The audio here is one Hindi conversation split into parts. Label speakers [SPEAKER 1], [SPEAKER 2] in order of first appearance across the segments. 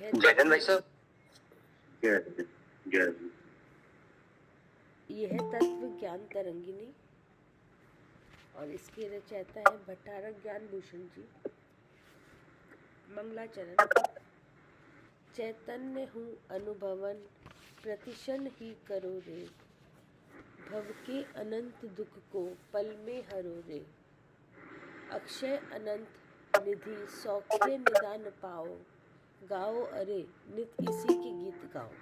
[SPEAKER 1] जगन भाई साहब,
[SPEAKER 2] यह तत्व ज्ञान तरंगिनी और इसके रचयिता है भट्टारक ज्ञान भूषण जी। मंगलाचरण। चैतन्य हूँ अनुभवन प्रतिशन ही करो रे, भव के अनंत दुख को पल में हरो रे, अक्षय अनंत निधि सौख्य निदान पाओ, गाओ अरे नित इसी के गीत गाओ।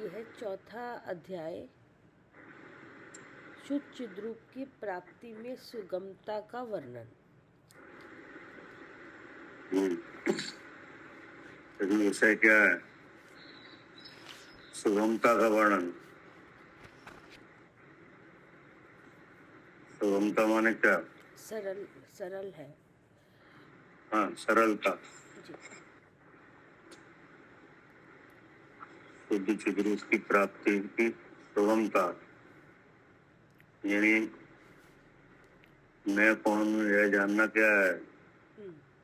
[SPEAKER 2] यह चौथा अध्याय शुद्ध चिद्रूप की प्राप्ति में सुगमता का वर्णन।
[SPEAKER 3] विषय क्या है? सुगमता का वर्णन। सुगमता माने क्या?
[SPEAKER 2] सरल है।
[SPEAKER 3] हाँ, सरलता। शुद्ध चिद्रूप की प्राप्ति की सुगमता, यानी मैं कौन हूँ यह जानना क्या है?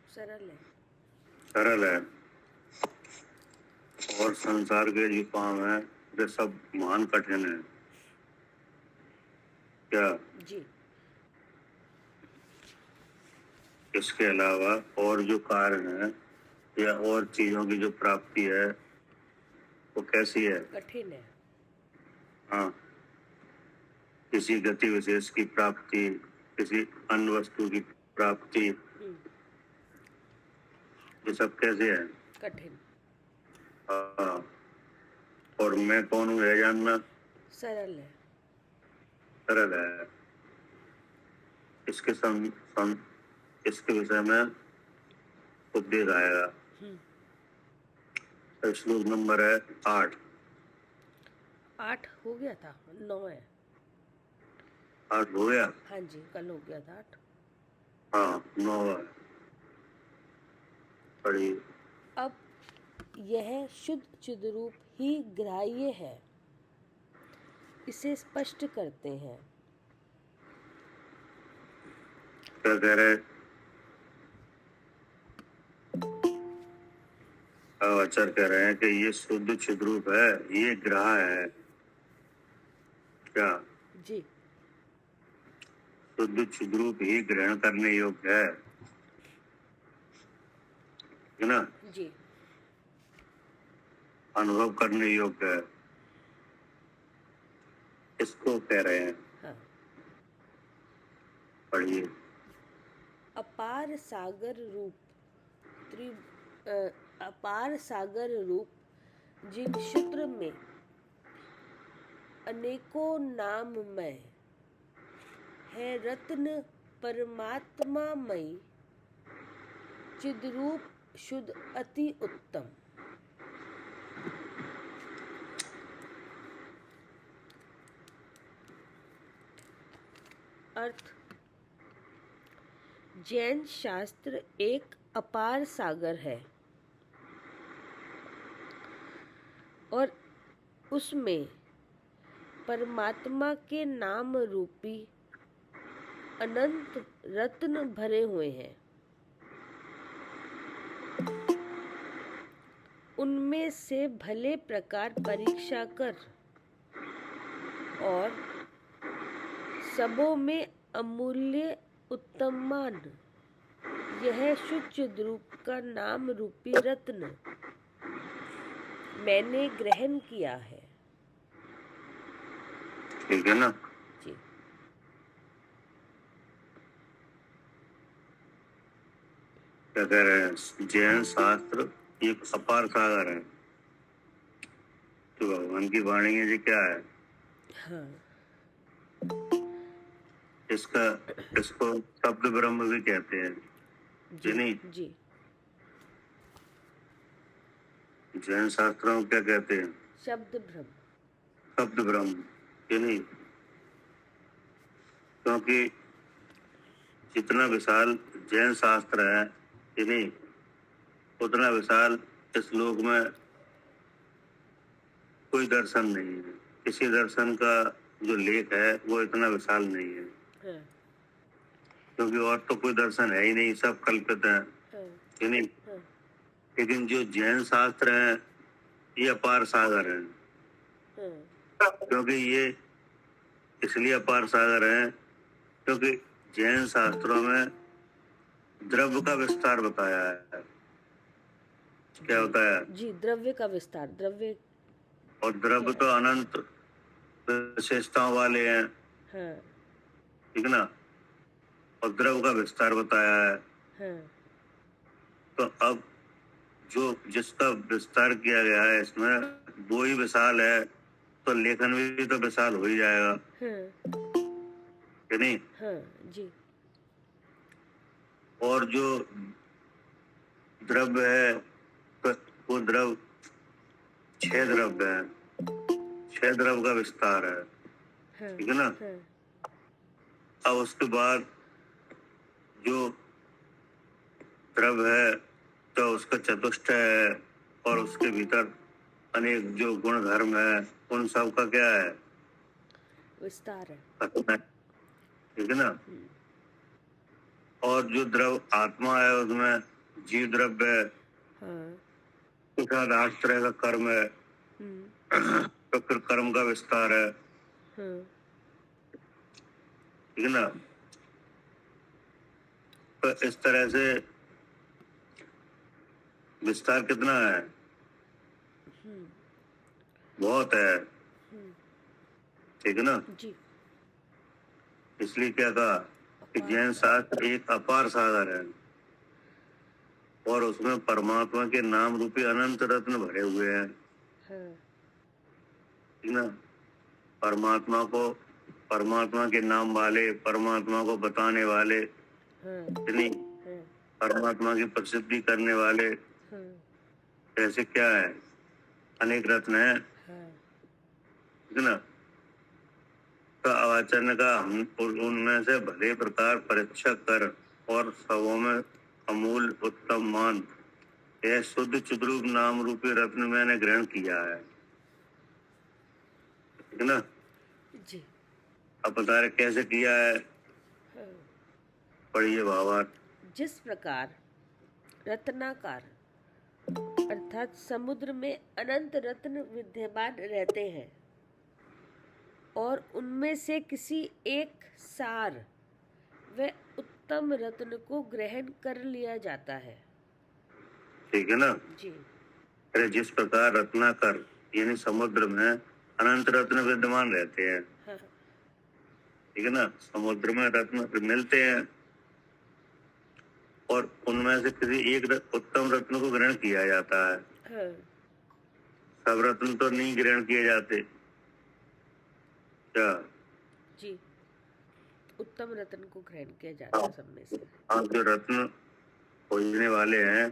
[SPEAKER 3] सरल है। और संसार के जो काम है वे सब महान कठिन है। क्या
[SPEAKER 2] जी?
[SPEAKER 3] इसके अलावा और जो कारण है या और चीजों की जो प्राप्ति है वो कैसी है?
[SPEAKER 2] कठिन है।
[SPEAKER 3] हाँ, किसी गति विशेष की प्राप्ति, किसी अन्य वस्तु की प्राप्ति, ये सब कैसे है?
[SPEAKER 2] कठिन।
[SPEAKER 3] हाँ, और मैं कौन हूँ यह जानना
[SPEAKER 2] सरल है।
[SPEAKER 3] सरल है। इसके विषय में उपदेश आएगा। तो श्लोक नंबर है 8।
[SPEAKER 2] 8 हो गया था, 9 है।
[SPEAKER 3] 8 हो गया?
[SPEAKER 2] हाँ जी, कल हो गया था 8।
[SPEAKER 3] हाँ, 9 है। पढ़िए।
[SPEAKER 2] अब यह शुद्ध चिद्रूप ही ग्राह्य है, इसे स्पष्ट करते हैं।
[SPEAKER 3] क्या कह रहे? आचार्य कह रहे हैं कि ये शुद्ध चिद्रूप है, ये ग्राह्य है। क्या
[SPEAKER 2] जी?
[SPEAKER 3] शुद्ध चिद्रूप ही ग्रहण करने योग्य है ना?
[SPEAKER 2] जी।
[SPEAKER 3] अनुभव करने योग्य है, इसको कह रहे हैं।
[SPEAKER 2] हाँ।
[SPEAKER 3] पढ़िए।
[SPEAKER 2] अपार सागर रूप जिन सूत्र में अनेकों नाममय है, रत्न परमात्मामय चिद्रूप शुद्ध अति उत्तम। अर्थ: जैन शास्त्र एक अपार सागर है और उसमें परमात्मा के नाम रूपी अनंत रत्न भरे हुए हैं। उनमें से भले प्रकार परीक्षा कर और सबों में अमूल्य उत्तमान यह शुद्ध चिद्रूप का नाम रूपी रत्न मैंने ग्रहण किया है।
[SPEAKER 3] ठीक है ना?
[SPEAKER 2] जी।
[SPEAKER 3] क्या कह रहे हैं? जैन शास्त्र एक अपार सागर है, तो भगवान की वाणी है जी क्या है?
[SPEAKER 2] हाँ।
[SPEAKER 3] इसको शब्द ब्रह्म भी कहते हैं जी नहीं?
[SPEAKER 2] जी।
[SPEAKER 3] जैन शास्त्रों में क्या कहते हैं?
[SPEAKER 2] शब्द
[SPEAKER 3] ब्रह्म ये नहीं, क्योंकि जितना विशाल जैन शास्त्र है ये नहीं, उतना विशाल इस लोक में कोई दर्शन नहीं है। किसी दर्शन का जो लेख है वो इतना विशाल नहीं है, क्योंकि और तो कोई दर्शन है ही नहीं, सब कल्पित है। कि नहीं।
[SPEAKER 2] हाँ,
[SPEAKER 3] लेकिन जो जैन शास्त्र हैं ये अपार सागर हैं,
[SPEAKER 2] हाँ,
[SPEAKER 3] क्योंकि ये इसलिए अपार सागर हैं क्योंकि जैन शास्त्रों में द्रव्य का विस्तार बताया है। क्या
[SPEAKER 2] जी
[SPEAKER 3] बताया?
[SPEAKER 2] जी, द्रव्य का विस्तार, द्रव्य
[SPEAKER 3] और द्रव्य
[SPEAKER 2] क्या
[SPEAKER 3] तो
[SPEAKER 2] है?
[SPEAKER 3] अनंत विशेषताओं वाले हैं,
[SPEAKER 2] हाँ,
[SPEAKER 3] ठीक ना। और द्रव्य का विस्तार बताया है।
[SPEAKER 2] हाँ,
[SPEAKER 3] तो अब जो जिसका विस्तार किया गया है इसमें वो ही विशाल है, तो लेखन भी तो विशाल हो ही जाएगा,
[SPEAKER 2] हाँ,
[SPEAKER 3] कि नहीं।
[SPEAKER 2] हाँ, जी,
[SPEAKER 3] और जो द्रव्य है तो वो द्रव्य 6 द्रव्य है, 6 द्रव्य का विस्तार है,
[SPEAKER 2] हाँ,
[SPEAKER 3] ठीक है ना।
[SPEAKER 2] हाँ,
[SPEAKER 3] अब उसके बाद जो द्रव्य है तो उसका चतुष्टय है, और उसके भीतर अनेक जो गुण धर्म है उन सब का क्या है,
[SPEAKER 2] विस्तार है।
[SPEAKER 3] कथन है, ठीक है ना।
[SPEAKER 2] हम्म,
[SPEAKER 3] और जो द्रव्य आत्मा है उसमें जीव द्रव्य है,
[SPEAKER 2] हाँ,
[SPEAKER 3] उसके बाद 8 तरह का कर्म है,
[SPEAKER 2] हम्म,
[SPEAKER 3] तो फिर कर्म का विस्तार है,
[SPEAKER 2] हाँ,
[SPEAKER 3] ठीक है ना। तो इस तरह से विस्तार कितना है,
[SPEAKER 2] हम्म,
[SPEAKER 3] बहुत है,
[SPEAKER 2] हम्म,
[SPEAKER 3] ठीक है ना।
[SPEAKER 2] जी,
[SPEAKER 3] इसलिए क्या कहा कि
[SPEAKER 2] अपार
[SPEAKER 3] जैन
[SPEAKER 2] सागर।
[SPEAKER 3] शास्त्र एक अपार सागर है, और उसमें परमात्मा के नाम रूपी अनंत रत्न भरे हुए हैं,
[SPEAKER 2] हाँ,
[SPEAKER 3] ठीक ना। परमात्मा को, परमात्मा के नाम वाले, परमात्मा को बताने वाले,
[SPEAKER 2] हाँ,
[SPEAKER 3] इतनी
[SPEAKER 2] हाँ,
[SPEAKER 3] परमात्मा की प्रसिद्धि करने वाले,
[SPEAKER 2] हाँ,
[SPEAKER 3] ऐसे क्या है, अनेक रत्न है,
[SPEAKER 2] हाँ,
[SPEAKER 3] ठीक है ना। तो आचार्य का हम उनमें से भले प्रकार परीक्षा कर और सबों में अमूल उत्तम मान, यह शुद्ध चिद्रूप नाम रूपी रत्न मैंने ग्रहण किया है, ठीक है ना।
[SPEAKER 2] जी,
[SPEAKER 3] अब बता रहे कैसे किया है,
[SPEAKER 2] हाँ,
[SPEAKER 3] पढ़िए भावार्थ।
[SPEAKER 2] जिस प्रकार रत्नाकार अर्थात समुद्र में अनंत रत्न विद्यमान रहते हैं और उनमें से किसी एक सार व उत्तम रत्न को ग्रहण कर लिया जाता है।
[SPEAKER 3] ठीक है ना।
[SPEAKER 2] जी,
[SPEAKER 3] अरे जिस प्रकार रत्नाकर यानी समुद्र में अनंत रत्न विद्यमान रहते हैं,
[SPEAKER 2] हाँ,
[SPEAKER 3] ठीक है ना। समुद्र में रत्न मिलते हैं और उनमें से किसी एक उत्तम रत्न को ग्रहण किया जाता है।
[SPEAKER 2] हाँ,
[SPEAKER 3] सब रत्न तो नहीं ग्रहण किए जाते, क्या।
[SPEAKER 2] जी, उत्तम रत्न को ग्रहण किया जाता है सब में से।
[SPEAKER 3] हाँ, जो रत्न खोजने वाले हैं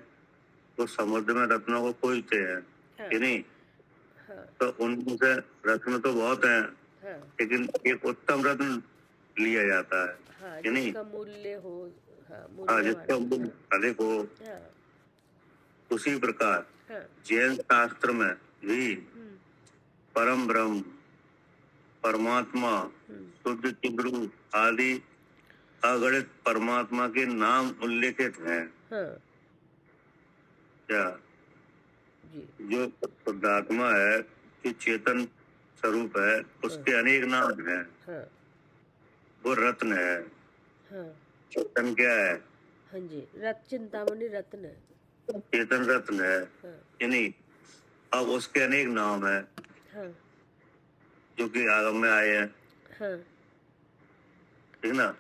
[SPEAKER 3] वो समुद्र में रत्नों को खोजते हैं,
[SPEAKER 2] हाँ,
[SPEAKER 3] कि नहीं।
[SPEAKER 2] हाँ,
[SPEAKER 3] तो उनमें से रत्न तो बहुत हैं,
[SPEAKER 2] हाँ,
[SPEAKER 3] लेकिन एक उत्तम रत्न लिया जाता है,
[SPEAKER 2] हाँ,
[SPEAKER 3] कि नहीं।
[SPEAKER 2] जिसका मूल्य हो, हाँ,
[SPEAKER 3] हाँ,
[SPEAKER 2] मूल्यवान
[SPEAKER 3] जिसका
[SPEAKER 2] हो,
[SPEAKER 3] मूल्य अधिक हो।
[SPEAKER 2] हाँ,
[SPEAKER 3] उसी प्रकार
[SPEAKER 2] हाँ,
[SPEAKER 3] जैन शास्त्र में भी
[SPEAKER 2] हम्म,
[SPEAKER 3] परम ब्रह्म, परमात्मा,
[SPEAKER 2] हम्म,
[SPEAKER 3] शुद्ध चिद्रूप आदि अगणित परमात्मा के नाम उल्लेखित हैं,
[SPEAKER 2] हाँ,
[SPEAKER 3] क्या।
[SPEAKER 2] जी,
[SPEAKER 3] जो शुद्धात्मा है, जो चेतन स्वरूप है,
[SPEAKER 2] हाँ,
[SPEAKER 3] उसके अनेक नाम हैं,
[SPEAKER 2] हाँ,
[SPEAKER 3] वो रत्न है।
[SPEAKER 2] हाँ,
[SPEAKER 3] चेतन क्या है,
[SPEAKER 2] हाँ जी, चिंतामणि रत्न है।
[SPEAKER 3] चेतन रत्न है,
[SPEAKER 2] हाँ,
[SPEAKER 3] यानी अब उसके अनेक नाम है
[SPEAKER 2] हाँ,
[SPEAKER 3] जो कि आगम में आए हैं,
[SPEAKER 2] हाँ,
[SPEAKER 3] ठीक ना।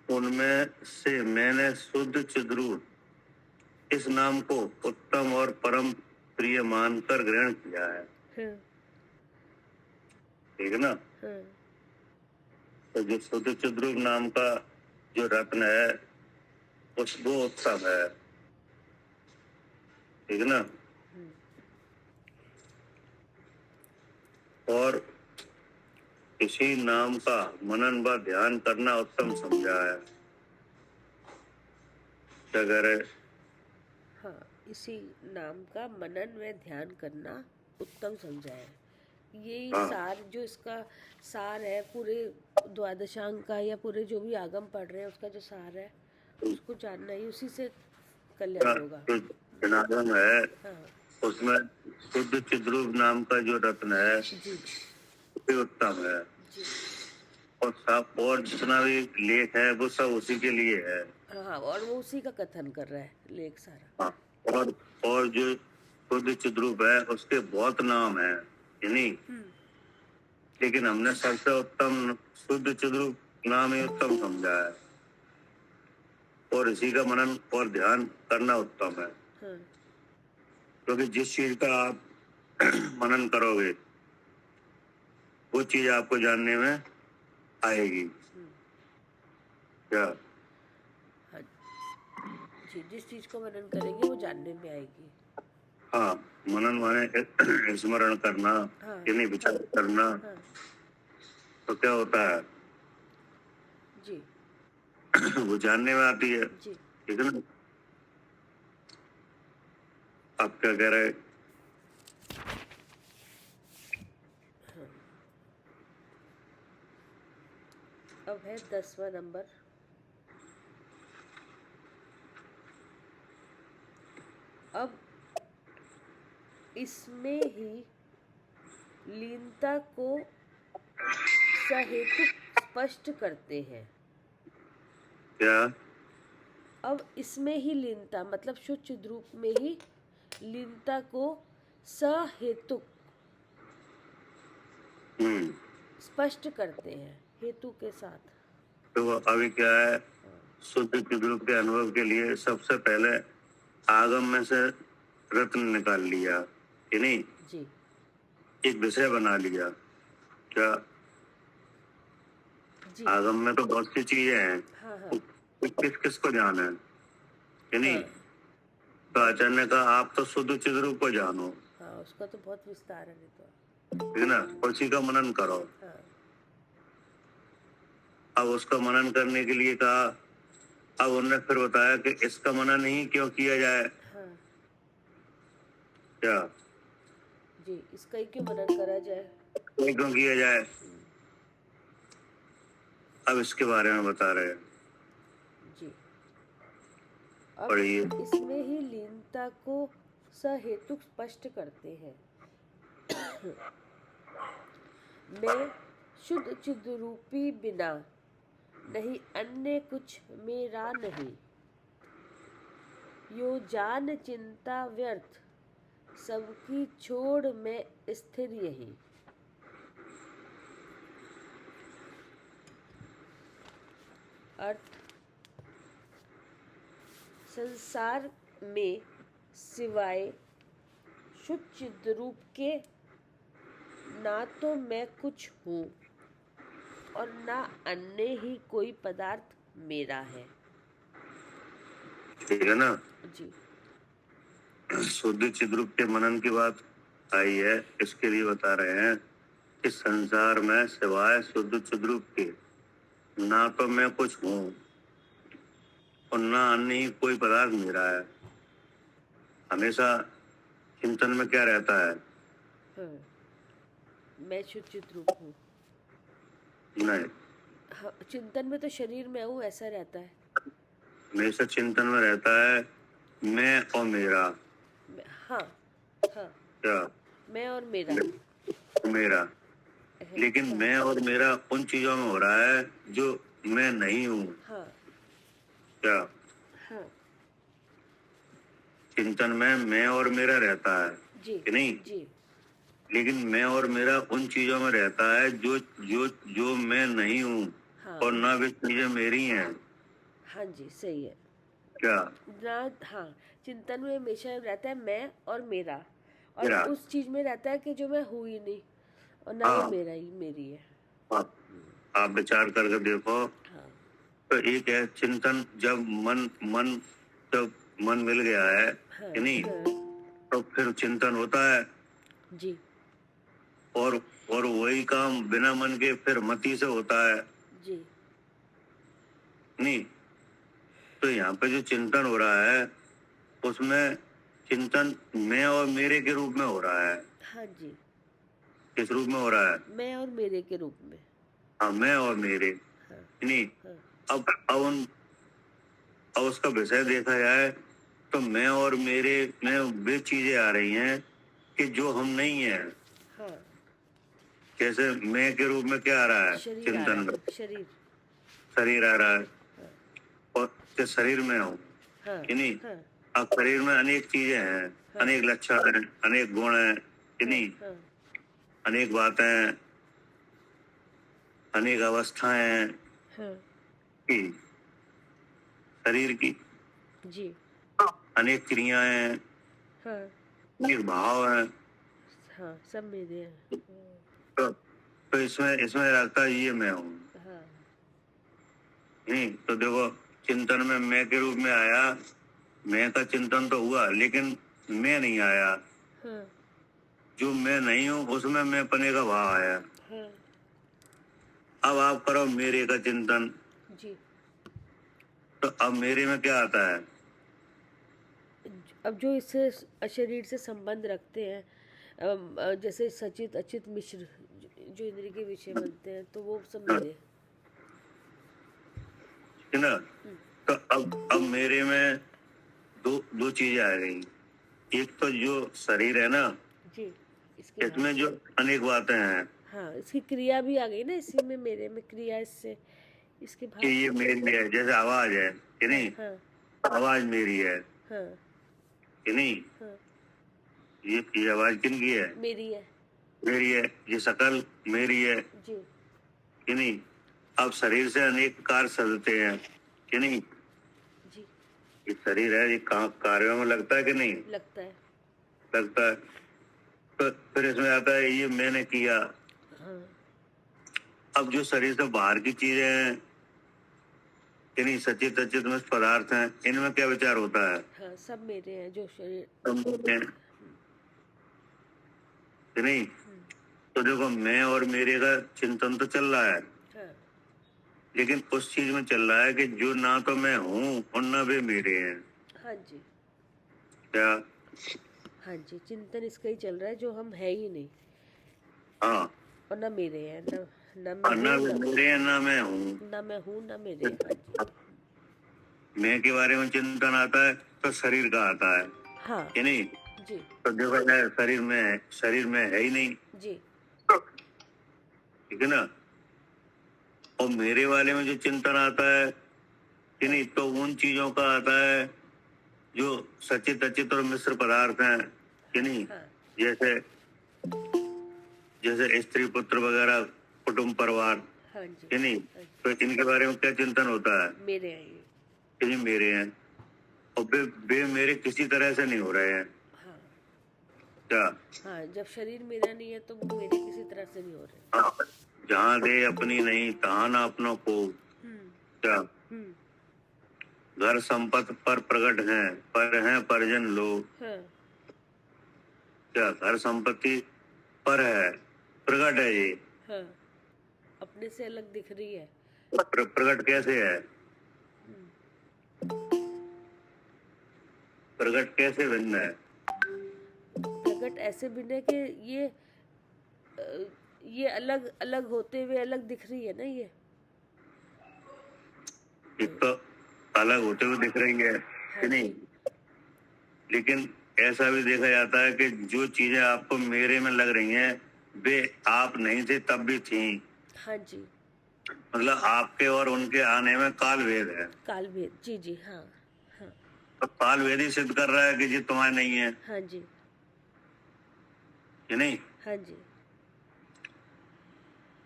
[SPEAKER 3] उनमें से मैंने शुद्ध चिद्रूप इस नाम को उत्तम और परम प्रिय मानकर ग्रहण किया है,
[SPEAKER 2] हाँ,
[SPEAKER 3] ठीक है ना।
[SPEAKER 2] हाँ,
[SPEAKER 3] तो जो शुद्ध चिद्रूप नाम का जो रत्न है उस वो उत्तम है, ठीक है ना।
[SPEAKER 2] हम्म, और
[SPEAKER 3] और इसी नाम का मनन व ध्यान करना उत्तम समझा है, क्या कह रहे।
[SPEAKER 2] हाँ, इसी नाम का मनन व ध्यान करना उत्तम समझा है। यही
[SPEAKER 3] हाँ,
[SPEAKER 2] सार, जो इसका सार है पूरे द्वादशांग का, या पूरे जो भी आगम पढ़ रहे हैं उसका जो सार है उसको जानना ही, उसी से कल्याण होगा।
[SPEAKER 3] जो जनार्दन है
[SPEAKER 2] हाँ
[SPEAKER 3] उसमें शुद्ध चिद्रूप नाम का जो रत्न है
[SPEAKER 2] जी
[SPEAKER 3] वो उत्तम है,
[SPEAKER 2] जी।
[SPEAKER 3] और सब और जितना भी लेख है वो सब उसी के लिए है।
[SPEAKER 2] हाँ, और वो उसी का कथन कर रहा है लेख सारा।
[SPEAKER 3] हाँ, और जो शुद्ध चिद्रूप है उसके बहुत नाम है यानी, लेकिन हमने सबसे उत्तम शुद्ध चिद्रूप नाम ही उत्तम समझा है, और इसी का मनन और ध्यान करना उत्तम है।
[SPEAKER 2] हाँ
[SPEAKER 3] क्योंकि जिस चीज का आप मनन करोगे वो चीज आपको जानने में आएगी। क्या?
[SPEAKER 2] हाँ जी, जिस चीज को मनन करेंगे वो जानने में आएगी।
[SPEAKER 3] हाँ, मनन माने स्मरण करना,
[SPEAKER 2] हाँ
[SPEAKER 3] यानी विचार करना।
[SPEAKER 2] हाँ
[SPEAKER 3] तो क्या होता है
[SPEAKER 2] जी
[SPEAKER 3] वो जानने में आती है,
[SPEAKER 2] जी।
[SPEAKER 3] ठीक है ना? आप क्या कह रहे हैं?
[SPEAKER 2] अब है 10वां नंबर। अब इसमें ही लीनता को सहेतुक स्पष्ट करते हैं।
[SPEAKER 3] क्या?
[SPEAKER 2] अब इसमें ही लीनता मतलब शुद्ध चिद् रूप में ही लीनता को सहेतुक स्पष्ट करते हैं, हेतु के साथ।
[SPEAKER 3] तो वो अभी क्या है, शुद्ध चिद्रूप के अनुभव के लिए सबसे पहले आगम में से रत्न निकाल लिया, कि नहीं?
[SPEAKER 2] जी
[SPEAKER 3] एक विषय बना लिया। क्या?
[SPEAKER 2] जी।
[SPEAKER 3] आगम में तो बहुत सी चीजें हैं,
[SPEAKER 2] हाँ हाँ
[SPEAKER 3] किस किस को जाना है, कि नहीं?
[SPEAKER 2] हाँ
[SPEAKER 3] तो आचार्य ने कहा आप तो शुद्ध चिद्रूप को जानो,
[SPEAKER 2] हाँ, उसका तो बहुत विस्तार है, नहीं तो।
[SPEAKER 3] ठीक है ना? उसी का मनन करो।
[SPEAKER 2] हाँ
[SPEAKER 3] अब उसका मनन करने के लिए कहा, अब उन्होंने फिर बताया कि इसका मनन ही क्यों किया जाए।
[SPEAKER 2] हाँ
[SPEAKER 3] क्या?
[SPEAKER 2] जी, इसका ही क्यों मनन करा जाए।
[SPEAKER 3] ये क्यों किया जाए, अब इसके बारे में बता रहे हैं।
[SPEAKER 2] जी। अब
[SPEAKER 3] पढ़िए।
[SPEAKER 2] इसमें ही लीनता को सहेतुक स्पष्ट करते हैं। मैं शुद्ध चिद्रूपी बिना नहीं, अन्य कुछ मेरा नहीं। यो जान चिंता व्यर्थ, सबकी छोड़ में स्थिर यही। अर्थ, संसार में सिवाय शुद्ध चिद्रूप के ना तो मैं कुछ हूँ और ना अन्य ही कोई पदार्थ मेरा है।
[SPEAKER 3] ठीक है ना?
[SPEAKER 2] जी
[SPEAKER 3] शुद्ध चिद्रूप के मनन की बात आई है, इसके लिए बता रहे हैं कि संसार में सिवाय शुद्ध चिद्रूप के ना तो मैं कुछ हूँ और ना अन्य ही कोई पदार्थ मेरा है। हमेशा चिंतन में क्या रहता है?
[SPEAKER 2] हाँ, मैं शुद्ध चिद्रूप हूँ।
[SPEAKER 3] नहीं,
[SPEAKER 2] हाँ, चिंतन में तो शरीर में हूँ ऐसा रहता है।
[SPEAKER 3] हमेशा चिंतन में रहता है मैं और मेरा।
[SPEAKER 2] हाँ हाँ,
[SPEAKER 3] क्या?
[SPEAKER 2] मैं और मेरा।
[SPEAKER 3] मेरा, लेकिन मैं और मेरा उन चीजों में हो रहा है जो मैं नहीं हूँ।
[SPEAKER 2] हाँ
[SPEAKER 3] क्या?
[SPEAKER 2] हाँ
[SPEAKER 3] चिंतन में मैं और मेरा रहता है,
[SPEAKER 2] जी
[SPEAKER 3] कि नहीं?
[SPEAKER 2] जी
[SPEAKER 3] लेकिन मैं और मेरा उन चीजों में रहता है जो जो जो मैं नहीं हूँ,
[SPEAKER 2] हाँ
[SPEAKER 3] और ना वे चीजें मेरी हैं।
[SPEAKER 2] हाँ जी, सही है
[SPEAKER 3] क्या?
[SPEAKER 2] ना। हाँ, चिंतन में हमेशा रहता है मैं और मेरा, और
[SPEAKER 3] मेरा।
[SPEAKER 2] उस चीज में रहता है कि जो मैं हूँ ही नहीं, और ना ये
[SPEAKER 3] हाँ।
[SPEAKER 2] मेरा ही मेरी है।
[SPEAKER 3] हाँ, आप विचार करके देखो।
[SPEAKER 2] हाँ
[SPEAKER 3] तो एक है चिंतन, जब जब मन मिल गया है,
[SPEAKER 2] हाँ
[SPEAKER 3] कि नहीं?
[SPEAKER 2] हाँ
[SPEAKER 3] तो फिर चिंतन होता है,
[SPEAKER 2] जी
[SPEAKER 3] और वही काम बिना मन के फिर मति से होता है,
[SPEAKER 2] जी
[SPEAKER 3] नहीं? तो यहाँ पे जो चिंतन हो रहा है उसमें चिंतन मैं और मेरे के रूप में हो रहा है।
[SPEAKER 2] हाँ जी,
[SPEAKER 3] किस रूप में हो रहा है?
[SPEAKER 2] मैं और मेरे के रूप में।
[SPEAKER 3] हाँ, मैं और मेरे,
[SPEAKER 2] हाँ
[SPEAKER 3] नहीं?
[SPEAKER 2] हाँ
[SPEAKER 3] अब और उसका विषय देखा जाए तो मैं और मेरे में वे चीजें आ रही हैं कि जो हम नहीं है।
[SPEAKER 2] हाँ,
[SPEAKER 3] जैसे मैं के रूप में क्या आ रहा है
[SPEAKER 2] शरीर आ
[SPEAKER 3] चिंतन
[SPEAKER 2] रहा
[SPEAKER 3] में,
[SPEAKER 2] है, शरीर।
[SPEAKER 3] शरीर आ रहा है
[SPEAKER 2] हाँ,
[SPEAKER 3] और कि शरीर में हूँ
[SPEAKER 2] हाँ,
[SPEAKER 3] कि नहीं।
[SPEAKER 2] हाँ,
[SPEAKER 3] अब शरीर में अनेक चीजें हैं,
[SPEAKER 2] हाँ,
[SPEAKER 3] अनेक लक्षण हैं, अनेक गुण हैं कि
[SPEAKER 2] हाँ,
[SPEAKER 3] नहीं,
[SPEAKER 2] हाँ,
[SPEAKER 3] अनेक बातें, अनेक अवस्थाएं हैं
[SPEAKER 2] हाँ,
[SPEAKER 3] कि शरीर की,
[SPEAKER 2] जी,
[SPEAKER 3] अनेक क्रियाएं हैं,
[SPEAKER 2] हाँ,
[SPEAKER 3] अनेक भाव हैं।
[SPEAKER 2] हाँ, सब मेरे हैं।
[SPEAKER 3] तो इसमें इसमें लगता है ये मैं हूँ।
[SPEAKER 2] हाँ,
[SPEAKER 3] नहीं तो देखो, चिंतन में मैं के रूप में आया, मैं का चिंतन तो हुआ लेकिन मैं नहीं आया।
[SPEAKER 2] हाँ,
[SPEAKER 3] जो मैं नहीं हूँ उसमें मैं पने का भाव आया।
[SPEAKER 2] हाँ,
[SPEAKER 3] अब आप करो मेरे का चिंतन,
[SPEAKER 2] जी।
[SPEAKER 3] तो अब मेरे में क्या आता है?
[SPEAKER 2] अब जो इससे शरीर से संबंध रखते हैं, जैसे सचित अचित मिश्र, जो इंद्रिय के विषय बनते हैं, तो वो सब मेरे हैं।
[SPEAKER 3] है ना।
[SPEAKER 2] हम्म,
[SPEAKER 3] तो अब मेरे में दो दो चीजें आ गई। एक तो जो शरीर है ना,
[SPEAKER 2] जी, इसके भाव।
[SPEAKER 3] इसमें जो अनेक बातें हैं
[SPEAKER 2] हाँ, इसकी क्रिया भी आ गई ना, इसी में मेरे में क्रिया, इससे इसके
[SPEAKER 3] कि
[SPEAKER 2] भाव।
[SPEAKER 3] ये मेरी है। जैसे आवाज है कि
[SPEAKER 2] हाँ,
[SPEAKER 3] नहीं,
[SPEAKER 2] हाँ,
[SPEAKER 3] आवाज मेरी है
[SPEAKER 2] हाँ,
[SPEAKER 3] कि नहीं।
[SPEAKER 2] हाँ,
[SPEAKER 3] ये आवाज किनकी है?
[SPEAKER 2] मेरी है।
[SPEAKER 3] मेरी है। ये शकल मेरी है
[SPEAKER 2] जी,
[SPEAKER 3] कि नहीं। अब शरीर से अनेक कार्य सजते हैं कि नहीं।
[SPEAKER 2] जी,
[SPEAKER 3] ये शरीर है, ये कहाँ कार्यों में लगता है कि नहीं
[SPEAKER 2] लगता है।
[SPEAKER 3] लगता है। तो फिर इसमें आता है ये मैंने किया।
[SPEAKER 2] हाँ,
[SPEAKER 3] अब जो शरीर से बाहर की चीजें हैं कि नहीं, सचित अचित में पदार्थ हैं, इनमें क्या विचार होता है?
[SPEAKER 2] हाँ, सब मेरे हैं, जो शरीर।
[SPEAKER 3] कि नहीं। तो देखो, मैं और मेरे का चिंतन तो चल रहा है,
[SPEAKER 2] हाँ,
[SPEAKER 3] लेकिन उस चीज में चल रहा है कि जो ना तो मैं हूँ और ना वे मेरे हैं।
[SPEAKER 2] हाँ जी,
[SPEAKER 3] क्या?
[SPEAKER 2] हाँ जी, चिंतन इसका ही चल रहा है, जो हम है ही नहीं,
[SPEAKER 3] हाँ,
[SPEAKER 2] और ना मेरे हैं, ना ना मैं
[SPEAKER 3] और ना
[SPEAKER 2] हूँ,
[SPEAKER 3] वे
[SPEAKER 2] ना
[SPEAKER 3] मेरे हैं ना मैं हूँ।
[SPEAKER 2] ना मैं हूँ, ना मेरे हैं। हाँ जी,
[SPEAKER 3] मैं के बारे में चिंतन आता है तो शरीर का आता है
[SPEAKER 2] हाँ,
[SPEAKER 3] कि नहीं।
[SPEAKER 2] जी,
[SPEAKER 3] तो देखो यार, शरीर में है ही नहीं,
[SPEAKER 2] जी,
[SPEAKER 3] ठीक है ना। और मेरे वाले में जो चिंतन आता है कि
[SPEAKER 2] हाँ,
[SPEAKER 3] नहीं, तो उन चीजों का आता है जो सचित अचित और मिश्र पदार्थ हैं कि नहीं।
[SPEAKER 2] हाँ,
[SPEAKER 3] जैसे जैसे स्त्री पुत्र वगैरह, कुटुंब परिवार
[SPEAKER 2] हाँ जी,
[SPEAKER 3] कि नहीं।
[SPEAKER 2] हाँ जी,
[SPEAKER 3] तो इनके बारे में क्या चिंतन होता है
[SPEAKER 2] मेरे हैं ये।
[SPEAKER 3] कि ये मेरे हैं, और वे मेरे किसी तरह से नहीं हो रहे हैं।
[SPEAKER 2] हाँ,
[SPEAKER 3] क्या?
[SPEAKER 2] हाँ, जब शरीर मेरा नहीं है तो वो मेरे किसी तरह से नहीं हो रहे।
[SPEAKER 3] हाँ, जहाँ दे अपनी नहीं तहाँ ना अपनों को।
[SPEAKER 2] हम्म,
[SPEAKER 3] क्या?
[SPEAKER 2] हम्म,
[SPEAKER 3] घर संपत्ति पर प्रकट हैं परिजन लोग।
[SPEAKER 2] हाँ,
[SPEAKER 3] क्या? घर संपत्ति पर है, प्रकट है ये।
[SPEAKER 2] हाँ, अपने से अलग दिख रही है।
[SPEAKER 3] प्रकट कैसे है?
[SPEAKER 2] हम्म,
[SPEAKER 3] प्रकट कैसे भिन्न है?
[SPEAKER 2] प्रकट ऐसे बिना कि ये अ, ये अलग अलग होते हुए अलग दिख रही है ना ये।
[SPEAKER 3] एक तो अलग होते हुए दिख रही है
[SPEAKER 2] हाँ
[SPEAKER 3] कि नहीं,
[SPEAKER 2] जी,
[SPEAKER 3] लेकिन ऐसा भी देखा जाता है कि जो चीजें आपको मेरे में लग रही हैं वे आप नहीं थे तब भी थी।
[SPEAKER 2] हाँ जी,
[SPEAKER 3] मतलब आपके और उनके आने में काल भेद है।
[SPEAKER 2] काल भेद, जी जी, हाँ, हाँ,
[SPEAKER 3] तो काल भेद ही सिद्ध कर रहा है कि ये तुम्हारे नहीं है
[SPEAKER 2] हाँ जी,
[SPEAKER 3] कि नहीं।
[SPEAKER 2] हाँ जी,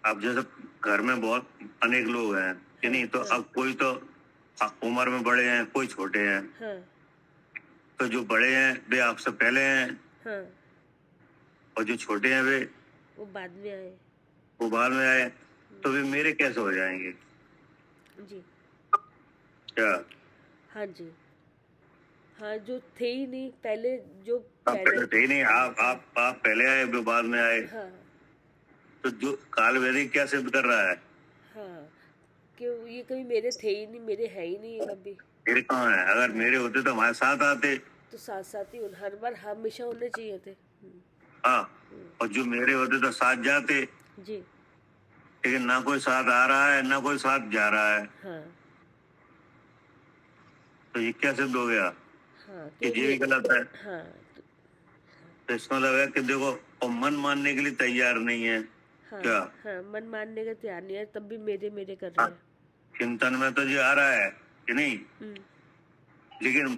[SPEAKER 3] अब जैसे घर में बहुत अनेक लोग हैं कि
[SPEAKER 2] हाँ,
[SPEAKER 3] नहीं, तो
[SPEAKER 2] हाँ,
[SPEAKER 3] अब कोई तो उम्र में बड़े हैं, कोई छोटे हैं।
[SPEAKER 2] हाँ,
[SPEAKER 3] तो जो बड़े हैं वे आपसे पहले हैं,
[SPEAKER 2] हाँ,
[SPEAKER 3] और जो छोटे हैं वे
[SPEAKER 2] वो बाद में आए।
[SPEAKER 3] वो बाद में आए। तो वे मेरे कैसे हो जाएंगे?
[SPEAKER 2] जी,
[SPEAKER 3] क्या?
[SPEAKER 2] हाँ जी, हाँ, जो थे ही नहीं पहले, जो
[SPEAKER 3] आप
[SPEAKER 2] पहले।
[SPEAKER 3] पहले थे ही नहीं, आप पहले आए, वे बाद में आए।
[SPEAKER 2] हाँ,
[SPEAKER 3] तो जो काल वैदिक क्या सिद्ध कर रहा है?
[SPEAKER 2] हाँ, कि ये कभी मेरे थे ही नहीं, मेरे है ही नहीं ये कभी।
[SPEAKER 3] मेरे कहाँ है? अगर मेरे होते तो हमारे साथ आते।
[SPEAKER 2] तो साथ साथ ही हर बार हमेशा होने चाहिए थे।
[SPEAKER 3] हाँ, और जो मेरे होते तो साथ जाते,
[SPEAKER 2] जी,
[SPEAKER 3] लेकिन ना कोई साथ आ रहा है ना कोई साथ जा रहा है।
[SPEAKER 2] हाँ,
[SPEAKER 3] तो ये क्या सिद्ध हो गया
[SPEAKER 2] हाँ
[SPEAKER 3] कि
[SPEAKER 2] कि
[SPEAKER 3] ये भी गलत है।
[SPEAKER 2] हाँ
[SPEAKER 3] तो इसका मतलब है कि देखो, और मन मानने के लिए तैयार नहीं है
[SPEAKER 2] हाँ
[SPEAKER 3] क्या।
[SPEAKER 2] हाँ, मन मानने का तैयार नहीं है, तब भी मेरे मेरे कर रहे हैं।
[SPEAKER 3] चिंतन में तो ये आ रहा है कि नहीं,
[SPEAKER 2] हम्म,
[SPEAKER 3] लेकिन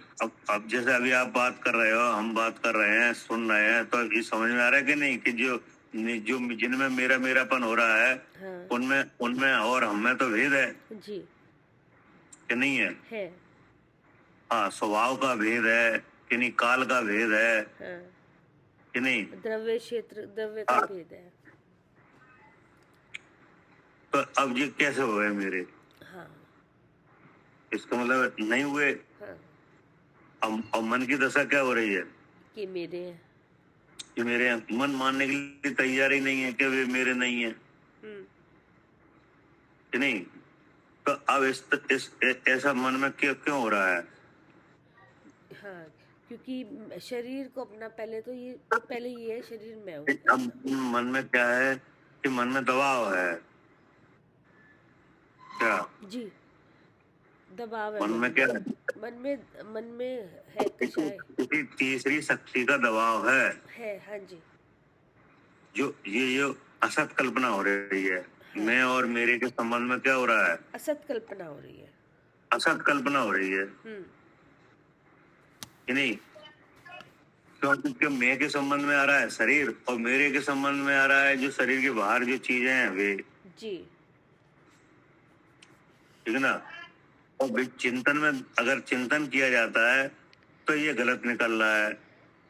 [SPEAKER 3] अब जैसे अभी आप बात कर रहे हो, हम बात कर रहे हैं, सुन रहे हैं, तो ये समझ में आ रहा है कि नहीं कि जो जो जिनमें मेरा मेरापन हो रहा है,
[SPEAKER 2] हाँ
[SPEAKER 3] उनमें उनमें और हम में तो भेद है
[SPEAKER 2] जी,
[SPEAKER 3] कि नहीं है।
[SPEAKER 2] है।
[SPEAKER 3] हाँ, स्वभाव का भेद है कि नहीं, काल का भेद है
[SPEAKER 2] हाँ,
[SPEAKER 3] कि नहीं।
[SPEAKER 2] द्रव्य क्षेत्र, द्रव्य का
[SPEAKER 3] हाँ,
[SPEAKER 2] भेद है।
[SPEAKER 3] तो अब ये कैसे हुए मेरे,
[SPEAKER 2] हाँ
[SPEAKER 3] इसका मतलब नहीं हुए।
[SPEAKER 2] हाँ,
[SPEAKER 3] अब मन की दशा क्या हो रही है
[SPEAKER 2] कि मेरे हैं।
[SPEAKER 3] कि मेरे मन मानने के लिए तैयार ही नहीं है कि वे मेरे नहीं है
[SPEAKER 2] हम्म,
[SPEAKER 3] कि नहीं। तो अब ऐसा मन में क्यों क्यों हो रहा है।
[SPEAKER 2] हाँ, क्योंकि शरीर को अपना पहले ये है, शरीर मैं हूँ
[SPEAKER 3] अब
[SPEAKER 2] ऐसा।
[SPEAKER 3] मन में क्या है कि मन में दबाव है क्या।
[SPEAKER 2] जी, दबाव है
[SPEAKER 3] मन
[SPEAKER 2] मन
[SPEAKER 3] में क्या
[SPEAKER 2] में।
[SPEAKER 3] है,
[SPEAKER 2] मन में है
[SPEAKER 3] किसी
[SPEAKER 2] कषाय।
[SPEAKER 3] किसी तीसरी शक्ति का दबाव
[SPEAKER 2] है, हाँ जी।
[SPEAKER 3] जो जो असत कल्पना हो रही है।
[SPEAKER 2] हाँ,
[SPEAKER 3] मैं और मेरे के संबंध में क्या हो रहा है,
[SPEAKER 2] असत कल्पना हो रही है।
[SPEAKER 3] असत कल्पना हो रही है
[SPEAKER 2] हम्म,
[SPEAKER 3] कि नहीं। क्योंकि मैं के संबंध में आ रहा है शरीर, और मेरे के संबंध में आ रहा है जो शरीर के बाहर जो चीजें हैं वे,
[SPEAKER 2] जी,
[SPEAKER 3] ठीक है ना। और चिंतन में अगर चिंतन किया जाता है तो ये गलत निकल रहा है।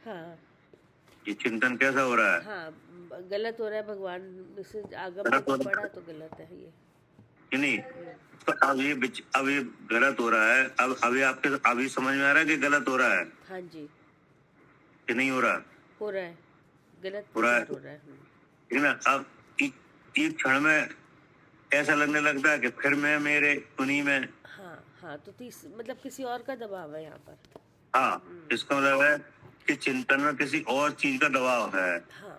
[SPEAKER 2] हाँ
[SPEAKER 3] ये चिंतन कैसा हो रहा है,
[SPEAKER 2] हाँ, गलत हो रहा है, भगवान से आगम में
[SPEAKER 3] गलत हो
[SPEAKER 2] जो
[SPEAKER 3] रहा
[SPEAKER 2] पढ़ा
[SPEAKER 3] है
[SPEAKER 2] तो गलत है ये।
[SPEAKER 3] कि नहीं। तो अब ये गलत हो रहा है। अब अभी समझ में आ रहा है कि गलत हो रहा है
[SPEAKER 2] हाँ जी,
[SPEAKER 3] कि नहीं हो रहा।
[SPEAKER 2] हो रहा है, गलत
[SPEAKER 3] हो रहा है,
[SPEAKER 2] प्रचार हो रहा है।
[SPEAKER 3] ठीक है ना। अब एक क्षण में ऐसा लगने लगता है कि फिर मैं मेरे उन्हीं में।
[SPEAKER 2] हाँ हाँ, तो मतलब किसी और का दबाव है यहाँ पर।
[SPEAKER 3] हाँ, इसका मतलब है कि चिंतन में किसी और चीज का दबाव है,
[SPEAKER 2] हाँ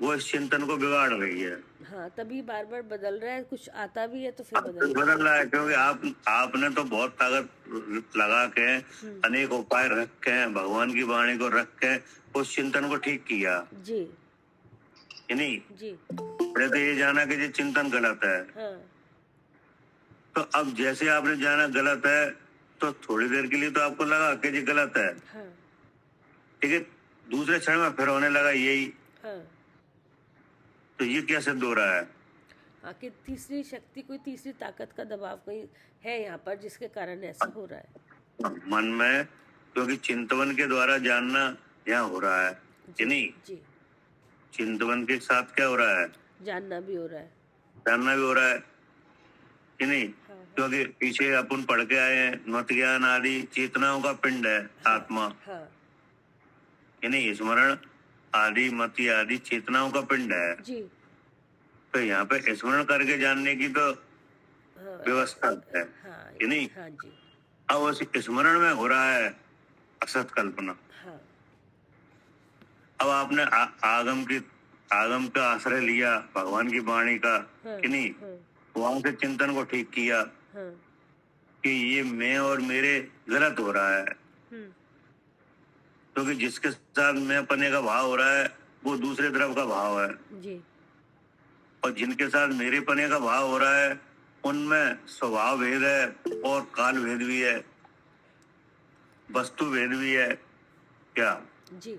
[SPEAKER 3] वो इस चिंतन को बिगाड़ रही है।
[SPEAKER 2] हाँ, तभी बार बार बदल रहा है, कुछ आता भी है तो फिर
[SPEAKER 3] अब
[SPEAKER 2] बदल
[SPEAKER 3] तो
[SPEAKER 2] रहा
[SPEAKER 3] बदल रहा है क्योंकि आपने तो बहुत ताकत लगा के, अनेक उपाय रख के, भगवान की वाणी को रख के उस चिंतन को ठीक किया
[SPEAKER 2] है। जी
[SPEAKER 3] कि नहीं।
[SPEAKER 2] जी,
[SPEAKER 3] पहले तो ये जाना कि ये चिंतन गलत है।
[SPEAKER 2] हाँ
[SPEAKER 3] तो अब जैसे आपने जाना गलत है, तो थोड़ी देर के लिए तो आपको लगा कि ये गलत है,
[SPEAKER 2] हाँ
[SPEAKER 3] ठीक है। दूसरे क्षण में फिर होने लगा यही।
[SPEAKER 2] हाँ
[SPEAKER 3] तो ये क्या सिद्ध हो रहा है,
[SPEAKER 2] हाँ, कि तीसरी शक्ति, कोई तीसरी ताकत का दबाव कोई है यहाँ पर, जिसके कारण ऐसा हो रहा है।
[SPEAKER 3] मन में, क्योंकि चिंतवन के द्वारा जानना यहाँ हो रहा है कि
[SPEAKER 2] जी
[SPEAKER 3] नहीं।
[SPEAKER 2] जी,
[SPEAKER 3] चिंतवन के साथ क्या हो रहा है,
[SPEAKER 2] जानना भी हो रहा है।
[SPEAKER 3] जानना भी हो रहा है कि नहीं।
[SPEAKER 2] हाँ
[SPEAKER 3] क्योंकि पीछे अपन पढ़ के आए हैं, मत ज्ञान आदि चेतनाओं का पिंड है
[SPEAKER 2] हाँ
[SPEAKER 3] आत्मा,
[SPEAKER 2] हाँ,
[SPEAKER 3] कि नहीं। स्मरण आदि मति आदि चेतनाओं का पिंड है।
[SPEAKER 2] जी
[SPEAKER 3] तो यहाँ पे स्मरण करके जानने की तो
[SPEAKER 2] हाँ
[SPEAKER 3] व्यवस्था है
[SPEAKER 2] हाँ
[SPEAKER 3] कि नहीं।
[SPEAKER 2] हाँ जी,
[SPEAKER 3] अब उस स्मरण में हो रहा है असत कल्पना।
[SPEAKER 2] हाँ
[SPEAKER 3] अब आपने आगम का आश्रय लिया, भगवान की वाणी का
[SPEAKER 2] हाँ
[SPEAKER 3] कि नहीं।
[SPEAKER 2] हाँ
[SPEAKER 3] वहां से चिंतन को ठीक किया
[SPEAKER 2] हाँ,
[SPEAKER 3] कि ये मैं और मेरे गलत हो रहा है,
[SPEAKER 2] हम्म,
[SPEAKER 3] क्योंकि जिसके साथ मैं पने का भाव हो रहा है वो दूसरे तरफ का भाव है,
[SPEAKER 2] जी
[SPEAKER 3] और जिनके साथ मेरे पने का भाव हो रहा है उनमें स्वभाव भेद है और काल भेद भी है, वस्तु भेद भी है क्या,
[SPEAKER 2] जी,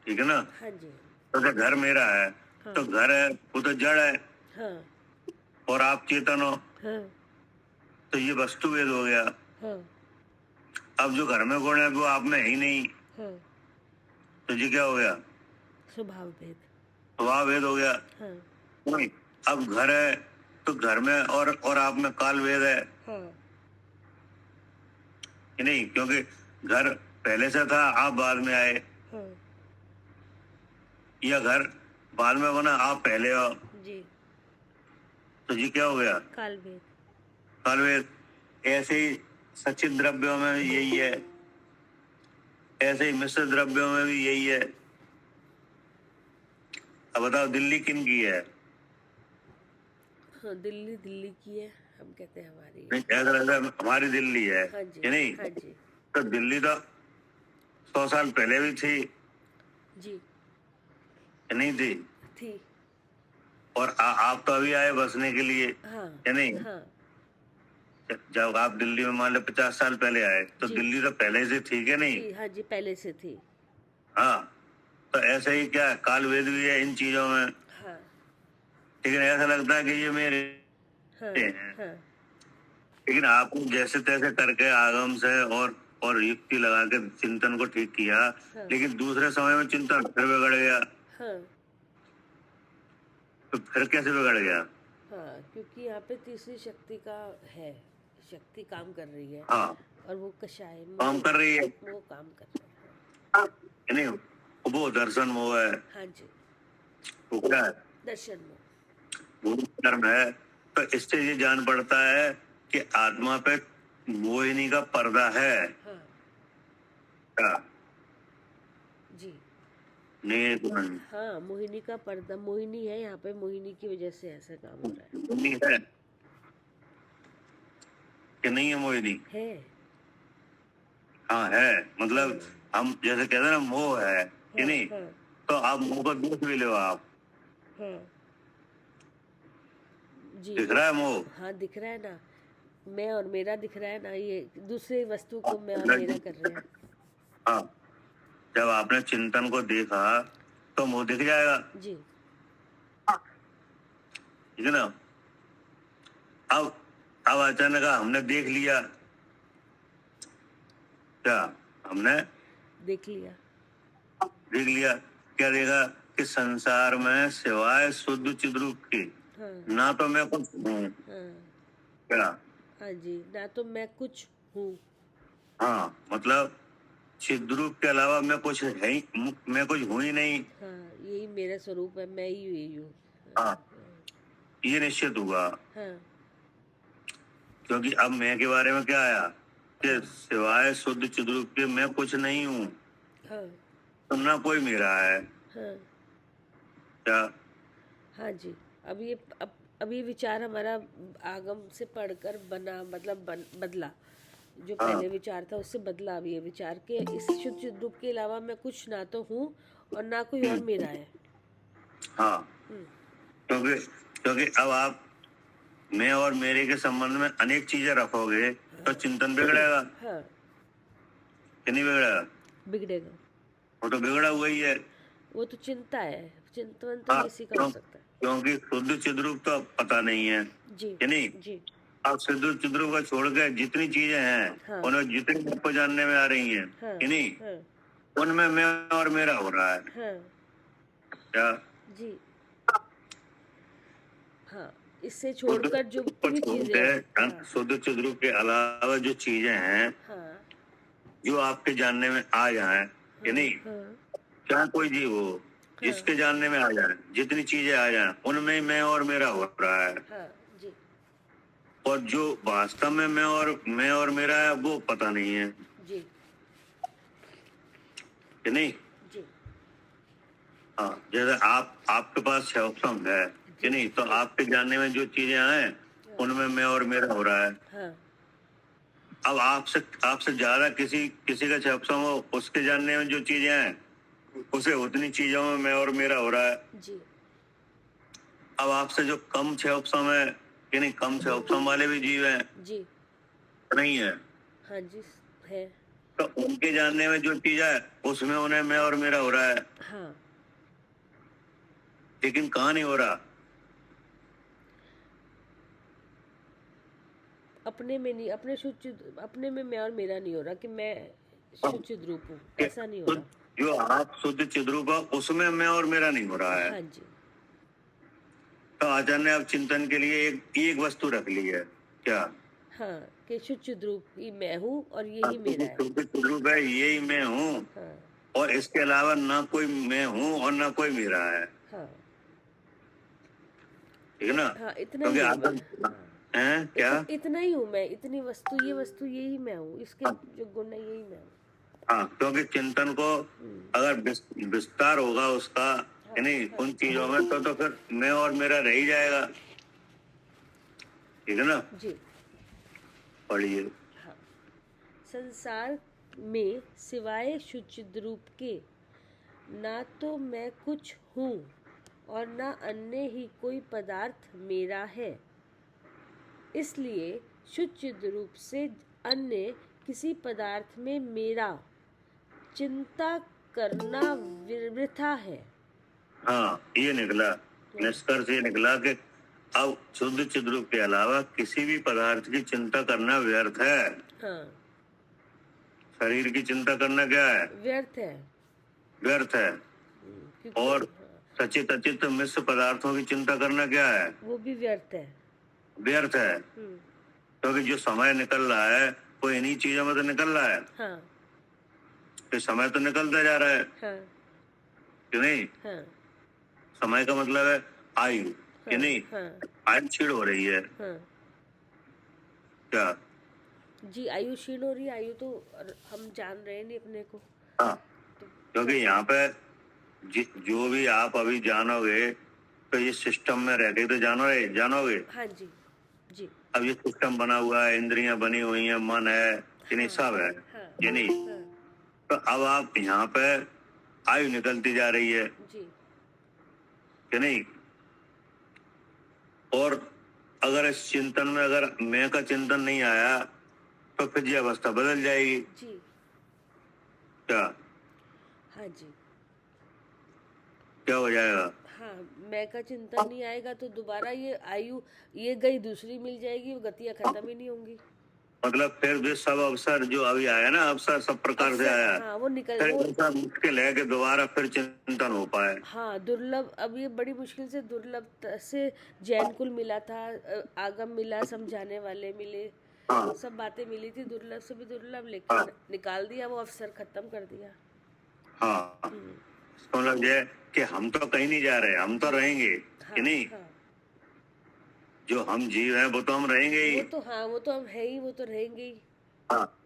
[SPEAKER 3] ठीक है ना।
[SPEAKER 2] हाँ जी,
[SPEAKER 3] तो घर मेरा है,
[SPEAKER 2] हाँ
[SPEAKER 3] तो घर है वो तो जड़ है,
[SPEAKER 2] हाँ
[SPEAKER 3] और आप चेतन हो,
[SPEAKER 2] हाँ
[SPEAKER 3] तो ये वस्तु भेद हो गया।
[SPEAKER 2] हाँ
[SPEAKER 3] अब जो घर में गुण है वो आप में है ही नहीं,
[SPEAKER 2] हाँ,
[SPEAKER 3] तो ये क्या हो गया,
[SPEAKER 2] स्वभाव भेद।
[SPEAKER 3] स्वभाव भेद हो गया।
[SPEAKER 2] हाँ
[SPEAKER 3] नहीं, अब घर है तो घर में और आप में काल भेद है
[SPEAKER 2] हाँ
[SPEAKER 3] कि नहीं। क्योंकि घर पहले से था, आप बाद में आए,
[SPEAKER 2] हाँ,
[SPEAKER 3] या घर बाद में बना, आप पहले हो,
[SPEAKER 2] जी,
[SPEAKER 3] तो ये क्या हो गया,
[SPEAKER 2] काल भेद।
[SPEAKER 3] काल भेद। ऐसे ही सचित द्रव्यों में भी यही है, ऐसे ही मिश्र द्रव्यों में भी यही है। अब बताओ दिल्ली किन की है,
[SPEAKER 2] हाँ, दिल्ली दिल्ली की है। हम कहते हैं हमारी है।
[SPEAKER 3] नहीं, ऐसा लगता है हमारी दिल्ली है
[SPEAKER 2] हाँ
[SPEAKER 3] कि
[SPEAKER 2] जी,
[SPEAKER 3] नहीं?
[SPEAKER 2] हाँ जी,
[SPEAKER 3] तो दिल्ली तो 100 साल पहले भी थी
[SPEAKER 2] जी,
[SPEAKER 3] कि नहीं थी?
[SPEAKER 2] थी।
[SPEAKER 3] और आप तो अभी आए बसने के लिए
[SPEAKER 2] हाँ,
[SPEAKER 3] कि नहीं?
[SPEAKER 2] हाँ,
[SPEAKER 3] जब आप दिल्ली में मान लो 50 साल पहले आए तो
[SPEAKER 2] जी,
[SPEAKER 3] दिल्ली तो पहले से थी कि नहीं?
[SPEAKER 2] जी, हाँ जी, पहले से थी।
[SPEAKER 3] हाँ, तो ऐसे ही क्या काल वेद भी है इन चीजों में,
[SPEAKER 2] हाँ,
[SPEAKER 3] लेकिन ऐसा लगता है कि ये मेरे
[SPEAKER 2] हाँ,
[SPEAKER 3] हैं।
[SPEAKER 2] हाँ,
[SPEAKER 3] लेकिन आपने जैसे तैसे करके आगम से और युक्ति लगा के चिंतन को ठीक किया,
[SPEAKER 2] हाँ,
[SPEAKER 3] लेकिन दूसरे समय में चिंतन फिर बिगड़ गया।
[SPEAKER 2] हाँ,
[SPEAKER 3] तो फिर कैसे बिगड़ गया?
[SPEAKER 2] हाँ, क्योंकि यहाँ पे तीसरी शक्ति का है, शक्ति काम कर रही है
[SPEAKER 3] हाँ,
[SPEAKER 2] और वो कषाय
[SPEAKER 3] काम कर रही है।
[SPEAKER 2] वो काम कर रहे हैं।
[SPEAKER 3] है नहीं? वो दर्शन मोह है,
[SPEAKER 2] हाँ जी,
[SPEAKER 3] वो क्या है?
[SPEAKER 2] दर्शन में।
[SPEAKER 3] वो कर्म है। तो इससे ये जान पड़ता है कि आत्मा पे मोहिनी का पर्दा है।
[SPEAKER 2] हाँ
[SPEAKER 3] क्या?
[SPEAKER 2] जी,
[SPEAKER 3] निर्गुण
[SPEAKER 2] हाँ, मोहिनी का पर्दा, मोहिनी है यहाँ पे, मोहिनी की वजह से ऐसा काम हो रहा
[SPEAKER 3] मोहिनी है कि नहीं है? मोहिनी
[SPEAKER 2] है।
[SPEAKER 3] हाँ है। मतलब हम जैसे कहते हैं ना मोह है कि
[SPEAKER 2] हाँ,
[SPEAKER 3] नहीं?
[SPEAKER 2] हाँ,
[SPEAKER 3] तो आप मोह को देख भी लो, आप
[SPEAKER 2] हाँ, जी,
[SPEAKER 3] दिख रहा है मोह?
[SPEAKER 2] हाँ, दिख रहा है ना, मैं और मेरा दिख रहा है ना, ये दूसरे वस्तु को मैं और मेरा कर रहे हैं।
[SPEAKER 3] हाँ, जब आपने चिंतन को देखा तो मोह दिख जाएगा,
[SPEAKER 2] जी,
[SPEAKER 3] ठीक है ना? अब अचानक हमने देख लिया, क्या हमने
[SPEAKER 2] देख लिया।
[SPEAKER 3] देख लिया? क्या देखा? कि संसार में सिवाय शुद्ध चिद्रूप के
[SPEAKER 2] हाँ,
[SPEAKER 3] ना तो मैं कुछ हूँ।
[SPEAKER 2] हाँ,
[SPEAKER 3] क्या?
[SPEAKER 2] हाँ जी, ना तो मैं कुछ हूँ।
[SPEAKER 3] हाँ, मतलब चिद्रूप के अलावा मैं कुछ है ही, मैं कुछ हूँ ही नहीं।
[SPEAKER 2] हाँ, यही मेरा स्वरूप है, मैं ही यही हूँ।
[SPEAKER 3] हाँ, ये निश्चित हुआ,
[SPEAKER 2] हाँ,
[SPEAKER 3] क्योंकि अब मैं के बारे में क्या आया कि सिवाय शुद्ध चिद्रूप के मैं कुछ नहीं हूँ,
[SPEAKER 2] हाँ,
[SPEAKER 3] तो ना कोई मेरा है।
[SPEAKER 2] हाँ,
[SPEAKER 3] क्या?
[SPEAKER 2] हाँ जी। अब ये विचार हमारा आगम से पढ़कर बना, मतलब बदला। जो
[SPEAKER 3] हाँ,
[SPEAKER 2] पहले विचार था उससे बदला अब ये विचार के इस शुद्ध रूप के अलावा मैं कुछ ना तो हूँ और ना कोई और मेरा है।
[SPEAKER 3] हाँ,
[SPEAKER 2] हम्म,
[SPEAKER 3] क्योंकि क्योंकि अब आप मैं और मेरे के संबंध में अनेक चीजें रखोगे तो चिंतन बिगड़ेगा
[SPEAKER 2] हाँ,
[SPEAKER 3] कि नहीं बिगड़ेगा?
[SPEAKER 2] बिगड़ेगा।
[SPEAKER 3] वो तो बिगड़ा हुआ ही है।
[SPEAKER 2] वो तो चिंता है, चिंतन तो
[SPEAKER 3] हाँ,
[SPEAKER 2] इसी का हो सकता है।
[SPEAKER 3] क्योंकि शुद्ध चिद्रूप तो पता नहीं है
[SPEAKER 2] जी,
[SPEAKER 3] कि नहीं?
[SPEAKER 2] जी,
[SPEAKER 3] आप शुद्ध चिद्रूप का छोड़ के जितनी चीजें हैं
[SPEAKER 2] हाँ,
[SPEAKER 3] उन्हें जितनी आपको जानने में आ रही हैं
[SPEAKER 2] हाँ,
[SPEAKER 3] कि नहीं,
[SPEAKER 2] हाँ,
[SPEAKER 3] उनमें मैं और मेरा हो रहा है।
[SPEAKER 2] हाँ,
[SPEAKER 3] क्या?
[SPEAKER 2] जी, हाँ, इससे छोड़कर जो भी चीजें हैं। हाँ,
[SPEAKER 3] शुद्ध चिद्रूप के अलावा जो चीजें हैं
[SPEAKER 2] हाँ,
[SPEAKER 3] जो आपके जानने में आ जाए कि नहीं,
[SPEAKER 2] हाँ,
[SPEAKER 3] क्या कोई जीव हो जिसके जानने में आ जाए, जितनी चीजें आ जाए उनमें मैं और मेरा हो रहा है।
[SPEAKER 2] हाँ, जी,
[SPEAKER 3] और जो वास्तव में मैं और मेरा है वो पता नहीं है
[SPEAKER 2] जी,
[SPEAKER 3] कि नहीं?
[SPEAKER 2] जी,
[SPEAKER 3] हाँ, जैसे आपके पास 6 ऑप्शन है कि नहीं, तो आपके जानने में जो चीजें आए उनमें मैं और मेरा हो रहा है।
[SPEAKER 2] हाँ,
[SPEAKER 3] अब आपसे ज्यादा किसी किसी का 6 ऑप्शन हो, उसके जानने में जो चीजें हैं उसे उतनी चीजों में मैं और मेरा हो रहा है।
[SPEAKER 2] जी,
[SPEAKER 3] अब आपसे जो कम 6 ऑप्शन है कि नहीं, कम 6 ऑप्शन वाले भी जीव हैं,
[SPEAKER 2] जी,
[SPEAKER 3] नहीं है?
[SPEAKER 2] हाँ जी, है,
[SPEAKER 3] तो उनके जानने में जो चीज है उसमें उन्हें मैं और मेरा हो रहा है,
[SPEAKER 2] हाँ,
[SPEAKER 3] लेकिन कहाँ नहीं हो रहा?
[SPEAKER 2] अपने में नहीं, अपने में मैं और मेरा नहीं हो रहा कि मैं शुद्ध रूप हूँ, ऐसा नहीं हो
[SPEAKER 3] तो
[SPEAKER 2] रहा।
[SPEAKER 3] जो आप शुद्ध चिद्रूप है उसमें मैं और मेरा नहीं हो रहा है।
[SPEAKER 2] हाँ जी,
[SPEAKER 3] तो आचार्य ने अब चिंतन के लिए एक वस्तु रख ली है। क्या?
[SPEAKER 2] हाँ, कि शुद्ध रूप ही मैं हूँ और यही मेरा है।
[SPEAKER 3] शुद्ध चिद्रूप है, यही मैं हूँ,
[SPEAKER 2] हाँ,
[SPEAKER 3] और इसके अलावा ना कोई मैं हूँ और ना कोई मेरा है।
[SPEAKER 2] हाँ,
[SPEAKER 3] ठीक है ना?
[SPEAKER 2] हाँ, इतना
[SPEAKER 3] क्योंकि
[SPEAKER 2] ही हूँ
[SPEAKER 3] आत्म
[SPEAKER 2] मैं।
[SPEAKER 3] है क्या?
[SPEAKER 2] इतना ही हूँ मैं, इतनी वस्तु, ये वस्तु यही मैं हूँ, इसके जो गुण है यही मैं हूँ।
[SPEAKER 3] हाँ, क्योंकि चिंतन को अगर विस्तार होगा उसका नहीं उन चीजों में तो फिर मैं और मेरा रह ही जाएगा। ठीक है ना,
[SPEAKER 2] जी।
[SPEAKER 3] पढ़िए।
[SPEAKER 2] हाँ। संसार में सिवाय शुचिद्रूप के ना तो मैं कुछ हूँ और ना अन्य ही कोई पदार्थ मेरा है। इसलिए शुचिद्रूप से अन्य किसी पदार्थ में मेरा चिंता करना वृथा है।
[SPEAKER 3] हाँ, ये निकला, निष्कर्ष ये निकला कि अब शुद्ध चिद्रूप के अलावा किसी भी पदार्थ की चिंता करना व्यर्थ है।
[SPEAKER 2] हाँ,
[SPEAKER 3] शरीर की चिंता करना क्या है?
[SPEAKER 2] व्यर्थ है।
[SPEAKER 3] व्यर्थ है। और सचित अचित मिश्र पदार्थों की चिंता करना क्या है?
[SPEAKER 2] वो भी व्यर्थ है।
[SPEAKER 3] व्यर्थ है, क्योंकि जो समय निकल रहा है वो इन्हीं चीजों में तो निकल रहा है।
[SPEAKER 2] हाँ,
[SPEAKER 3] तो समय तो निकलता जा रहा है,
[SPEAKER 2] हाँ,
[SPEAKER 3] कि नहीं?
[SPEAKER 2] हाँ,
[SPEAKER 3] समय का मतलब है आयु, कि
[SPEAKER 2] हाँ,
[SPEAKER 3] नहीं?
[SPEAKER 2] हाँ,
[SPEAKER 3] आयु क्षीण हो रही है।
[SPEAKER 2] हाँ।
[SPEAKER 3] क्या?
[SPEAKER 2] जी, आयु क्षीण हो रही है। आयु तो हम जान रहे नहीं अपने को।
[SPEAKER 3] हाँ, क्योंकि यहाँ पे जो भी आप अभी जानोगे तो ये सिस्टम में रह के तो जानोगे।
[SPEAKER 2] हाँ जी, जी।
[SPEAKER 3] अब ये सिस्टम बना हुआ है, इंद्रियां बनी हुई हैं, मन है, कि नहीं? सब है,
[SPEAKER 2] हाँ,
[SPEAKER 3] कि नहीं?
[SPEAKER 2] हाँ,
[SPEAKER 3] तो अब आप यहाँ पे आयु निकलती जा रही है,
[SPEAKER 2] जी,
[SPEAKER 3] कि नहीं? और अगर इस चिंतन में अगर मैं का चिंतन नहीं आया तो फिर ये अवस्था बदल जाएगी।
[SPEAKER 2] जी।
[SPEAKER 3] क्या?
[SPEAKER 2] हाँ जी।
[SPEAKER 3] क्या हो जाएगा?
[SPEAKER 2] हाँ, मैं का चिंतन नहीं आएगा तो दोबारा ये आयु ये गई, दूसरी मिल जाएगी। वो गतियाँ खत्म ही नहीं होंगी।
[SPEAKER 3] मतलब फिर भी सब अवसर जो अभी आया ना, अवसर सब प्रकार से आया,
[SPEAKER 2] हाँ, वो निकल
[SPEAKER 3] फिर
[SPEAKER 2] वो
[SPEAKER 3] ऐसा मुश्किल है कि दोबारा फिर चिंतन हो पाए।
[SPEAKER 2] हाँ, दुर्लभ। अब ये बड़ी मुश्किल से दुर्लभ से जैन कुल मिला था, आगम मिला, समझाने वाले मिले,
[SPEAKER 3] हाँ,
[SPEAKER 2] सब बातें मिली थी दुर्लभ से भी दुर्लभ, लेकिन निकाल दिया, वो अवसर खत्म कर दिया।
[SPEAKER 3] हाँ, इसका मतलब ये है कि हम तो कहीं नहीं जा रहे, हम तो रहेंगे, कि नहीं?
[SPEAKER 2] हाँ,
[SPEAKER 3] जो हम जीव हैं वो तो हम रहेंगे ही।
[SPEAKER 2] वो तो हम है ही, वो तो रहेंगे ही।
[SPEAKER 3] हाँ,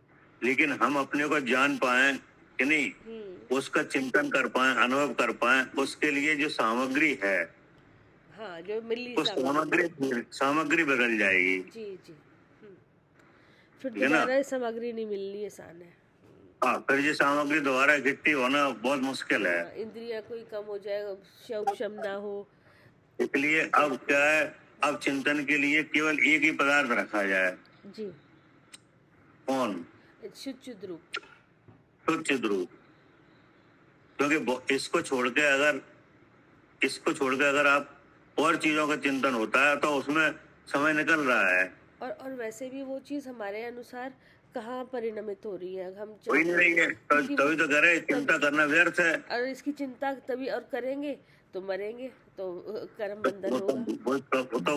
[SPEAKER 3] लेकिन हम अपने को जान पाए, कि नहीं? उसका चिंतन कर पाए, अनुभव कर पाए, उसके लिए जो सामग्री है,
[SPEAKER 2] हाँ, जो मिली
[SPEAKER 3] वो सामग्री बदल जाएगी।
[SPEAKER 2] जी, जी। फिर
[SPEAKER 3] ठीक है ना?
[SPEAKER 2] दोबारा सामग्री नहीं मिलनी आसान है।
[SPEAKER 3] हाँ, फिर ये सामग्री दोबारा इकट्ठी होना बहुत मुश्किल है।
[SPEAKER 2] इंद्रिया कोई कम हो जाएगा, क्षम ना हो।
[SPEAKER 3] इसलिए अब क्या है, अब चिंतन के लिए केवल एक ही पदार्थ रखा जाए।
[SPEAKER 2] जी।
[SPEAKER 3] कौन?
[SPEAKER 2] शुद्ध रूप।
[SPEAKER 3] शुद्ध रूप। क्योंकि इसको छोड़ के अगर आप और चीजों का चिंतन होता है तो उसमें समय निकल रहा है।
[SPEAKER 2] और वैसे भी वो चीज हमारे अनुसार कहाँ परिणमित हो रही है। हम
[SPEAKER 3] कोई नहीं है, तभी तो कह रहे चिंता करना व्यर्थ है।
[SPEAKER 2] और इसकी चिंता तभी और करेंगे तो मरेंगे, तो कर्म बंधन होगा।
[SPEAKER 3] तो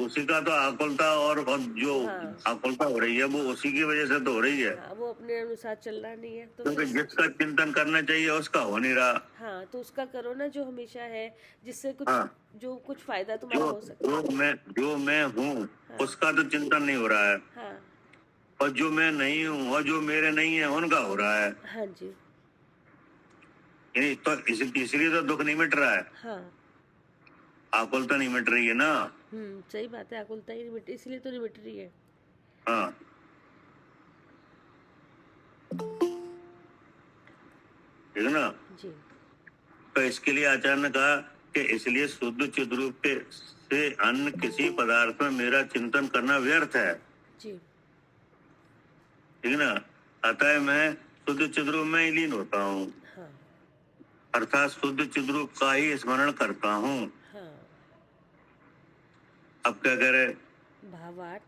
[SPEAKER 3] उसी का तो आकुलता और जो आकुलता हो रही है वो उसी की वजह से तो हो रही है।
[SPEAKER 2] हाँ, वो अपने अनुसार चल रहा नहीं है तो
[SPEAKER 3] क्योंकि जिसका चिंतन करना चाहिए उसका हो नहीं रहा।
[SPEAKER 2] हाँ, तो उसका करो ना जो हमेशा है, जिससे कुछ जो कुछ फायदा
[SPEAKER 3] जो
[SPEAKER 2] तुम्हारा हो सकता है।
[SPEAKER 3] जो मैं हूँ उसका तो चिंतन नहीं हो रहा है।
[SPEAKER 2] हाँ,
[SPEAKER 3] और जो मैं नहीं हूँ और जो मेरे नहीं है उनका हो रहा है।
[SPEAKER 2] हाँ जी।
[SPEAKER 3] तो इसलिए तो दुख नहीं मिट रहा है।
[SPEAKER 2] हाँ,
[SPEAKER 3] आकुलता नहीं मिट रही है ना।
[SPEAKER 2] सही बात है। आकुलता ही नहीं मिट, इसलिए तो नहीं मिट रही है।
[SPEAKER 3] हाँ, ठीक है ना?
[SPEAKER 2] जी।
[SPEAKER 3] तो इसके लिए आचार्य ने कहा कि इसलिए शुद्ध चिद्रूप से अन्य किसी पदार्थ में मेरा चिंतन करना व्यर्थ है।
[SPEAKER 2] जी।
[SPEAKER 3] ठीक है ना? अतः मैं शुद्ध चिद्रूप में ही लीन होता हूँ।
[SPEAKER 2] हाँ,
[SPEAKER 3] अर्थात शुद्ध चिद्रूप का ही स्मरण करता हूँ।
[SPEAKER 2] हाँ।
[SPEAKER 3] अब क्या करे?
[SPEAKER 2] भावार्थ,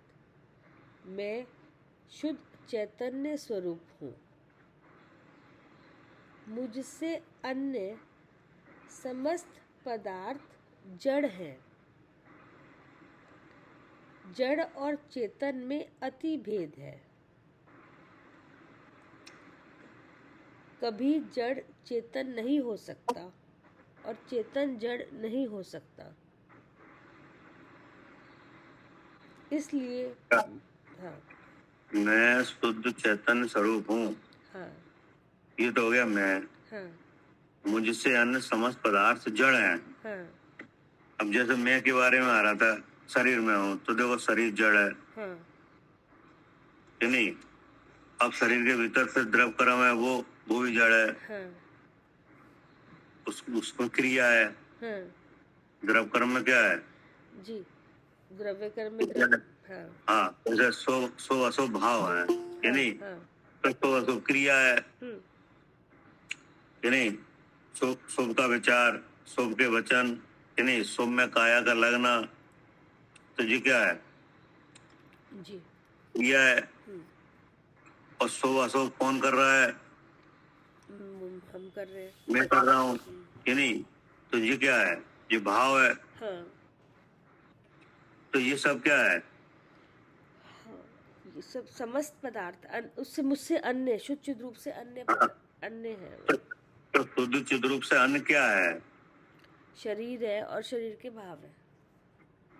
[SPEAKER 2] मैं शुद्ध चैतन्य स्वरूप हूँ। मुझसे अन्य समस्त पदार्थ जड़ हैं। जड़ और चेतन में अति भेद है। कभी जड़ चेतन नहीं हो सकता और चेतन जड़ नहीं हो सकता। इसलिए हाँ,
[SPEAKER 3] मैं शुद्ध चैतन्य स्वरूप हूँ।
[SPEAKER 2] हाँ,
[SPEAKER 3] ये तो हो गया मैं।
[SPEAKER 2] हाँ,
[SPEAKER 3] मुझसे अन्य समस्त पदार्थ जड़ हैं।
[SPEAKER 2] हाँ,
[SPEAKER 3] अब जैसे मैं के बारे में आ रहा था, शरीर में हूँ, तो देखो शरीर जड़ है
[SPEAKER 2] हाँ
[SPEAKER 3] कि नहीं। अब शरीर के भीतर से द्रव क्रम है, वो भी जड़ है।
[SPEAKER 2] हाँ
[SPEAKER 3] उसमें क्रिया है।
[SPEAKER 2] हाँ
[SPEAKER 3] द्रव क्रम में क्या है?
[SPEAKER 2] जी, द्रव्य कर्म में द्रव, हाँ
[SPEAKER 3] हाँ, जैसे सो असो भाव है कि
[SPEAKER 2] हाँ
[SPEAKER 3] नहीं।
[SPEAKER 2] हाँ
[SPEAKER 3] तो सो असो क्रिया है
[SPEAKER 2] हम्म
[SPEAKER 3] कि नहीं। शुभ का विचार, शुभ के वचन कि नहीं, शुभ में काया का लगना, तो ये क्या है?
[SPEAKER 2] जी
[SPEAKER 3] क्रिया है।
[SPEAKER 2] हम्म
[SPEAKER 3] और शुभ अशुभ कौन कर रहा है?
[SPEAKER 2] हम कर रहे हैं।
[SPEAKER 3] मैं कर रहा हूँ कि नहीं। तो ये क्या है? ये भाव है।
[SPEAKER 2] हाँ
[SPEAKER 3] तो ये सब क्या है?
[SPEAKER 2] हाँ, ये सब समस्त पदार्थ उससे मुझसे अन्य, शुद्ध रूप से अन्य अन्य है वो।
[SPEAKER 3] तो शुद्ध चिद रूप से अन्य क्या है?
[SPEAKER 2] शरीर है और शरीर के भाव है।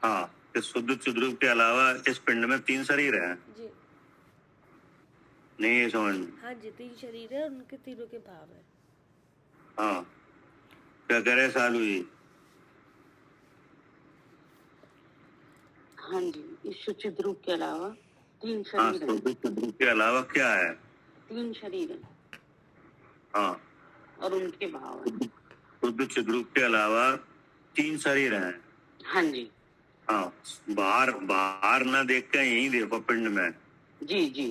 [SPEAKER 3] हाँ, इस शुद्ध चिद रूप के अलावा इस पिंड में 3 शरीर हैं।
[SPEAKER 2] जी
[SPEAKER 3] नहीं, ये समझ में।
[SPEAKER 2] हाँ जी, 3 शरीर है, उनके तीनों के भाव है।
[SPEAKER 3] हाँ, क्या कह रहे सालू जी?
[SPEAKER 1] हाँ जी, इस शुचित रूप के अलावा 3
[SPEAKER 3] हाँ,
[SPEAKER 1] शरीर हैं।
[SPEAKER 3] शुद्ध चिद रूप के अलावा क्या है?
[SPEAKER 1] 3 शरीर हैं
[SPEAKER 3] हाँ,
[SPEAKER 1] और उनके भाव हैं।
[SPEAKER 3] शुद्ध चिद रूप के अलावा 3 शरीर हैं।
[SPEAKER 1] हाँ जी
[SPEAKER 3] हाँ, बाहर बाहर ना देख के यही देखो पिंड में
[SPEAKER 1] जी जी,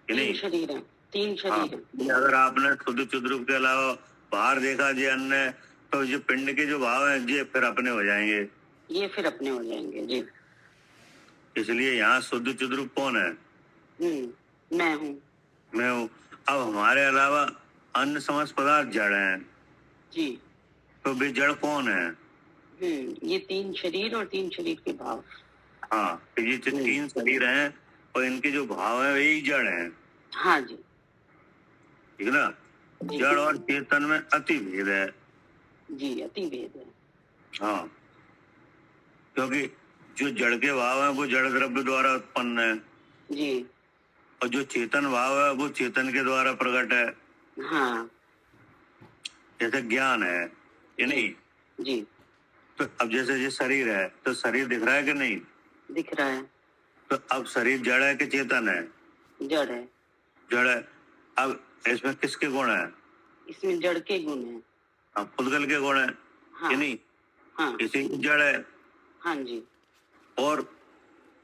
[SPEAKER 3] कि
[SPEAKER 1] 3
[SPEAKER 3] नहीं।
[SPEAKER 1] शरीर हैं, 3
[SPEAKER 3] हाँ,
[SPEAKER 1] शरीर हैं।
[SPEAKER 3] अगर आपने शुद्ध चिद रूप के अलावा बाहर देखा जी अन्य, तो ये पिंड के जो भाव हैं ये फिर अपने हो जाएंगे।
[SPEAKER 1] ये फिर अपने हो जाएंगे जी।
[SPEAKER 3] इसलिए यहाँ शुद्ध चिद रूप कौन है?
[SPEAKER 1] मैं हूँ।
[SPEAKER 3] मैं हूँ। अब हमारे अलावा अन्य समस्त पदार्थ जड़ हैं,
[SPEAKER 1] जी
[SPEAKER 3] तो वे जड़ कौन है?
[SPEAKER 1] ये 3 शरीर और 3 शरीर के भाव।
[SPEAKER 3] हाँ, तो ये जो 3 शरीर हैं और इनके जो भाव हैं वही जड़ हैं।
[SPEAKER 1] हाँ जी
[SPEAKER 3] ठीक है ना। जड़ और चेतन में अति भेद है।
[SPEAKER 1] जी, अति भेद है।
[SPEAKER 3] हाँ, क्योंकि जो जड़ के भाव हैं वो जड़ द्रव्य द्वारा उत्पन्न है,
[SPEAKER 1] जी
[SPEAKER 3] और जो चेतन भाव है वो चेतन के द्वारा प्रकट है।
[SPEAKER 1] हाँ
[SPEAKER 3] जैसे ज्ञान है कि नहीं।
[SPEAKER 1] जी,
[SPEAKER 3] तो अब जैसे ये शरीर है, तो शरीर दिख रहा है कि नहीं।
[SPEAKER 1] दिख रहा है।
[SPEAKER 3] तो अब शरीर जड़ है कि चेतन है?
[SPEAKER 1] जड़ है।
[SPEAKER 3] जड़ है। अब इसमें किसके गुण है?
[SPEAKER 1] इसमें जड़ के गुण हैं।
[SPEAKER 3] अब पुद्गल के गुण है
[SPEAKER 1] हाँ
[SPEAKER 3] कि नहीं।
[SPEAKER 1] हाँ
[SPEAKER 3] इसी की जड़ है।
[SPEAKER 1] हाँ जी।
[SPEAKER 3] और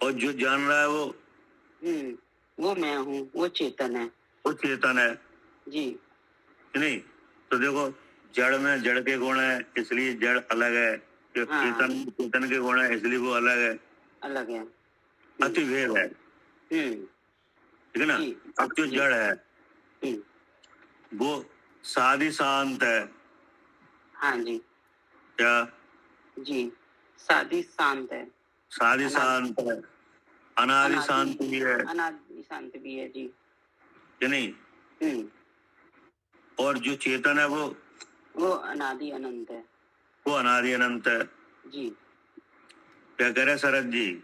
[SPEAKER 3] जो जान रहा है
[SPEAKER 1] वो मैं हूँ, वो चेतन है।
[SPEAKER 3] वो चेतन है
[SPEAKER 1] जी
[SPEAKER 3] कि नहीं। तो देखो, जड़ में जड़ के गुण है इसलिए जड़ अलग है, जो
[SPEAKER 1] हाँ।
[SPEAKER 3] चेतन के गुण है इसलिए वो अलग है।
[SPEAKER 1] अलग है।
[SPEAKER 3] अति भेद है, ठीक है ना।
[SPEAKER 1] जी।
[SPEAKER 3] अब जो जड़ है वो सादी शांत है।
[SPEAKER 1] हाँ जी
[SPEAKER 3] क्या?
[SPEAKER 1] जी, सादी शांत है।
[SPEAKER 3] सादी शांत है, अनादि शांत भी है
[SPEAKER 1] अनादि शांत भी है जी।
[SPEAKER 3] कि नहीं। और जो चेतन है
[SPEAKER 1] वो अनादि अनंत है।
[SPEAKER 3] वो अनादि अनंत है।
[SPEAKER 1] जी
[SPEAKER 3] क्या कह रहे शरद जी?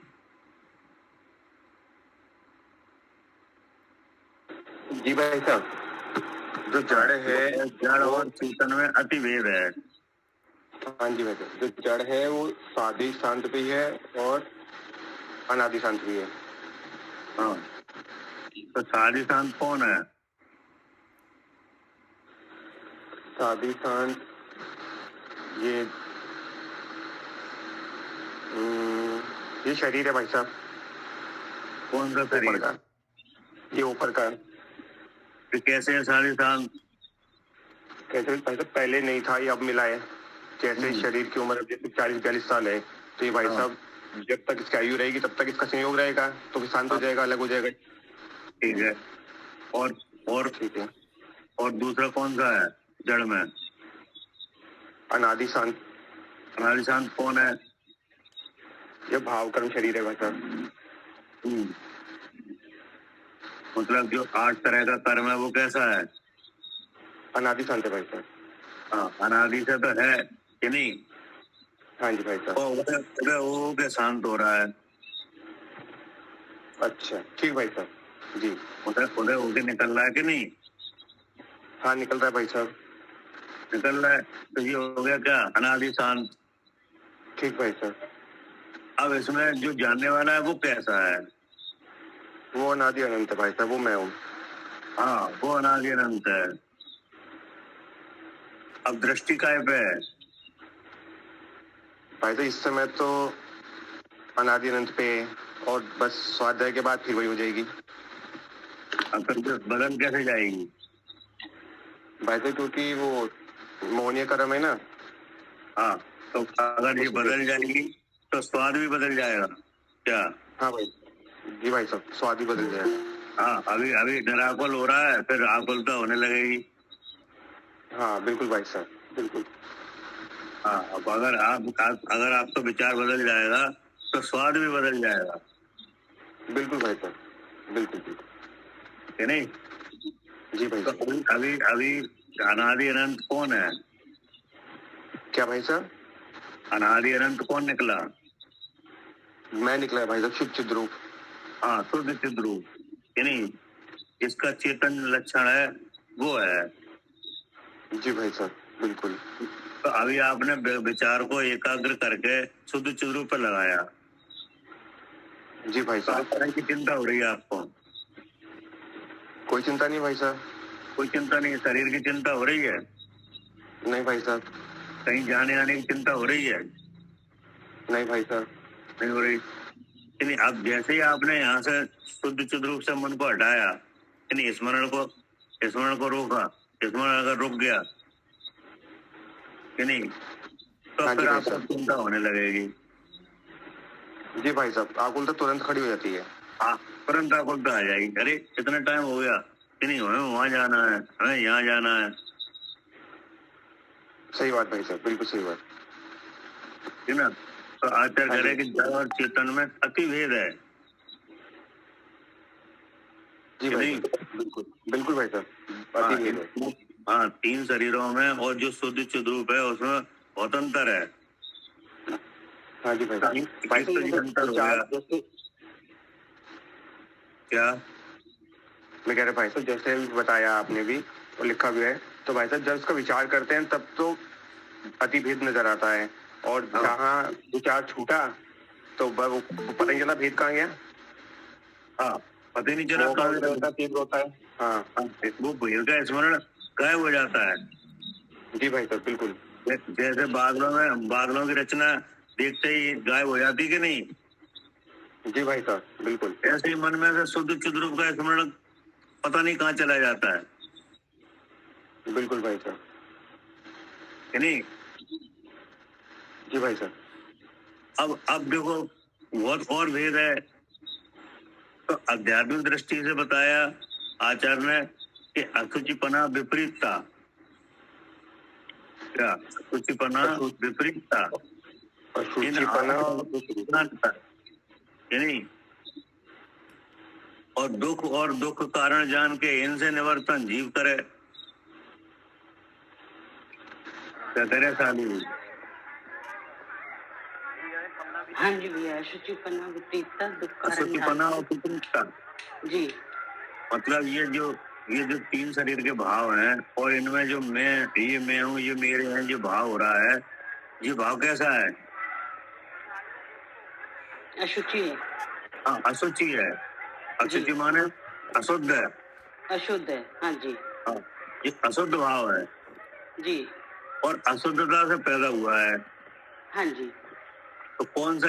[SPEAKER 4] जी भाई साहब, जो जड़ है,
[SPEAKER 3] जड़ और चेतन में अति भेद है।
[SPEAKER 4] हाँ जी भाई साहब, जो जड़ है वो सादी शांत भी है और अनादि शांत भी है।
[SPEAKER 3] हाँ, तो सादी शांत कौन है?
[SPEAKER 4] सादी शांत ये शरीर है भाई साहब।
[SPEAKER 3] कौन सा
[SPEAKER 4] ऊपर
[SPEAKER 3] शरीर?
[SPEAKER 4] का, ये ऊपर का।
[SPEAKER 3] तो कैसे है सादी शांत?
[SPEAKER 4] कैसे भाई साहब, पहले नहीं था, ये अब मिला है। जैसे शरीर की उम्र अब जैसे 40-42 साल है, तो ये भाई साहब जब तक इसकी आयु रहेगी तब तक इसका संयोग रहेगा, तो फिर शांत हो जाएगा, अलग हो जाएगा।
[SPEAKER 3] ठीक है। और
[SPEAKER 4] ठीक है।
[SPEAKER 3] और दूसरा कौन सा है जड़ में?
[SPEAKER 4] अनादि शांत।
[SPEAKER 3] अनादि शांत कौन है?
[SPEAKER 4] ये भाव कर्म शरीर है भाई साहब।
[SPEAKER 3] मतलब जो 8 तरह का कर्म है वो कैसा है?
[SPEAKER 4] अनादि शांत है भाई साहब।
[SPEAKER 3] हाँ, अनादि से तो है कि नहीं।
[SPEAKER 4] हाँ जी भाई साहब।
[SPEAKER 3] वो के शांत हो रहा है।
[SPEAKER 4] अच्छा, ठीक भाई साहब जी।
[SPEAKER 3] उधर होके निकल रहा है कि नहीं?
[SPEAKER 4] हाँ, निकल रहा है भाई साहब।
[SPEAKER 3] निकल रहा है। तो ये हो गया क्या? अनादि शांत।
[SPEAKER 4] ठीक भाई साहब।
[SPEAKER 3] अब इसमें जो जानने वाला है वो कैसा है?
[SPEAKER 4] वो अनादि अनंत है भाई साहब, वो मैं हूँ।
[SPEAKER 3] हाँ, वो अनादि अनंत है। अब दृष्टि काय पे है?
[SPEAKER 4] भाई साहब इस समय तो अनादि अनंत पे, और बस स्वाध्याय के बाद फिर वही हो जाएगी।
[SPEAKER 3] अब फिर बदल कैसे जाएगी?
[SPEAKER 4] भाई साहब क्योंकि वो मोहनीय कर्म है ना।
[SPEAKER 3] हाँ, तो अगर ये बदल जाएगी तो स्वाद भी बदल जाएगा क्या?
[SPEAKER 4] हाँ भाई जी भाई साहब, स्वाद ही बदल जाएगा।
[SPEAKER 3] हाँ, अभी अभी निराकुल हो रहा है, फिर आकुलता होने लगेगी।
[SPEAKER 4] हाँ बिल्कुल भाई साहब, बिल्कुल।
[SPEAKER 3] हाँ, अब अगर आपका विचार बदल जाएगा तो स्वाद भी बदल जाएगा,
[SPEAKER 4] बिल्कुल भाई साहब, बिल्कुल बिल्कुल।
[SPEAKER 3] है नहीं?
[SPEAKER 4] जी भाई
[SPEAKER 3] तो
[SPEAKER 4] साहब।
[SPEAKER 3] अभी अभी अनादि अनंत कौन है?
[SPEAKER 4] क्या भाई साहब?
[SPEAKER 3] अनादि अनंत कौन निकला?
[SPEAKER 4] मैं निकला भाई साहब, शुद्ध चिद्ध रूप।
[SPEAKER 3] हाँ, शुद्ध चिद्ध रूप, है नहीं? इसका चेतन लक्षण है, वो है।
[SPEAKER 4] जी भाई साहब, बिल्कुल।
[SPEAKER 3] तो अभी आपने विचार को एकाग्र करके शुद्ध चिद्ध रूप पर लगाया।
[SPEAKER 4] जी भाई
[SPEAKER 3] तो
[SPEAKER 4] साहब।
[SPEAKER 3] तरह की चिंता हो रही है आपको?
[SPEAKER 4] कोई चिंता नहीं भाई साहब।
[SPEAKER 3] कोई चिंता नहीं? शरीर की चिंता हो रही है?
[SPEAKER 4] नहीं भाई साहब।
[SPEAKER 3] कहीं जाने आने की चिंता हो रही है?
[SPEAKER 4] नहीं भाई साहब।
[SPEAKER 3] नहीं हो रही? नहीं, अब जैसे ही आपने यहाँ से शुद्ध चिद्ध रूप से मन को हटाया, नहीं स्मरण को रोका, स्मरण अगर रुक गया कि नहीं, तो
[SPEAKER 4] हाँ जी
[SPEAKER 3] फिर
[SPEAKER 4] भाई
[SPEAKER 3] आपको
[SPEAKER 4] साहब।
[SPEAKER 3] चिंता होने लगेगी।
[SPEAKER 4] जी भाई साहब, आकुलता तुरंत खड़ी हो जाती है।
[SPEAKER 3] हाँ, तुरंत आकुलता आ जाएगी। अरे कितना टाइम हो गया कि नहीं, हमें वहां जाना है, हमें यहाँ जाना है,
[SPEAKER 4] सही बात भाई साहब, बिल्कुल सही बात।
[SPEAKER 3] है ना? तो आचार्य
[SPEAKER 4] हाँ
[SPEAKER 3] कह रहे
[SPEAKER 4] जी।
[SPEAKER 3] कि जड़ और चेतन में अति भेद है,
[SPEAKER 4] जी
[SPEAKER 3] कि
[SPEAKER 4] भाई
[SPEAKER 3] नहीं?
[SPEAKER 4] साहब, बिल्कुल बिल्कुल भाई साहब,
[SPEAKER 3] हाँ,
[SPEAKER 4] अति भेद है।
[SPEAKER 3] हाँ, 3 शरीरों में और जो शुद्ध चिद्ध रूप है उसमें बहुत अंतर है।
[SPEAKER 4] हाँ जी भाई साहब। भाई साहब
[SPEAKER 3] एक
[SPEAKER 4] ये
[SPEAKER 3] अंतर हो
[SPEAKER 4] विचार
[SPEAKER 3] गया।
[SPEAKER 4] जैसे,
[SPEAKER 3] क्या?
[SPEAKER 4] मैं कह रहा भाई साहब जैसे बताया आपने भी और लिखा भी है, तो भाई साहब जब उसका विचार करते हैं तब तो अति भेद नजर आता है, और
[SPEAKER 3] हाँ।
[SPEAKER 4] जहाँ विचार छूटा तो वो पता नहीं चला भेद कहाँ गया।
[SPEAKER 3] हाँ, पता ही नहीं चला
[SPEAKER 4] मोह का
[SPEAKER 3] कहाँ
[SPEAKER 4] उदय होता है, तीव्र होता है। हाँ।
[SPEAKER 3] हाँ, वो भेद का स्मरण गायब हो जाता है।
[SPEAKER 4] जी भाई साहब, बिल्कुल।
[SPEAKER 3] जैसे बादलों की रचना देखते ही गायब हो जाती कि नहीं,
[SPEAKER 4] जी भाई साहब, बिल्कुल।
[SPEAKER 3] ऐसे ही मन में से शुद्ध चिद्ध रूप का स्मरण पता नहीं कहाँ चला जाता है,
[SPEAKER 4] बिल्कुल भाई साहब।
[SPEAKER 3] कि नहीं?
[SPEAKER 4] जी भाई साहब।
[SPEAKER 3] अब देखो, बहुत और भेद है। तो आध्यात्मिक दृष्टि से बताया आचार्य ने कि अशुचिपना विपरीतता, क्या अशुचिपना विपरीतता,
[SPEAKER 4] अशुचिपना
[SPEAKER 3] नहीं, और दुख कारण जान के इनसे निवर्तन जीव करे। क्या करे साधु?
[SPEAKER 1] हाँ जी भैया, अशुचिपना, विपरीतता, दुख कारण
[SPEAKER 3] अशुचिपना और विपरीतता,
[SPEAKER 1] जी।
[SPEAKER 3] मतलब ये जो 3 शरीर के भाव हैं और इनमें जो मैं हूँ, ये मेरे हैं, जो भाव हो रहा है, ये भाव कैसा है?
[SPEAKER 1] अशुचि है।
[SPEAKER 3] हाँ, अशुचि है। अशुचि माने अशुद्ध है।
[SPEAKER 1] अशुद्ध है, हाँ जी।
[SPEAKER 3] हाँ, ये अशुद्ध भाव है
[SPEAKER 1] जी।
[SPEAKER 3] और अशुद्धता से पैदा हुआ है।
[SPEAKER 1] हाँ जी।
[SPEAKER 3] तो कौन सा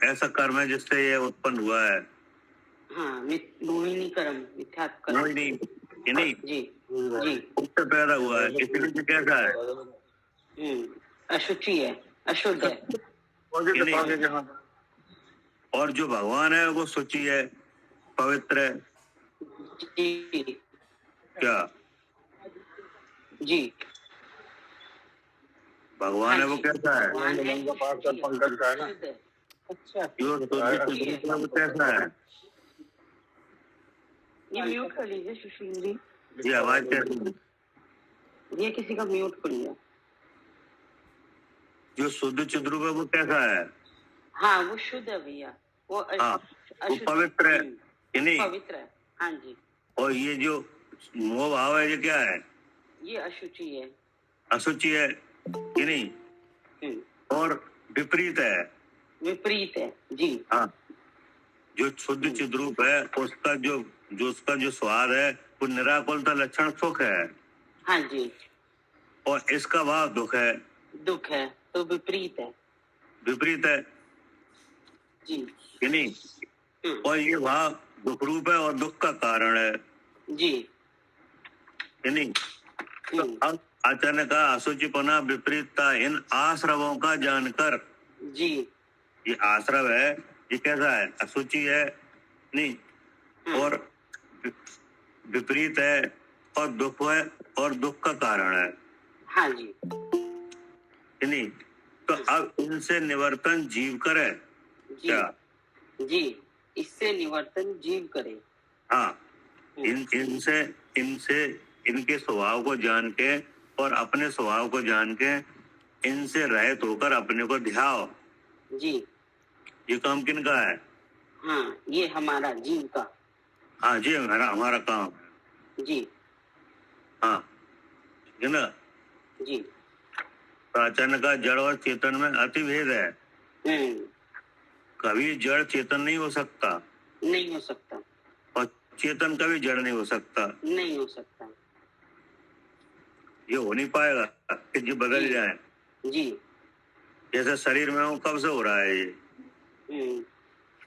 [SPEAKER 3] ऐसा कर्म है जिससे ये उत्पन्न हुआ है?
[SPEAKER 1] हाँ, मोहिनी कर्म, मिथ्यात्व कर्म।
[SPEAKER 3] मोहिनी, ये नहीं,
[SPEAKER 1] जी जी।
[SPEAKER 3] उससे पैदा हुआ है, इसलिए ये कैसा है?
[SPEAKER 1] अशुचि है, अशुद्ध है।
[SPEAKER 3] ये नहीं। और जो भगवान है वो शुचि है, पवित्र है।
[SPEAKER 1] जी
[SPEAKER 3] क्या
[SPEAKER 1] जी।
[SPEAKER 3] भगवान है वो कैसा है?
[SPEAKER 4] पंकज का है ना।
[SPEAKER 1] अच्छा,
[SPEAKER 3] जो वो कैसा है?
[SPEAKER 1] ये म्यूट कर लीजिए सुशील जी।
[SPEAKER 3] ये आवाज कैसी है?
[SPEAKER 1] ये किसी का म्यूट कर लिया।
[SPEAKER 3] जो शुद्ध चिद्ध रूप है वो कैसा है?
[SPEAKER 1] हाँ, वो शुद्ध है भैया, वो
[SPEAKER 3] हाँ, वो पवित्र है, कि नहीं?
[SPEAKER 1] पवित्र है, हाँ जी।
[SPEAKER 3] और ये जो मोह भाव है, ये क्या है?
[SPEAKER 1] ये अशुचि है,
[SPEAKER 3] अशुचि है, कि नहीं? और विपरीत है,
[SPEAKER 1] विपरीत है जी।
[SPEAKER 3] हाँ, जो शुद्ध चिद्रूप है उसका जो स्वाद है वो निराकुलता लक्षण सुख है,
[SPEAKER 1] हाँ जी।
[SPEAKER 3] और इसका भाव दुख है,
[SPEAKER 1] दुख है तो विपरीत है
[SPEAKER 3] विपरीत है
[SPEAKER 1] जी।
[SPEAKER 3] कि नहीं। और ये भाव दुख रूप है और दुख का कारण है
[SPEAKER 1] जी।
[SPEAKER 3] कि नहीं। तो अब आचार्य का असुचिपना विपरीतता इन आश्रवों का जानकर,
[SPEAKER 1] जी।
[SPEAKER 3] ये आश्रव है, ये कैसा है, असुचि है नहीं, और विपरीत है और दुख है और दुख का कारण है
[SPEAKER 1] हाँ जी।
[SPEAKER 3] कि नहीं। तो अब इनसे निवर्तन जीव करे
[SPEAKER 1] जी।
[SPEAKER 3] क्या।
[SPEAKER 1] जी, इससे निवर्तन जीव करे।
[SPEAKER 3] हाँ, इनसे इनसे इनके स्वभाव को जान के और अपने स्वभाव को जान के इनसे रहित होकर अपने को ध्याओ।
[SPEAKER 1] जी।
[SPEAKER 3] ये काम किन का है।
[SPEAKER 1] हाँ, ये हमारा जीव का।
[SPEAKER 3] हाँ जी, हमारा काम है
[SPEAKER 1] जी।
[SPEAKER 3] हाँ, है ना।
[SPEAKER 1] जी।
[SPEAKER 3] प्राचीन का जड़ और चेतन में अति भेद है। कभी जड़ चेतन नहीं हो सकता,
[SPEAKER 1] नहीं हो सकता,
[SPEAKER 3] और चेतन कभी जड़ नहीं हो सकता।
[SPEAKER 1] नहीं हो सकता।
[SPEAKER 3] ये हो नहीं पाएगा कि जो बदल
[SPEAKER 1] जी।
[SPEAKER 3] जाए।
[SPEAKER 1] जी।
[SPEAKER 3] जैसे शरीर में हूँ, कब से हो रहा है ये,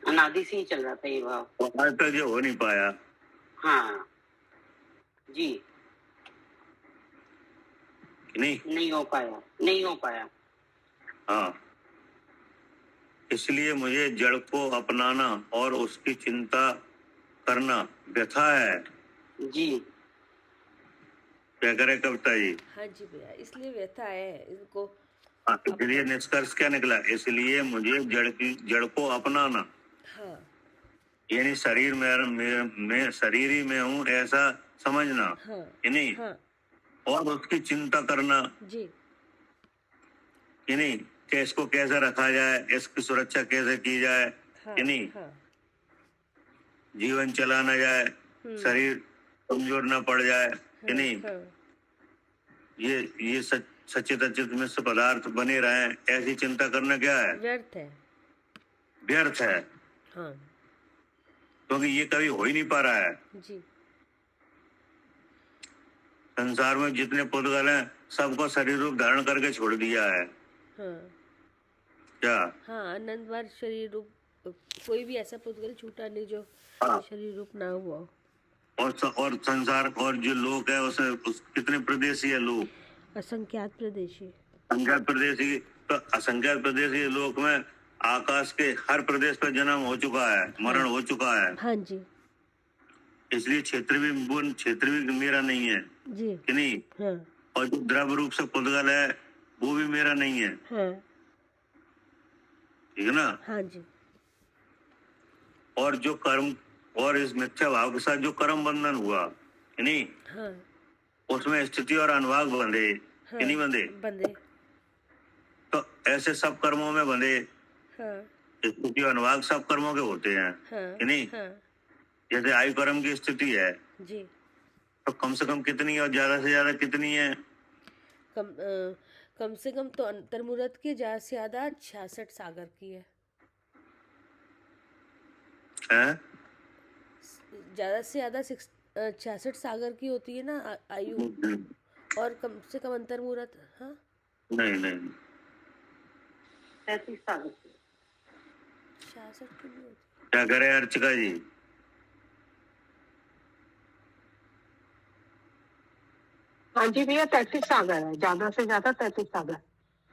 [SPEAKER 1] अनादि से ही चल रहा था ये भाव,
[SPEAKER 3] और आज तक ये हो नहीं पाया।
[SPEAKER 1] हाँ जी।
[SPEAKER 3] कि नहीं।
[SPEAKER 1] नहीं हो पाया, नहीं हो पाया।
[SPEAKER 3] हाँ, इसलिए मुझे जड़ को अपनाना और उसकी चिंता करना व्यथा है।
[SPEAKER 1] जी।
[SPEAKER 3] क्या करे कविता जी।
[SPEAKER 2] हाँ जी भैया, इसलिए व्यथा है इनको।
[SPEAKER 3] हाँ, इसलिए निष्कर्ष क्या निकला, इसलिए मुझे जड़ को अपनाना,
[SPEAKER 2] हाँ
[SPEAKER 3] यानी शरीर में शरीर ही में हूँ ऐसा समझना,
[SPEAKER 2] हाँ
[SPEAKER 3] कि नहीं,
[SPEAKER 2] हाँ
[SPEAKER 3] और उसकी चिंता करना,
[SPEAKER 2] जी
[SPEAKER 3] कि नहीं, कि इसको कैसे रखा जाए, इसकी सुरक्षा कैसे की जाए,
[SPEAKER 2] हाँ
[SPEAKER 3] कि नहीं,
[SPEAKER 2] हाँ
[SPEAKER 3] जीवन चला न जाए, शरीर कमजोर न पड़ जाए, कि
[SPEAKER 2] हाँ,
[SPEAKER 3] नहीं,
[SPEAKER 2] हाँ,
[SPEAKER 3] ये सचित अचित मिश्र पदार्थ बने रहे, ऐसी चिंता करना क्या है,
[SPEAKER 2] व्यर्थ है।
[SPEAKER 3] व्यर्थ है,
[SPEAKER 2] हाँ
[SPEAKER 3] क्योंकि ये कभी हो ही नहीं पा रहा है।
[SPEAKER 2] जी
[SPEAKER 3] संसार में जितने पुद्गल हैं सबको शरीर रूप धारण करके छोड़ दिया है।
[SPEAKER 2] हाँ
[SPEAKER 3] क्या।
[SPEAKER 2] हाँ, आनंदवार शरीर रूप कोई भी ऐसा पुद्गल छूटा नहीं जो
[SPEAKER 3] हाँ।
[SPEAKER 2] शरीर रूप ना हुआ हो।
[SPEAKER 3] और संसार और जो लोग है कितने प्रदेशी है लोग,
[SPEAKER 2] असंख्यात प्रदेशी।
[SPEAKER 3] असंख्यात प्रदेशी। तो असंख्यात प्रदेशी लोक में आकाश के हर प्रदेश पर जन्म हो चुका है, मरण हो चुका है।
[SPEAKER 2] हाँ जी
[SPEAKER 3] इसलिए क्षेत्र भी मेरा नहीं है,
[SPEAKER 2] जी
[SPEAKER 3] कि नहीं।
[SPEAKER 2] हाँ
[SPEAKER 3] और जो द्रव्य रूप से पुद्गल है वो भी मेरा नहीं है,
[SPEAKER 2] हाँ
[SPEAKER 3] ठीक है ना।
[SPEAKER 2] हाँ जी
[SPEAKER 3] और जो कर्म और इस मिथ्या भाव के साथ जो कर्म बंधन हुआ, कि नहीं,
[SPEAKER 2] हाँ
[SPEAKER 3] उसमें स्थिति और अनुभाग बंधे,
[SPEAKER 2] हाँ
[SPEAKER 3] कि नहीं बंधे।
[SPEAKER 2] बंदे।
[SPEAKER 3] तो ऐसे सब कर्मों में बंधे,
[SPEAKER 2] हाँ
[SPEAKER 3] स्थिति और अनुभाग सब कर्मों के होते हैं,
[SPEAKER 2] हाँ
[SPEAKER 3] कि नहीं।
[SPEAKER 2] हाँ
[SPEAKER 3] जैसे आयु कर्म की स्थिति है,
[SPEAKER 2] जी।
[SPEAKER 3] तो कम से कम कितनी और ज्यादा से ज्यादा कितनी है।
[SPEAKER 2] कम से कम तो अंतर्मुहूर्त की ज्यादा से ज्यादा 66 सागर की है।
[SPEAKER 3] हैं?
[SPEAKER 2] ज्यादा से ज्यादा 66 सागर की होती है ना आयु, और कम से कम अंतर्मुहूर्त। हाँ
[SPEAKER 3] नहीं
[SPEAKER 1] 33 साल की।
[SPEAKER 2] 66 की नहीं होती।
[SPEAKER 3] क्या करे अर्चिका जी।
[SPEAKER 1] हाँ जी भैया, 33 सागर है, ज्यादा से ज्यादा 33 सागर।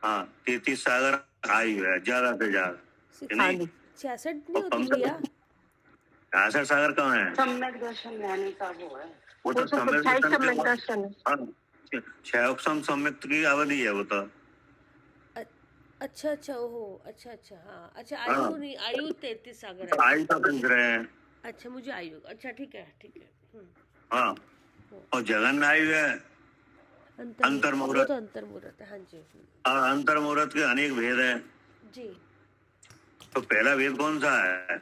[SPEAKER 3] हाँ, 33 सागर आयु है ज्यादा से ज्यादा, कि नहीं।
[SPEAKER 2] 66 नहीं होती भैया।
[SPEAKER 3] 66 सागर कहाँ है।
[SPEAKER 1] सम्यक दर्शन ज्ञानी का वो है,
[SPEAKER 3] वो तो सम्यक
[SPEAKER 1] दर्शन है।
[SPEAKER 3] हाँ, क्षयोक्षम सम्यक की अवधि है वो तो।
[SPEAKER 2] अच्छा ओहो अच्छा हाँ अच्छा।
[SPEAKER 3] हाँ।
[SPEAKER 2] आयु नहीं, आयु 33 सागर है।
[SPEAKER 3] आयु का पूछ रहे हैं।
[SPEAKER 2] अच्छा मुझे आयु, अच्छा ठीक है।
[SPEAKER 3] हाँ, और जगन आयु है अंतर्मुहूर्त।
[SPEAKER 2] तो अंतर्मुहूर्त है, हाँ जी।
[SPEAKER 3] और अंतर्मुहूर्त के अनेक भेद हैं
[SPEAKER 2] जी।
[SPEAKER 3] तो पहला भेद कौन सा है।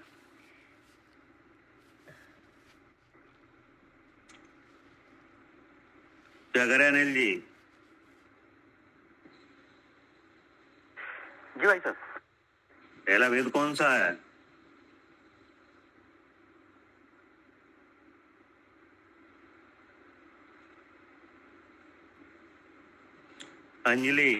[SPEAKER 3] क्या करे अनिल जी।
[SPEAKER 4] जी भाई साहब।
[SPEAKER 3] पहला वेद कौन सा है? अंजलि।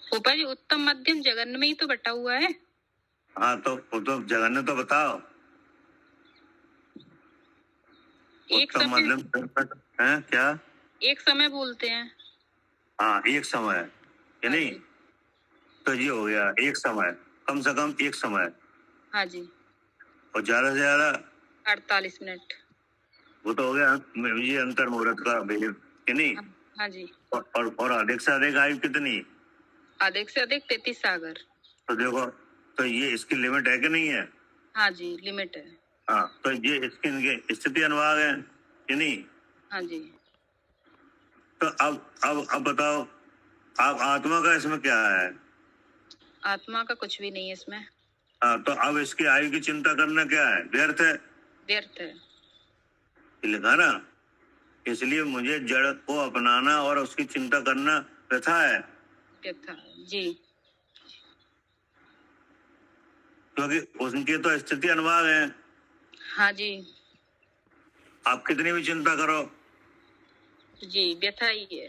[SPEAKER 5] फूफा जी उत्तम मध्यम जघन्य में ही तो बटा हुआ है।
[SPEAKER 3] हाँ तो वो तो जगन्य तो बताओ।
[SPEAKER 5] एक
[SPEAKER 3] उत्तम
[SPEAKER 5] समय
[SPEAKER 3] मध्यम है क्या?
[SPEAKER 5] एक समय बोलते हैं।
[SPEAKER 3] हाँ एक समय कि
[SPEAKER 5] हाँ
[SPEAKER 3] नहीं?
[SPEAKER 5] जी।
[SPEAKER 3] तो ये हो गया एक समय, कम से कम एक समय,
[SPEAKER 5] हाँ जी।
[SPEAKER 3] और ज्यादा से ज्यादा
[SPEAKER 5] 48 मिनट।
[SPEAKER 3] वो तो हो गया ये अंतर मुहूर्त का भेद कि नहीं?
[SPEAKER 5] हाँ जी।
[SPEAKER 3] और अधिक से अधिक आयु कितनी?
[SPEAKER 5] अधिक से अधिक 33 सागर।
[SPEAKER 3] तो देखो, तो ये इसकी लिमिट है कि नहीं है?
[SPEAKER 5] हाँ जी लिमिट है।
[SPEAKER 3] हाँ तो ये इसकी इनके स्थिति अनुभाग है कि नहीं?
[SPEAKER 5] हाँ जी।
[SPEAKER 3] तो अब बताओ, आप आत्मा का इसमें क्या है?
[SPEAKER 5] आत्मा का कुछ भी नहीं है इसमें।
[SPEAKER 3] हाँ तो अब इसकी आयु की चिंता करना क्या है? व्यर्थ है,
[SPEAKER 5] व्यर्थ है।
[SPEAKER 3] ये लिखा ना। इसलिए मुझे जड़ को अपनाना और उसकी चिंता करना व्यथा है,
[SPEAKER 5] व्यर्थ जी।
[SPEAKER 3] क्योंकि उनके तो स्थिति अनुभाग है।
[SPEAKER 5] हाँ जी।
[SPEAKER 3] आप कितनी भी चिंता करो,
[SPEAKER 5] जी व्यथा ही है।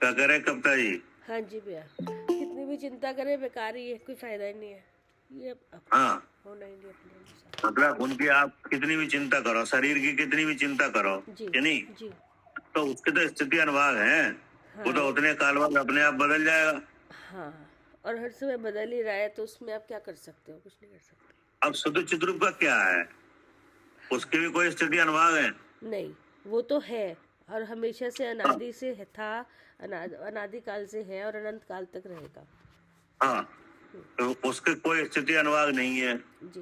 [SPEAKER 3] क्या करे कविता जी?
[SPEAKER 2] हाँ जी भैया, कितनी भी चिंता करें बेकार ही है, कोई फायदा ही नहीं है। ये
[SPEAKER 3] हाँ
[SPEAKER 2] होना ही नहीं अपने अनुसार।
[SPEAKER 3] मतलब उनकी आप कितनी भी चिंता करो, शरीर की कितनी भी चिंता करो
[SPEAKER 2] जी
[SPEAKER 3] कि नहीं,
[SPEAKER 2] जी।
[SPEAKER 3] तो उसके तो स्थिति अनुभाग है।
[SPEAKER 2] हाँ।
[SPEAKER 3] वो तो उतने काल बाद अपने आप बदल जाएगा।
[SPEAKER 2] हाँ, और हर समय बदल ही रहा है, तो उसमें आप क्या कर सकते हो? कुछ नहीं कर सकते।
[SPEAKER 3] अब शुद्ध चिद्रूप का क्या है? उसकी भी कोई स्थिति अनुभाग है?
[SPEAKER 2] नहीं, वो तो है और हमेशा से अनादि से है, था, अनादि काल से है और अनंत काल तक रहेगा।
[SPEAKER 3] हाँ तो उसके कोई स्थिति अनुभाग नहीं है।
[SPEAKER 2] जी।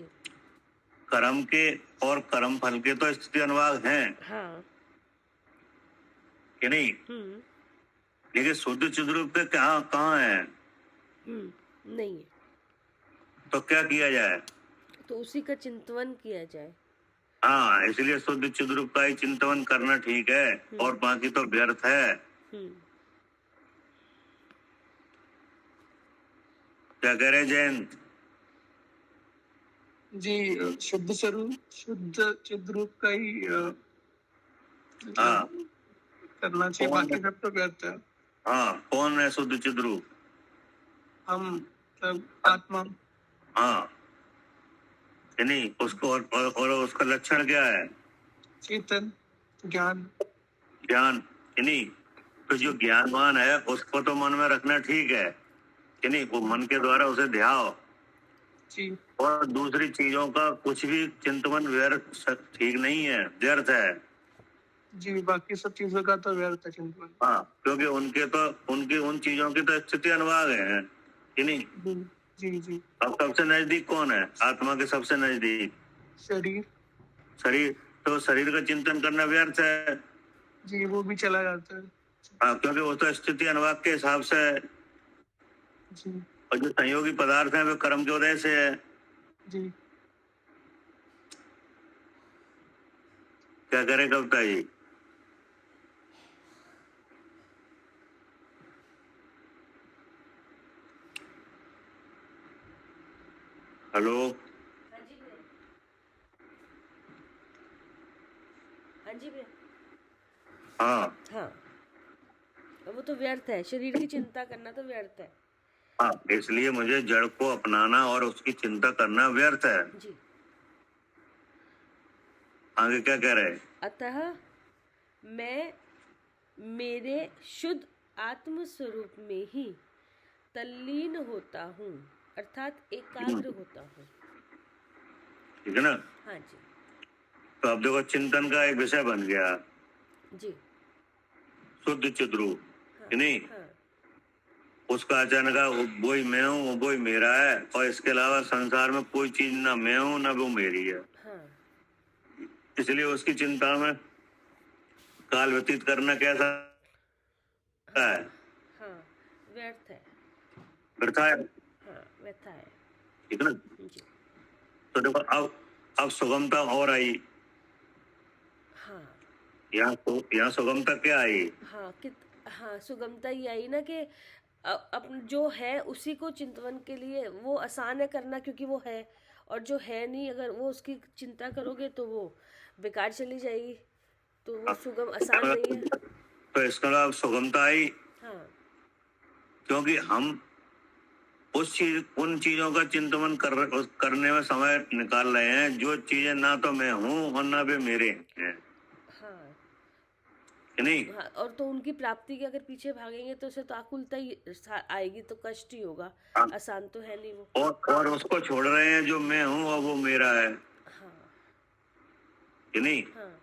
[SPEAKER 3] कर्म के और कर्म फल के तो स्थिति अनुभाग हैं
[SPEAKER 2] हाँ।
[SPEAKER 3] कि नहीं? लेकिन शुद्ध चिद्रूप के कहाँ है?
[SPEAKER 2] नहीं है।
[SPEAKER 3] तो क्या किया जाए?
[SPEAKER 2] तो उसी का चिंतन किया जाए।
[SPEAKER 3] हाँ इसलिए शुद्ध चिद्रूप का ही चिंतन करना ठीक है, और बाकी तो व्यर्थ है। क्या कह रहे जयंत
[SPEAKER 1] जी? शुद्ध स्वरूप शुद्ध चिद्रूप का ही
[SPEAKER 3] हाँ
[SPEAKER 1] करना चाहिए, बाकी सब तो व्यर्थ है।
[SPEAKER 3] हाँ कौन है शुद्ध चिद्रूप?
[SPEAKER 1] हम सब आत्मा।
[SPEAKER 3] हाँ कि नहीं? उसको और उसका लक्षण क्या है?
[SPEAKER 1] चेतन, ज्ञान।
[SPEAKER 3] ज्ञान कि नहीं? तो जो ज्ञानवान है उसको तो मन में रखना ठीक है कि नहीं? वो मन के द्वारा उसे ध्याओ,
[SPEAKER 1] जी
[SPEAKER 3] और दूसरी चीजों का कुछ भी चिंतन व्यर्थ ठीक नहीं है, व्यर्थ है।
[SPEAKER 1] जी, बाकी सब चीजों का तो व्यर्थ है चिंतन।
[SPEAKER 3] हाँ क्योंकि उनकी उन चीजों की तो स्थिति अनुभाग है कि नहीं?
[SPEAKER 1] जी जी।
[SPEAKER 3] अब सबसे नजदीक कौन है? आत्मा के सबसे नजदीक
[SPEAKER 1] शरीर।
[SPEAKER 3] शरीर, तो शरीर का चिंतन करना व्यर्थ है।
[SPEAKER 1] जी, वो भी चला जाता है।
[SPEAKER 3] हाँ क्योंकि वो तो स्थिति अनुभाग के हिसाब से है,
[SPEAKER 1] जी
[SPEAKER 3] और जो संयोगी पदार्थ है वे कर्म के उदय से है।
[SPEAKER 1] जी।
[SPEAKER 3] क्या करे कविता जी? हेलो?
[SPEAKER 2] हाँ जी भैया।
[SPEAKER 3] हाँ
[SPEAKER 2] हाँ, वो तो व्यर्थ है, शरीर की चिंता करना तो व्यर्थ है।
[SPEAKER 3] हाँ इसलिए मुझे जड़ को अपनाना और उसकी चिंता करना व्यर्थ है।
[SPEAKER 2] जी।
[SPEAKER 3] आगे क्या कह रहे?
[SPEAKER 2] अतः मैं मेरे शुद्ध आत्म स्वरूप में ही तल्लीन होता हूँ, अर्थात एकाग्र होता हूँ।
[SPEAKER 3] ठीक है ना?
[SPEAKER 2] हाँ जी।
[SPEAKER 3] तो अब देखो, चिंतन का एक विषय बन गया
[SPEAKER 2] जी।
[SPEAKER 3] शुद्ध चिद्रूप कि नहीं?
[SPEAKER 2] हाँ।
[SPEAKER 3] उसका अचानक वही मैं हूँ, वही मेरा है, और इसके अलावा संसार में कोई चीज ना मैं हूँ ना वो मेरी है।
[SPEAKER 2] हाँ।
[SPEAKER 3] इसलिए उसकी चिंता में काल व्यतीत करना कैसा है?
[SPEAKER 2] हाँ, व्यर्थ है।
[SPEAKER 3] व्यर्थ है।
[SPEAKER 2] हाँ, व्यर्थ है।
[SPEAKER 3] ठीक है ना?
[SPEAKER 2] जी।
[SPEAKER 3] तो देखो अब सुगमता और आई।
[SPEAKER 2] हाँ।
[SPEAKER 3] यहाँ सुगमता क्या आई?
[SPEAKER 2] हाँ हाँ, सुगमता ये आई ना कि अपन जो है उसी को चिंतवन के लिए वो आसान है करना, क्योंकि वो है, और जो है नहीं अगर वो उसकी चिंता करोगे तो वो बेकार चली जाएगी, तो वो सुगम आसान नहीं है।
[SPEAKER 3] तो इसका मतलब सुगमता आई
[SPEAKER 2] हाँ
[SPEAKER 3] क्योंकि हम उन चीजों का चिंतन करने में समय निकाल रहे हैं जो चीजें ना तो मैं हूँ और ना वे मेरे हैं,
[SPEAKER 2] हाँ
[SPEAKER 3] कि नहीं?
[SPEAKER 2] हाँ, और तो उनकी प्राप्ति के अगर पीछे भागेंगे तो उसे तो आकुलता ही आएगी, तो कष्ट ही होगा,
[SPEAKER 3] हाँ।
[SPEAKER 2] आसान तो है नहीं वो।
[SPEAKER 3] और उसको छोड़ रहे हैं जो मैं हूँ और वो मेरा है,
[SPEAKER 2] हाँ
[SPEAKER 3] कि नहीं?
[SPEAKER 2] हाँ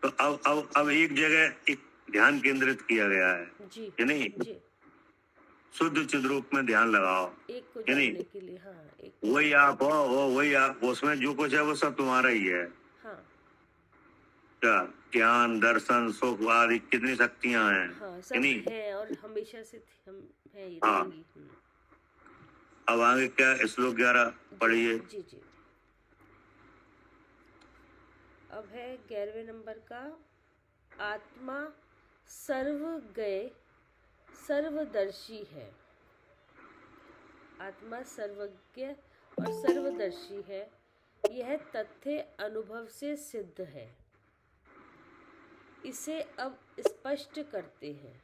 [SPEAKER 3] तो अब एक जगह एक ध्यान केंद्रित किया गया है,
[SPEAKER 2] जी
[SPEAKER 3] कि नहीं?
[SPEAKER 2] जी,
[SPEAKER 3] शुद्ध चिद रूप में ध्यान लगाओ,
[SPEAKER 2] एक को
[SPEAKER 3] कि नहीं?
[SPEAKER 2] जानने के लिए। हाँ एक,
[SPEAKER 3] वही आप हो, वही आप, उसमें जो कुछ है वो सब तुम्हारा ही है।
[SPEAKER 2] हाँ
[SPEAKER 3] क्या ज्ञान, दर्शन, सुख आदि कितनी शक्तियां हैं,
[SPEAKER 2] हाँ,
[SPEAKER 3] कि
[SPEAKER 2] सब
[SPEAKER 3] नहीं?
[SPEAKER 2] है और हमेशा से हम है ही
[SPEAKER 3] हाँ।
[SPEAKER 2] रहेंगी।
[SPEAKER 3] अब आगे क्या, श्लोक 11 पढ़िए।
[SPEAKER 2] जी जी, अब है 11वें नंबर का। आत्मा सर्वज्ञ सर्वदर्शी है। आत्मा सर्वज्ञ और सर्वदर्शी है, यह तथ्य अनुभव से सिद्ध है। इसे अब स्पष्ट करते हैं।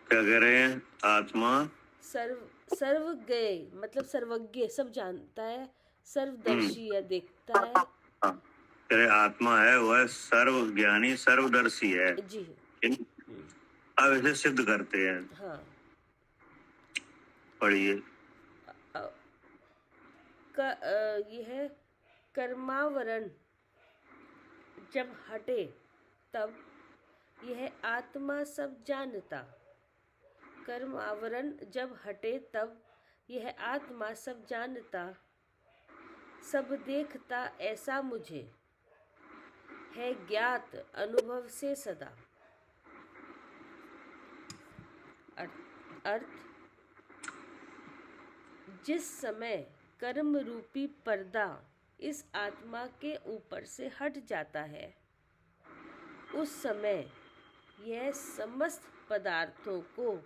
[SPEAKER 3] क्या कह रहे हैं? आत्मा
[SPEAKER 2] सर्वज्ञ मतलब सर्वज्ञ, सब जानता है, सर्वदर्शी है, देखता है।
[SPEAKER 3] हाँ, कह रहे आत्मा है वह सर्वज्ञानी सर्वदर्शी है।
[SPEAKER 2] जी
[SPEAKER 3] अब इसे सिद्ध करते हैं,
[SPEAKER 2] हाँ।
[SPEAKER 3] पढ़िए।
[SPEAKER 2] यह कर्मावरण जब हटे तब यह आत्मा सब जानता। कर्म आवरण जब हटे तब यह आत्मा सब जानता, सब देखता ऐसा मुझे है ज्ञात अनुभव से सदा। अर्थ, जिस समय कर्म रूपी पर्दा इस आत्मा के ऊपर से हट जाता है, उस समय यह समस्त पदार्थों को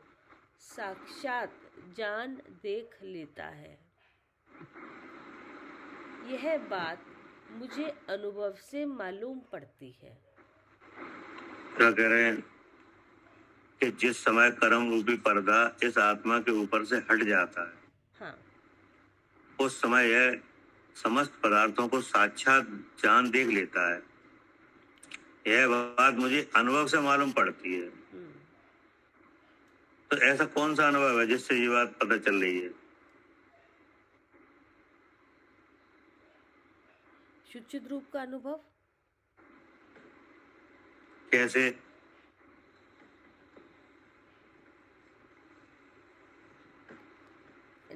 [SPEAKER 2] साक्षात जान देख लेता है। यह बात मुझे अनुभव से मालूम पड़ती है।
[SPEAKER 3] क्या कह रहे हैं कि जिस समय कर्म रूपी पर्दा इस आत्मा के ऊपर से हट जाता है,
[SPEAKER 2] हाँ,
[SPEAKER 3] उस समय यह समस्त पदार्थों को साक्षात जान देख लेता है। यह बात मुझे अनुभव से मालूम पड़ती है। तो ऐसा कौन सा अनुभव है जिससे ये बात पता चल रही है?
[SPEAKER 2] शुचित रूप का अनुभव।
[SPEAKER 3] कैसे?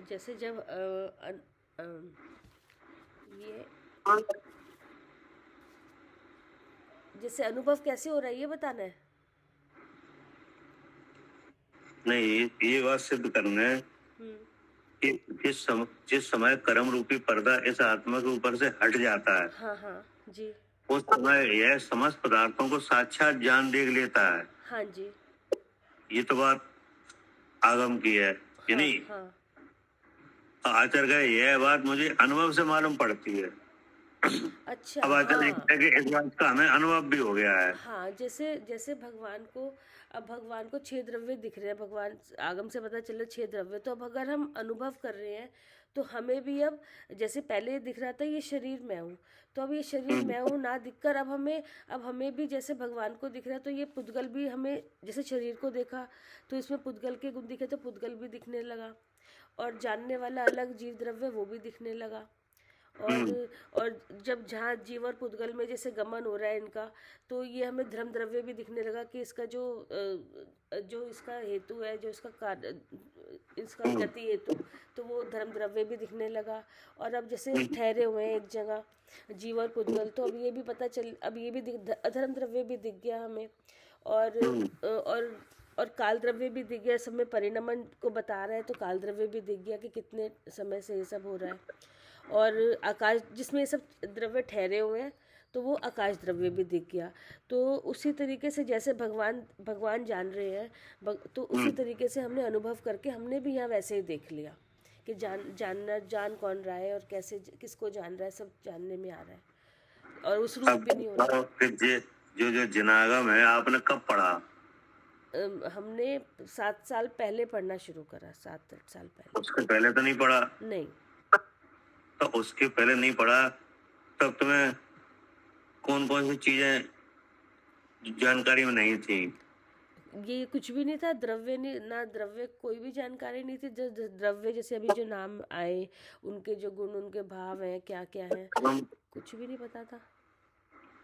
[SPEAKER 2] जैसे जब ये जैसे अनुभव कैसे हो रहा है ये बताना है।
[SPEAKER 3] नहीं, ये बात सिद्ध करना है कि जिस समय कर्म रूपी पर्दा इस आत्मा के ऊपर से हट जाता है,
[SPEAKER 2] हाँ हाँ जी,
[SPEAKER 3] उस समय यह समस्त पदार्थों को साक्षात जान देख लेता है।
[SPEAKER 2] हाँ जी,
[SPEAKER 3] ये तो बात आगम की है, कि
[SPEAKER 2] हाँ,
[SPEAKER 3] नहीं?
[SPEAKER 2] हाँ,
[SPEAKER 3] आचार्य का यह बात मुझे अनुभव से मालूम पड़ती है।
[SPEAKER 2] अच्छा,
[SPEAKER 3] अब आचार्य
[SPEAKER 2] हाँ,
[SPEAKER 3] कि इस बात का हमें अनुभव भी हो गया है।
[SPEAKER 2] हाँ, जैसे जैसे भगवान को, अब भगवान को 6 द्रव्य दिख रहे हैं, भगवान आगम से पता चल रहा है 6 द्रव्य, तो अब अगर हम अनुभव कर रहे हैं तो हमें भी अब, जैसे पहले दिख रहा था ये शरीर मैं हूँ, तो अब ये शरीर मैं हूँ ना दिखकर अब हमें भी जैसे भगवान को दिख रहा है, तो ये पुद्गल भी हमें, जैसे शरीर को देखा तो इसमें पुद्गल के गुण दिखे तो पुद्गल भी दिखने लगा, और जानने वाला अलग जीव द्रव्य वो भी दिखने लगा। और जब जहाँ जीव और पुद्गल में जैसे गमन हो रहा है इनका, तो ये हमें धर्म द्रव्य भी दिखने लगा कि इसका जो इसका हेतु है, जो इसका कार्य, इसका गति हेतु, तो वो धर्म द्रव्य भी दिखने लगा। और अब जैसे ठहरे हुए हैं एक जगह जीव और पुद्गल, तो अब ये भी पता चल, अब ये भी अधर्म द्रव्य भी दिख गया हमें, और काल द्रव्य भी दिख गया। सब में परिणमन को बता रहा है, तो काल द्रव्य भी दिख गया कि कितने समय से ये सब हो रहा है। और आकाश जिसमें ये सब द्रव्य ठहरे हुए हैं, तो वो आकाश द्रव्य भी दिख गया। तो उसी तरीके से जैसे भगवान जान रहे हैं, तो उसी तरीके से हमने अनुभव करके हमने भी यहाँ वैसे ही देख लिया कि जान कौन रहा है और कैसे किसको जान रहा है, सब जानने में आ रहा है और उस रूप
[SPEAKER 3] अब
[SPEAKER 2] भी नहीं हो रहा।
[SPEAKER 3] जो जो जिनागम है आपने कब पढ़ा?
[SPEAKER 2] हमने 7 साल पहले पढ़ना शुरू करा, 7-8 साल पहले।
[SPEAKER 3] उसके पहले तो नहीं पढ़ा?
[SPEAKER 2] नहीं।
[SPEAKER 3] तो उसके पहले नहीं पढ़ा तब तुम्हें कौन कौन सी चीजें जानकारी में नहीं थी?
[SPEAKER 2] ये कुछ भी नहीं था, द्रव्य नहीं, ना द्रव्य कोई भी जानकारी नहीं थी। जो द्रव्य जैसे अभी जो नाम आए, उनके जो गुण, उनके भाव हैं, क्या क्या है, कुछ भी नहीं पता था।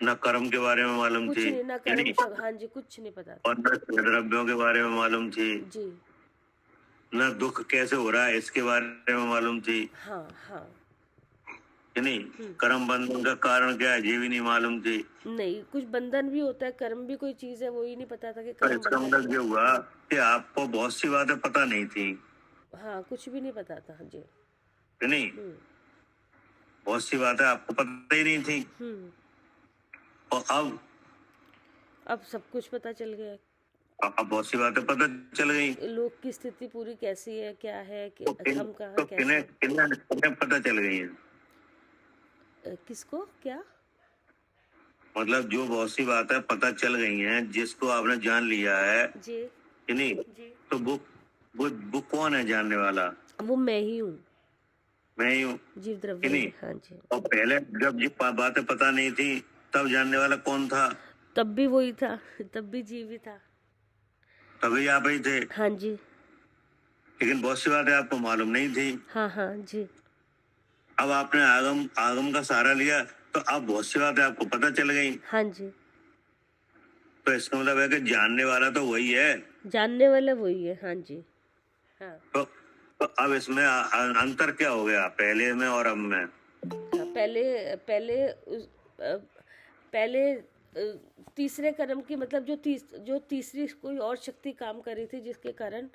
[SPEAKER 3] न कर्म के बारे में मालूम
[SPEAKER 2] कुछ
[SPEAKER 3] थी,
[SPEAKER 2] नहीं, ना कर्म, हाँ जी, कुछ नहीं पता था
[SPEAKER 3] और न द्रव्यों के बारे में मालूम थी,
[SPEAKER 2] जी।
[SPEAKER 3] न दुख कैसे हो रहा है इसके बारे में मालूम थी,
[SPEAKER 2] हाँ हाँ।
[SPEAKER 3] कि नहीं? कर्म बंधन का कारण क्या है ये भी नहीं मालूम थी।
[SPEAKER 2] नहीं, कुछ बंधन भी होता है, कर्म भी कोई चीज है, वो ही नहीं पता था कि
[SPEAKER 3] तो
[SPEAKER 2] कर्म
[SPEAKER 3] इसका
[SPEAKER 2] बंधन।
[SPEAKER 3] मतलब ये हुआ कि आपको बहुत सी बातें पता नहीं थी,
[SPEAKER 2] हाँ, कुछ भी नहीं पता था जी।
[SPEAKER 3] कि नहीं? बहुत सी बातें आपको पता ही नहीं थी। और
[SPEAKER 2] अब सब कुछ पता चल गया।
[SPEAKER 3] अब बहुत सी बातें पता चल गई।
[SPEAKER 2] लोक की स्थिति पूरी कैसी है, क्या है कि
[SPEAKER 3] तो
[SPEAKER 2] हम कहाँ
[SPEAKER 3] तो
[SPEAKER 2] कैसे।
[SPEAKER 3] किन्हें पता चल गई है?
[SPEAKER 2] किसको क्या?
[SPEAKER 3] मतलब जो बहुत सी बातें पता चल गई हैं, जिसको आपने जान लिया है,
[SPEAKER 2] जी
[SPEAKER 3] कि नहीं?
[SPEAKER 2] जी।
[SPEAKER 3] तो वो कौन है जानने वाला?
[SPEAKER 2] वो मैं ही हूँ,
[SPEAKER 3] मैं ही हूँ,
[SPEAKER 2] जीव
[SPEAKER 3] कि
[SPEAKER 2] द्रव्य।
[SPEAKER 3] नहीं?
[SPEAKER 2] हाँ जी।
[SPEAKER 3] और पहले जब ये बातें पता नहीं थी तब जानने वाला कौन था?
[SPEAKER 2] तब भी वही था, तब भी जीव ही था।
[SPEAKER 3] तभी आप ही थे,
[SPEAKER 2] हाँ जी।
[SPEAKER 3] लेकिन बहुत सी बातें आपको मालूम नहीं थी।
[SPEAKER 2] हाँ हाँ जी।
[SPEAKER 3] अब आपने आगम का सहारा लिया तो अब बहुत सी बातें आपको पता चल गई।
[SPEAKER 2] हाँ जी।
[SPEAKER 3] तो इसका मतलब है कि जानने वाला तो वही है,
[SPEAKER 2] जानने वाला वही है। हाँ जी। हाँ।
[SPEAKER 3] तो अब इसमें अंतर क्या हो गया पहले में और अब में?
[SPEAKER 2] हाँ, पहले तीसरे कर्म की मतलब जो तीसरी कोई और शक्ति काम कर रही थी, जिसके कारण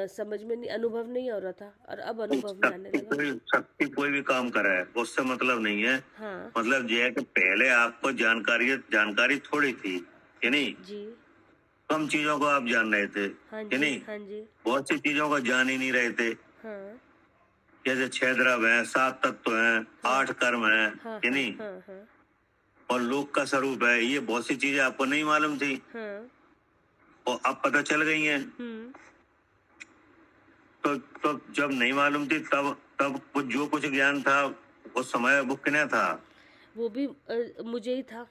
[SPEAKER 2] समझ में नहीं, अनुभव नहीं हो रहा था, और अब अनुभव में आने लगा।
[SPEAKER 3] शक्ति कोई भी काम कर रहा है उससे मतलब नहीं है।
[SPEAKER 2] हाँ
[SPEAKER 3] मतलब ये है कि पहले आपको जानकारी थोड़ी थी, कि नहीं?
[SPEAKER 2] जी।
[SPEAKER 3] कम चीजों को आप जान रहे थे,
[SPEAKER 2] हाँ
[SPEAKER 3] कि
[SPEAKER 2] जी।
[SPEAKER 3] नहीं?
[SPEAKER 2] हाँ जी।
[SPEAKER 3] बहुत सी चीजों को जान ही नहीं रहे थे।
[SPEAKER 2] हाँ
[SPEAKER 3] जैसे 6 द्रव्य हैं, 7 तत्व हैं, 8 कर्म हैं,
[SPEAKER 2] हाँ
[SPEAKER 3] कि नहीं?
[SPEAKER 2] हाँ हाँ
[SPEAKER 3] और लोक का स्वरूप है, ये बहुत सी चीजें आपको नहीं मालूम थी
[SPEAKER 2] हाँ।
[SPEAKER 3] और अब पता चल गई हैं। तो जब नहीं मालूम थी तब वो जो कुछ ज्ञान था उस समय वो किन्हें था?
[SPEAKER 2] वो भी मुझे ही था।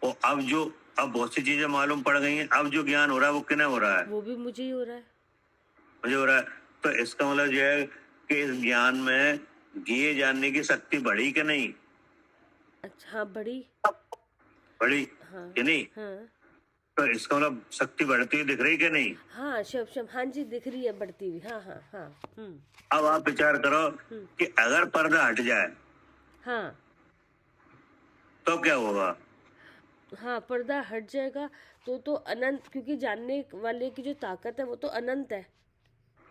[SPEAKER 3] और अब बहुत सी चीजें मालूम पड़ गई हैं, अब जो ज्ञान हो रहा है वो किन्हें हो रहा है?
[SPEAKER 2] वो भी मुझे ही हो रहा है।
[SPEAKER 3] मुझे हो रहा है। तो इसका मतलब यह है कि इस ज्ञान में ये जानने की शक्ति बढ़ी कि नहीं?
[SPEAKER 2] अच्छा, हाँ, बड़ी। हाँ
[SPEAKER 3] कि नहीं?
[SPEAKER 2] हाँ
[SPEAKER 3] तो इसका मतलब शक्ति बढ़ती हुई दिख रही कि नहीं?
[SPEAKER 2] हाँ, शब हाँ जी, दिख रही है बढ़ती हुई। हाँ हाँ हाँ।
[SPEAKER 3] अब आप विचार करो कि अगर पर्दा हट जाए
[SPEAKER 2] हाँ
[SPEAKER 3] तो क्या होगा?
[SPEAKER 2] हाँ, पर्दा हट जाएगा तो अनंत, क्योंकि जानने वाले की जो ताकत है वो तो अनंत है।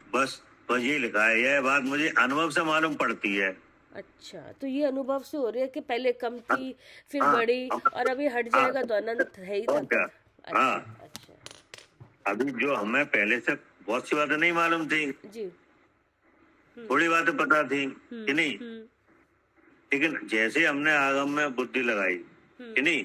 [SPEAKER 3] बस ये लिखा है, यह बात मुझे अनुभव से मालूम पड़ती है।
[SPEAKER 2] अच्छा, तो ये अनुभव से हो रही है कि पहले कम थी, फिर बड़ी, और अभी हट जाएगा तो अनंत है ही
[SPEAKER 3] और क्या?
[SPEAKER 2] ताकत।
[SPEAKER 3] हाँ।
[SPEAKER 2] अच्छा
[SPEAKER 3] अभी जो हमें पहले से बहुत सी बातें नहीं मालूम थी,
[SPEAKER 2] जी।
[SPEAKER 3] थोड़ी बातें पता थी, कि नहीं? लेकिन जैसे हमने आगम में बुद्धि लगाई, कि नहीं,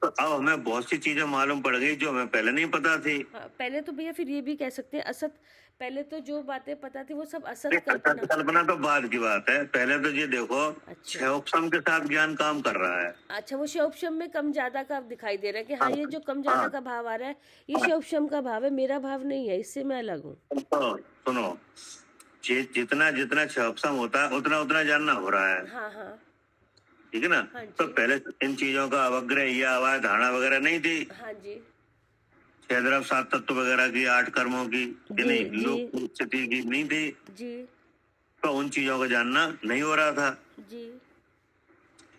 [SPEAKER 3] तो अब हमें बहुत सी चीजें मालूम पड़ गई जो हमें पहले नहीं पता थी।
[SPEAKER 2] हाँ, पहले तो भैया फिर ये भी कह सकते हैं असत, पहले तो जो बातें पता थी वो सब असत कल्पना।
[SPEAKER 3] कल्पना तो बाद की बात है, पहले तो ये देखो
[SPEAKER 2] अच्छा।
[SPEAKER 3] 6 उपशम के साथ ज्ञान काम कर रहा है।
[SPEAKER 2] अच्छा, वो शौपशम में कम ज्यादा का दिखाई दे रहा है कि हाँ, ये जो कम ज्यादा का भाव आ रहा है ये शौपशम का भाव है, मेरा भाव नहीं है, इससे मैं अलग हूँ।
[SPEAKER 3] तो सुनो, जितना 6 उपशम होता है उतना जानना हो रहा है।
[SPEAKER 2] हाँ हाँ
[SPEAKER 3] ठीक है ना?
[SPEAKER 2] हाँ जी।
[SPEAKER 3] तो पहले इन चीजों का अवग्रह या आवाज धारणा वगैरह नहीं थी।
[SPEAKER 2] हाँ जी
[SPEAKER 3] 6 द्रव्य 7 तत्व वगैरह की, 8 कर्मों की,
[SPEAKER 2] जी,
[SPEAKER 3] नहीं,
[SPEAKER 2] जी।
[SPEAKER 3] लोक स्थिति की नहीं थी।
[SPEAKER 2] जी
[SPEAKER 3] तो उन चीजों को जानना नहीं हो रहा था।
[SPEAKER 2] जी।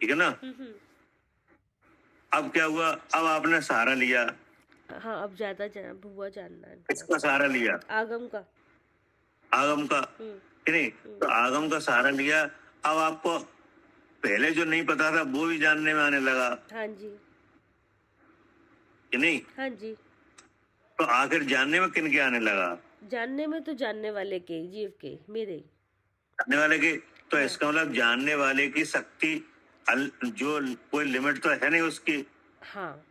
[SPEAKER 3] ठीक है ना? अब क्या हुआ? अब आपने सहारा लिया।
[SPEAKER 2] हाँ, अब ज्यादा भुआ जानना है।
[SPEAKER 3] किसका सहारा लिया?
[SPEAKER 2] आगम का।
[SPEAKER 3] आगम का, कि नहीं? तो आगम का सहारा लिया। अब आपको पहले जो नहीं पता था वो भी जानने में आने लगा
[SPEAKER 2] हाँ जी,
[SPEAKER 3] कि नहीं?
[SPEAKER 2] हाँ जी।
[SPEAKER 3] तो आखिर जानने में किन के आने लगा?
[SPEAKER 2] जानने में तो जानने वाले के, जीव के, मेरे ही।
[SPEAKER 3] जानने वाले की। तो
[SPEAKER 2] हाँ।
[SPEAKER 3] इसका मतलब जानने वाले की शक्ति जो कोई लिमिट तो है नहीं उसकी।
[SPEAKER 2] हाँ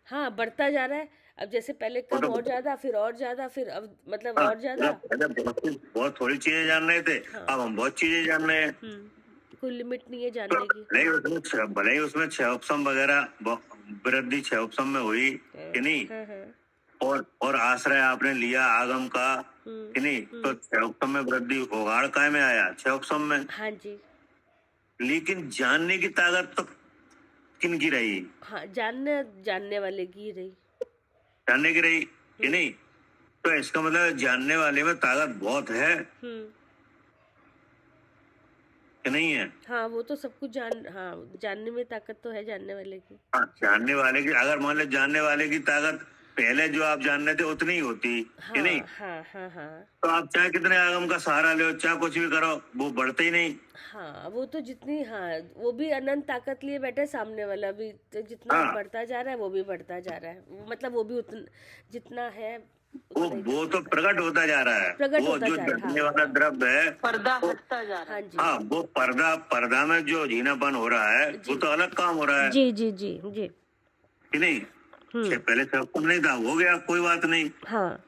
[SPEAKER 2] हाँ, बढ़ता जा रहा है। अब जैसे पहले
[SPEAKER 3] वो
[SPEAKER 2] कम
[SPEAKER 3] तो
[SPEAKER 2] और ज्यादा, फिर और ज्यादा, फिर अब मतलब
[SPEAKER 3] हाँ,
[SPEAKER 2] और ज्यादा।
[SPEAKER 3] बहुत थोड़ी चीजें जान रहे थे,
[SPEAKER 2] हाँ।
[SPEAKER 3] अब हम बहुत चीजें जान रहे हैं।
[SPEAKER 2] कोई लिमिट नहीं है
[SPEAKER 3] तो
[SPEAKER 2] जानने की।
[SPEAKER 3] भले ही उसमें क्षयोपम वगैरह वृद्धि क्षयोपम में हुई कि नहीं,
[SPEAKER 2] हाँ हाँ।
[SPEAKER 3] और आश्रय आपने लिया आगम का कि नहीं, तो क्षयोपम में वृद्धि उगाड़ काय में आया? क्षयोपम में।
[SPEAKER 2] हाँ जी।
[SPEAKER 3] लेकिन जानने की ताकत तो किन की रही?
[SPEAKER 2] हाँ, जानने वाले की रही।
[SPEAKER 3] जानने की रही कि नहीं? तो इसका मतलब जानने वाले में ताकत बहुत है कि नहीं है?
[SPEAKER 2] हाँ, वो तो सब कुछ जानने में ताकत तो है जानने वाले की।
[SPEAKER 3] हाँ, जानने वाले की, अगर मान लो जानने वाले की ताकत पहले जो आप जानने थे उतनी ही होती कि नहीं,
[SPEAKER 2] हाँ हाँ हाँ।
[SPEAKER 3] तो आप चाहे कितने आगम का सहारा लो, चाहे कुछ भी करो, वो बढ़ते ही नहीं।
[SPEAKER 2] हाँ, वो तो जितनी, हाँ, वो भी अनंत ताकत लिए बैठे, सामने वाला भी तो जितना
[SPEAKER 3] हाँ।
[SPEAKER 2] बढ़ता जा रहा है वो भी बढ़ता जा रहा है, मतलब वो भी उतना जितना है
[SPEAKER 3] वो तो प्रकट होता जा रहा है।
[SPEAKER 2] प्रकट
[SPEAKER 3] वो
[SPEAKER 2] होता
[SPEAKER 3] जो
[SPEAKER 2] जा रहा है,
[SPEAKER 3] जानने
[SPEAKER 2] हाँ।
[SPEAKER 3] वाला द्रव्य है,
[SPEAKER 1] पर्दा हटता जा रहा
[SPEAKER 2] हाँ
[SPEAKER 1] है।
[SPEAKER 2] जी।
[SPEAKER 3] हाँ, वो पर्दा में जो झीनापन हो रहा है वो तो अलग काम हो रहा है
[SPEAKER 2] जी जी जी जी।
[SPEAKER 3] कि नहीं? पहले क्षयोपम नहीं था, हो गया, कोई बात नहीं।
[SPEAKER 2] हाँ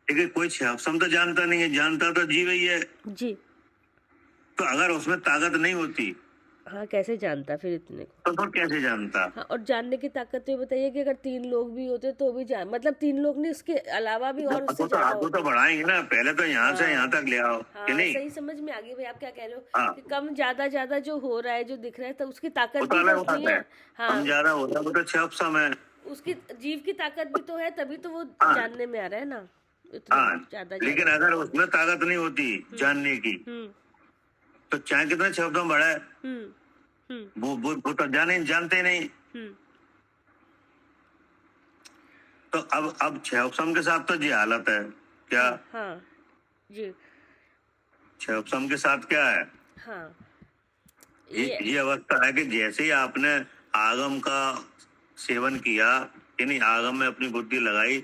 [SPEAKER 3] लेकिन कोई क्षयोपम तो जानता नहीं है, जानता तो जीव ही है।
[SPEAKER 2] जी।
[SPEAKER 3] तो अगर उसमें ताकत नहीं होती
[SPEAKER 2] हाँ, कैसे जानता फिर इतने को?
[SPEAKER 3] तो कैसे जानता?
[SPEAKER 2] हाँ, और जानने की ताकत तो ये बताइए कि अगर 3 लोग भी होते तो भी मतलब 3 लोग नहीं, उसके अलावा भी और उससे ज्यादा
[SPEAKER 3] आपको तो बढ़ाएंगे ना, पहले तो यहाँ से यहाँ तक ले आओ
[SPEAKER 2] हाँ,
[SPEAKER 3] कि नहीं?
[SPEAKER 2] सही समझ में आ गई भाई, आप क्या कह रहे हो
[SPEAKER 3] हाँ।
[SPEAKER 2] कि कम ज्यादा ज्यादा जो हो रहा है, जो दिख रहा है, तो उसकी ताकत
[SPEAKER 3] वो तो
[SPEAKER 2] भी
[SPEAKER 3] अलग
[SPEAKER 2] तो
[SPEAKER 3] बात
[SPEAKER 2] उतनी
[SPEAKER 3] है।
[SPEAKER 2] है। हाँ,
[SPEAKER 3] हम ज्यादा होता वो तो क्षयोपम है।
[SPEAKER 2] उसकी जीव की ताकत भी तो है, तभी तो वो
[SPEAKER 3] हाँ।
[SPEAKER 2] जानने में आ रहा है ना, इतना
[SPEAKER 3] हाँ,
[SPEAKER 2] ज्यादा
[SPEAKER 3] लेकिन अगर उसमें ताकत नहीं होती जानने की, तो चाहे कितना क्षयोपम बढ़ा है वो तो जानते नहीं। तो अब क्षयोपम के साथ तो ये हालत है क्या?
[SPEAKER 2] हाँ जी।
[SPEAKER 3] क्षयोपम के साथ क्या है?
[SPEAKER 2] हाँ,
[SPEAKER 3] ये अवस्था है कि जैसे ही आपने आगम का सेवन किया, यानी आगम में अपनी बुद्धि लगाई,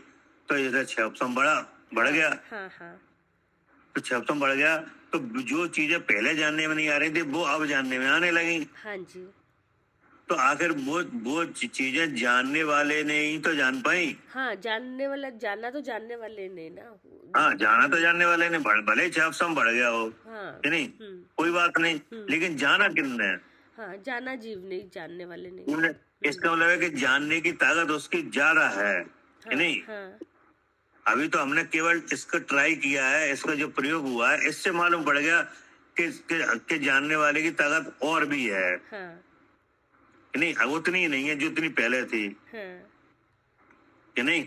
[SPEAKER 3] तो जैसे क्षयोपम बढ़ गया।
[SPEAKER 2] हाँ हाँ।
[SPEAKER 3] तो क्षयोपम बढ़ गया, तो जो चीजें पहले जानने में नहीं आ रही थी वो अब जानने में आने लगी।
[SPEAKER 2] हाँ जी।
[SPEAKER 3] तो आखिर वो चीजें जानने वाले ने ही तो जान पाई।
[SPEAKER 2] हाँ, जाना तो जानने वाले ने ना।
[SPEAKER 3] हाँ, जाना तो जानने वाले ने, भले क्षयोपम बढ़ गया हो
[SPEAKER 2] हाँ।
[SPEAKER 3] कि नहीं, कोई बात नहीं, लेकिन जाना किसने?
[SPEAKER 2] हाँ, जाना जीव नहीं, जानने वाले नहीं।
[SPEAKER 3] इसका मतलब है कि जानने की ताकत उसकी ज्यादा है कि नहीं?
[SPEAKER 2] हाँ।
[SPEAKER 3] अभी तो हमने केवल इसको ट्राई किया है, इसका जो प्रयोग हुआ है, इससे मालूम पड़ गया कि जानने वाले की ताकत और भी है
[SPEAKER 2] हाँ।
[SPEAKER 3] नहीं, अब उतनी नहीं है जो उतनी पहले थी
[SPEAKER 2] हाँ।
[SPEAKER 3] कि नहीं?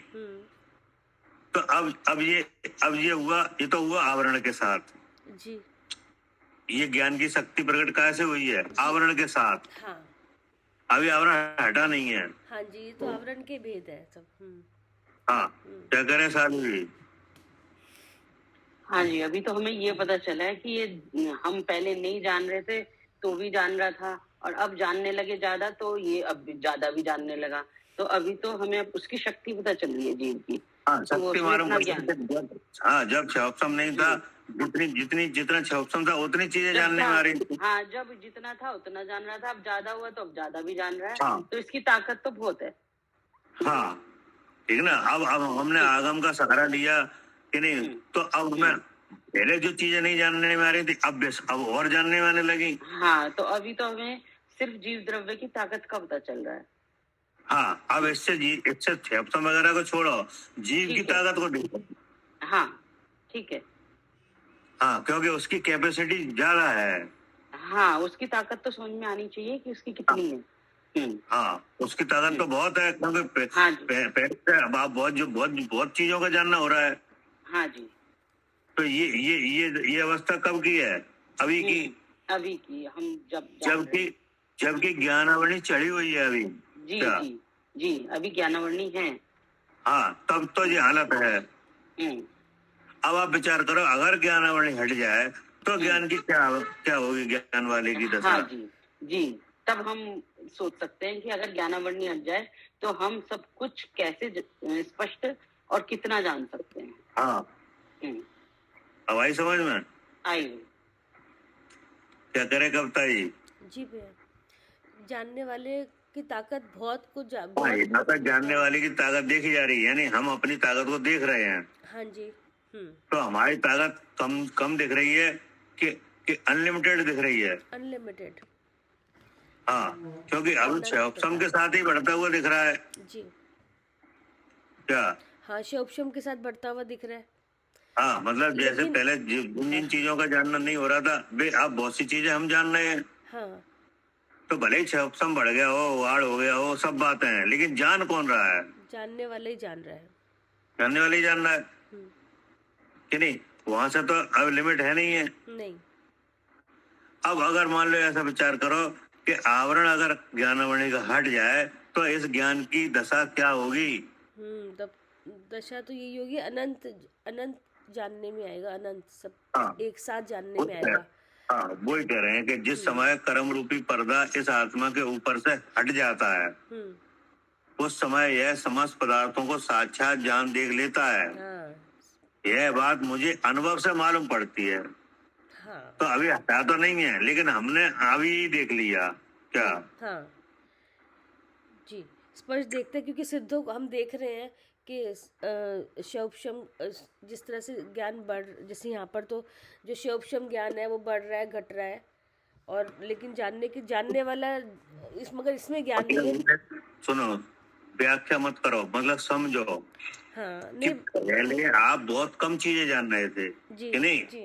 [SPEAKER 3] तो अब ये हुआ, ये तो हुआ आवरण के साथ
[SPEAKER 2] जी।
[SPEAKER 3] ये ज्ञान की शक्ति प्रकट कैसे हुई है? आवरण के साथ।
[SPEAKER 2] हाँ।
[SPEAKER 3] अभी आवरण हटा नहीं है।
[SPEAKER 2] हाँ जी, ये तो आवरण के भेद है सब।
[SPEAKER 3] हाँ, क्या करें साधु जी?
[SPEAKER 1] हाँ जी, अभी तो हमें ये पता चला है कि ये हम पहले नहीं जान रहे थे तो भी जान रहा था, और अब जानने लगे ज्यादा तो ये अब ज्यादा भी जानने लगा। तो अभी तो हमें अब उसकी शक्ति पता चल रही है जीव की।
[SPEAKER 3] हाँ,
[SPEAKER 1] तो वो
[SPEAKER 3] शक्ति
[SPEAKER 1] उसमें
[SPEAKER 3] मालूम
[SPEAKER 1] इतना
[SPEAKER 3] पड़ता है। हाँ, जब क्षयोपम नहीं था, जितना क्षयोपम था उतनी चीजें जानने में आ रही थी।
[SPEAKER 1] हाँ, जब जितना था उतना जान रहा था, अब ज्यादा हुआ तो अब ज्यादा भी जान रहा है।
[SPEAKER 3] हाँ।
[SPEAKER 1] तो इसकी ताकत तो बहुत है।
[SPEAKER 3] हाँ, ठीक ना? अब हमने आगम का सहारा लिया कि नहीं, तो अब हमें पहले जो चीजें नहीं जानने में आ रही थी अब और जानने में आने लगी।
[SPEAKER 1] हाँ, तो अभी तो हमें सिर्फ जीव द्रव्य की ताकत का पता चल रहा है।
[SPEAKER 3] हाँ, अब इससे क्षयोपम वगैरह को छोड़ो, जीव की ताकत को देखो।
[SPEAKER 1] हाँ, ठीक है।
[SPEAKER 3] हाँ, क्योंकि उसकी कैपेसिटी ज्यादा है।
[SPEAKER 1] हाँ, उसकी ताकत तो समझ में आनी चाहिए कि उसकी कितनी है।
[SPEAKER 3] हाँ, उसकी ताकत तो बहुत है, क्योंकि
[SPEAKER 1] हाँ जी।
[SPEAKER 3] अब आप बहुत चीजों का जानना हो रहा है।
[SPEAKER 1] हाँ जी।
[SPEAKER 3] तो ये अवस्था कब की है? अभी की।
[SPEAKER 1] अभी की हम जब
[SPEAKER 3] जबकि ज्ञानावली चढ़ी हुई है अभी।
[SPEAKER 1] जी
[SPEAKER 3] क्या?
[SPEAKER 1] जी जी, अभी ज्ञानावरणी है।
[SPEAKER 3] हाँ, तब तो ये हालत है। अब आप विचार करो, अगर ज्ञानावली हट जाए तो ज्ञान की क्या होगी, ज्ञान वाले की दशा?
[SPEAKER 1] हाँ जी, जी, तब हम सोच सकते हैं कि अगर ज्ञानावरणी हट जाए तो हम सब कुछ कैसे स्पष्ट और कितना जान सकते हैं।
[SPEAKER 3] हाँ, अब आई समझ में?
[SPEAKER 1] आई।
[SPEAKER 3] क्या करे कविता जी?
[SPEAKER 2] जी भैया, जानने वाले की ताकत बहुत कुछ
[SPEAKER 3] हाँ,
[SPEAKER 2] बहुत
[SPEAKER 3] यहाँ तक जानने वाले की ताकत देखी जा रही है, यानी हम अपनी ताकत को देख रहे हैं।
[SPEAKER 2] हाँ जी।
[SPEAKER 3] तो हमारी ताकत कम कम दिख रही है कि अनलिमिटेड दिख रही है।
[SPEAKER 2] अनलिमिटेड।
[SPEAKER 3] हाँ, क्योंकि अब क्षयोपशम के साथ ही बढ़ता हुआ दिख रहा है।
[SPEAKER 2] जी
[SPEAKER 3] क्या?
[SPEAKER 2] हाँ, क्षयोपशम के साथ बढ़ता हुआ दिख रहा है।
[SPEAKER 3] हाँ, मतलब जैसे
[SPEAKER 2] लेकिन-
[SPEAKER 3] पहले जिन चीजों का जानना नहीं हो रहा था, वे अब बहुत सी चीजें हम जान रहे हैं।
[SPEAKER 2] हाँ,
[SPEAKER 3] तो भले ही क्षयोपशम बढ़ गया हो, वाड़ हो गया हो, सब बातें हैं, लेकिन जान कौन रहा है?
[SPEAKER 2] जानने वाले ही जान रहा है।
[SPEAKER 3] जानने वाले ही जान रहा है
[SPEAKER 2] हम्म,
[SPEAKER 3] कि नहीं? वहां से तो अब लिमिट है नहीं है।
[SPEAKER 2] नहीं।
[SPEAKER 3] अब अगर मान लो ऐसा विचार करो कि आवरण अगर ज्ञानावरणी का हट जाए तो इस ज्ञान की दशा क्या होगी?
[SPEAKER 2] दशा तो यही होगी, अनंत अनंत जानने में आएगा, अनंत सब
[SPEAKER 3] हाँ,
[SPEAKER 2] एक साथ जानने में आएगा।
[SPEAKER 3] हाँ, वही कह रहे हैं कि जिस समय कर्म रूपी पर्दा इस आत्मा के ऊपर से हट जाता है, उस समय यह समस्त पदार्थों को साक्षात जान देख लेता है।
[SPEAKER 2] हाँ
[SPEAKER 3] यह बात मुझे अनुभव से मालूम पड़ती है।
[SPEAKER 2] हाँ
[SPEAKER 3] तो अभी हटा तो नहीं है, लेकिन हमने अभी देख लिया। क्या?
[SPEAKER 2] हाँ जी, स्पष्ट देखते हैं, क्योंकि सिद्धों को हम देख रहे हैं कि क्षयोपशम जिस तरह से ज्ञान जैसे यहाँ पर तो जो क्षयोपशम ज्ञान है वो बढ़ रहा है, घट रहा है, और लेकिन जानने वाला मगर इसमें ज्ञान नहीं है।
[SPEAKER 3] सुनो, व्याख्या मत करो, मतलब समझो
[SPEAKER 2] हाँ
[SPEAKER 3] कि
[SPEAKER 2] नहीं।
[SPEAKER 3] पहले आप बहुत कम चीजें जान रहे थे,
[SPEAKER 2] जी
[SPEAKER 3] कि नहीं?
[SPEAKER 2] जी।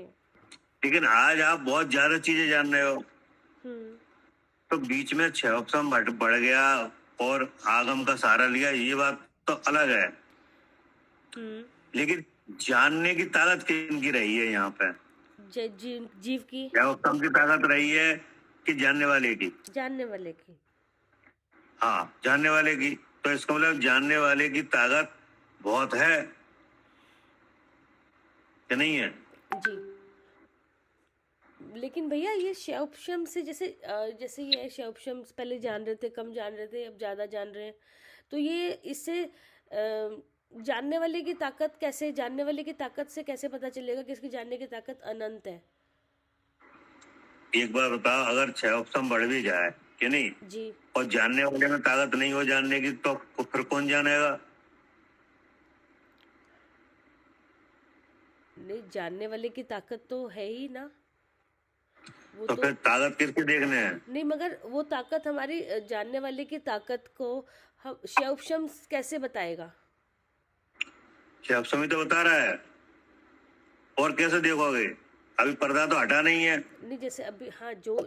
[SPEAKER 3] लेकिन आज आप बहुत ज्यादा चीजें जान रहे हो। तो बीच में क्षयोपशम बढ़ गया और आगम का सहारा लिया, ये बात तो अलग है। लेकिन जानने की ताकत किनकी रही है यहाँ पे?
[SPEAKER 2] जीव की।
[SPEAKER 3] क्षयोपशम की ताकत रही है कि जानने वाले की?
[SPEAKER 2] जानने वाले की।
[SPEAKER 3] हाँ, जानने वाले की। तो इसका मतलब जानने वाले की ताकत बहुत है कि नहीं है?
[SPEAKER 2] जी, लेकिन भैया ये क्षयोपशम से जैसे ये क्षयोपशम पहले जान रहे थे, कम जान रहे थे, अब ज़्यादा जान रहे हैं, तो ये इससे जानने वाले की ताकत से कैसे पता चलेगा कि इसकी जानने की ताकत अनंत है?
[SPEAKER 3] एक बार बताओ, अगर क्षयोपशम बढ़ भी जाए कि नहीं
[SPEAKER 2] जी,
[SPEAKER 3] और जानने वाले में ताकत नहीं हो जानने की, तो फिर कौन जानेगा?
[SPEAKER 2] नहीं, जानने वाले की ताकत तो है ही ना। वो
[SPEAKER 3] तो फिर ताकत किसके देखने हैं?
[SPEAKER 2] नहीं, मगर वो ताकत हमारी जानने वाले की ताकत को हम क्षयोपशम कैसे बताएगा?
[SPEAKER 3] क्षयोपशम ही तो बता रहा है, और कैसे देखोगे? अभी पर्दा तो हटा नहीं है।
[SPEAKER 2] नहीं, जैसे अभी हाँ, जो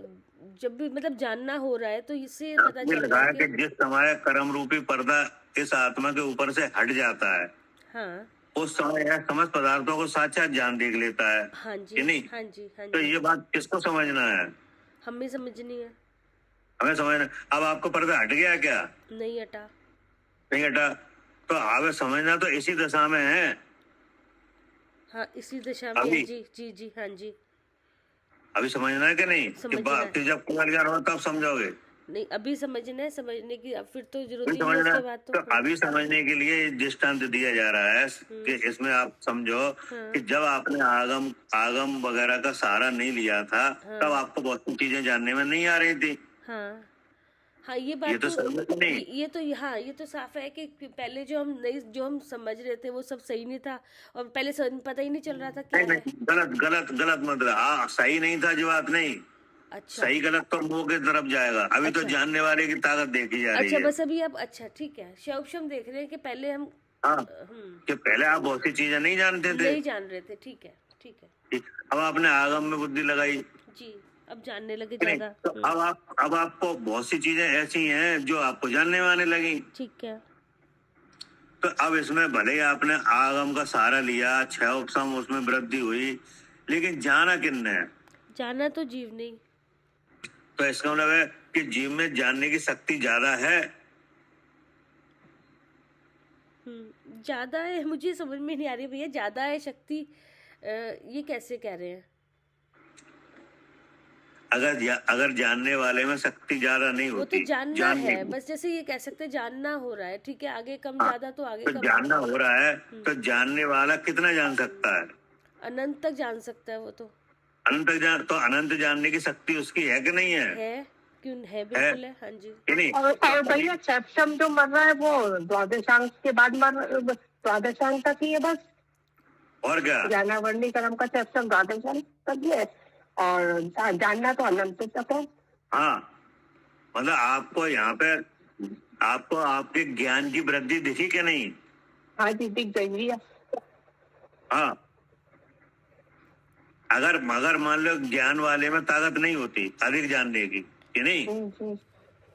[SPEAKER 2] जब भी मतलब जानना हो रहा है तो इससे पता
[SPEAKER 3] ये
[SPEAKER 2] चल
[SPEAKER 3] लगा
[SPEAKER 2] रहा
[SPEAKER 3] है
[SPEAKER 2] है
[SPEAKER 3] कि जिस समय कर्म रूपी पर्दा इस आत्मा के ऊपर से हट जाता है,
[SPEAKER 2] हाँ
[SPEAKER 3] उस समय यह समस्त पदार्थों को साक्षात जान देख लेता है,
[SPEAKER 2] हाँ जी,
[SPEAKER 3] कि नहीं?
[SPEAKER 2] हाँ जी, हाँ
[SPEAKER 3] तो
[SPEAKER 2] जी,
[SPEAKER 3] ये बात किसको समझना है?
[SPEAKER 2] हमें समझनी है।
[SPEAKER 3] हमें समझना। अब आपको पर्दा हट गया क्या?
[SPEAKER 2] नहीं हटा।
[SPEAKER 3] नहीं हटा, तो हमें समझना तो इसी दशा में है।
[SPEAKER 2] हाँ, इसी दिशा में
[SPEAKER 3] अभी?
[SPEAKER 2] है। जी जी जी, हाँ जी।
[SPEAKER 3] अभी समझना है कि नहीं?
[SPEAKER 2] समझना है।
[SPEAKER 3] कि जब खुला ज्ञान हो तब समझोगे।
[SPEAKER 2] नहीं, अभी समझना है, समझने की अब फिर तो जरूरत
[SPEAKER 3] अभी
[SPEAKER 2] ही नहीं है,
[SPEAKER 3] समझना,
[SPEAKER 2] उसके बाद
[SPEAKER 3] तो अभी समझने के लिए दृष्टांत दिया जा रहा है कि इसमें आप समझो कि जब आपने आगम वगैरह का सहारा नहीं लिया था, तब आपको बहुत सी चीजें जानने में नहीं आ रही थी।
[SPEAKER 2] हाँ हाँ, ये बात
[SPEAKER 3] ये तो समझ नहीं।
[SPEAKER 2] ये तो हाँ, ये तो साफ है कि पहले जो हम समझ रहे थे वो सब सही नहीं था, और पहले पता ही नहीं चल रहा था क्या
[SPEAKER 3] नहीं,
[SPEAKER 2] है।
[SPEAKER 3] नहीं, गलत मतलब सही नहीं था जो बात नहीं।
[SPEAKER 2] अच्छा,
[SPEAKER 3] सही गलत तो मुंह की तरफ जाएगा। अभी तो
[SPEAKER 2] अच्छा।
[SPEAKER 3] जानने वाले की ताकत देखी जा रही
[SPEAKER 2] अच्छा,
[SPEAKER 3] है।
[SPEAKER 2] बस अभी आप अच्छा ठीक है, क्षयोपशम देख रहे हैं कि पहले हम
[SPEAKER 3] हाँ, कि पहले आप बहुत सी चीजें नहीं जानते थे।
[SPEAKER 2] नहीं जान रहे थे। ठीक है, ठीक है
[SPEAKER 3] ठीक। अब आपने आगम में बुद्धि लगाई,
[SPEAKER 2] जी, अब जानने लगे
[SPEAKER 3] नहीं,
[SPEAKER 2] ज्यादा।
[SPEAKER 3] तो अब आपको बहुत सी चीजें ऐसी हैं जो आपको जानने में आने लगी।
[SPEAKER 2] ठीक है।
[SPEAKER 3] तो अब इसमें भले ही आपने आगम का सहारा लिया, क्षयोपशम उसमें वृद्धि हुई, लेकिन जाना किसने है?
[SPEAKER 2] जाना तो जीव नहीं।
[SPEAKER 3] तो इसका मतलब है कि जीव में जानने की शक्ति ज्यादा है।
[SPEAKER 2] ज्यादा है, मुझे समझ में नहीं आ रही भैया, ज्यादा है शक्ति, ये कैसे कह रहे हैं?
[SPEAKER 3] अगर जानने वाले में शक्ति ज्यादा नहीं
[SPEAKER 2] वो
[SPEAKER 3] होती,
[SPEAKER 2] तो जानना
[SPEAKER 3] जानने
[SPEAKER 2] है,
[SPEAKER 3] की।
[SPEAKER 2] बस जैसे ये कह सकते हैं जानना हो रहा है, ठीक है, आगे कम
[SPEAKER 3] हाँ,
[SPEAKER 2] ज्यादा तो आगे
[SPEAKER 3] तो
[SPEAKER 2] कम
[SPEAKER 3] जानना
[SPEAKER 2] होगा।
[SPEAKER 3] हो रहा है तो जानने वाला कितना जान सकता है?
[SPEAKER 2] अनंत तक जान सकता है वो तो।
[SPEAKER 3] अनंत तो अनंत जानने की शक्ति उसकी है कि नहीं है?
[SPEAKER 2] है, क्यों है, बिल्कुल है, हाँ जी।
[SPEAKER 3] कि नहीं?
[SPEAKER 6] और भैया सैप्सम जो मर रहा है वो द्वादशांक के बाद द्वादशांक तक ही है बस।
[SPEAKER 3] और क्या?
[SPEAKER 6] ज्ञानावर्णी कर्म का सैप्सम द्वादशांक तक ही है और जानना तो अनंत तक है।
[SPEAKER 3] हाँ, मतलब आपको यहाँ पे आपको आपके ज्ञान की वृद्धि दिखी कि नहीं?
[SPEAKER 6] हाँ जी, दिख गई भैया।
[SPEAKER 3] हाँ, अगर मगर मान लो ज्ञान वाले में ताकत नहीं होती अधिक जानने की, कि नहीं,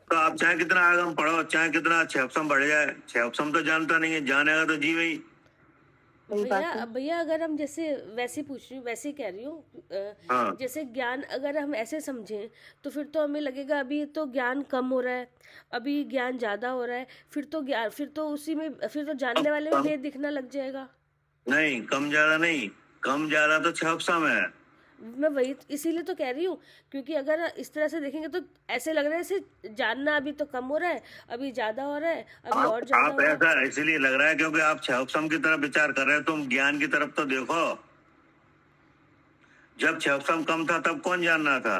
[SPEAKER 3] तो आप चाहे कितना आगम पढ़ो, चाहे कितना छेपसम बढ़ जाए, छेपसम तो जानता नहीं है, जानेगा तो जीव ही।
[SPEAKER 2] भैया अगर हम जैसे वैसे पूछ रही हूँ, वैसे कह रही हूँ,
[SPEAKER 3] हाँ।
[SPEAKER 2] जैसे ज्ञान अगर हम ऐसे समझें तो फिर तो हमें लगेगा अभी तो ज्ञान कम हो रहा है, अभी ज्ञान ज्यादा हो रहा है, फिर तो उसी में फिर तो जानने वाले में भेद दिखना लग जाएगा।
[SPEAKER 3] नहीं, कम ज्यादा नहीं, कम ज्यादा तो छेपसम है।
[SPEAKER 2] मैं वही इसीलिए तो कह रही हूँ, क्योंकि अगर इस तरह से देखेंगे तो ऐसे लग रहा है जैसे जानना अभी तो कम हो रहा है, अभी ज्यादा हो रहा है, अभी और ज्यादा
[SPEAKER 3] आप
[SPEAKER 2] हो रहा है।
[SPEAKER 3] ऐसा इसीलिए लग रहा है क्योंकि आप छेपसम की तरफ विचार कर रहे हो, तुम ज्ञान की तरफ तो देखो। जब छेपसम कम था तब कौन जानना था?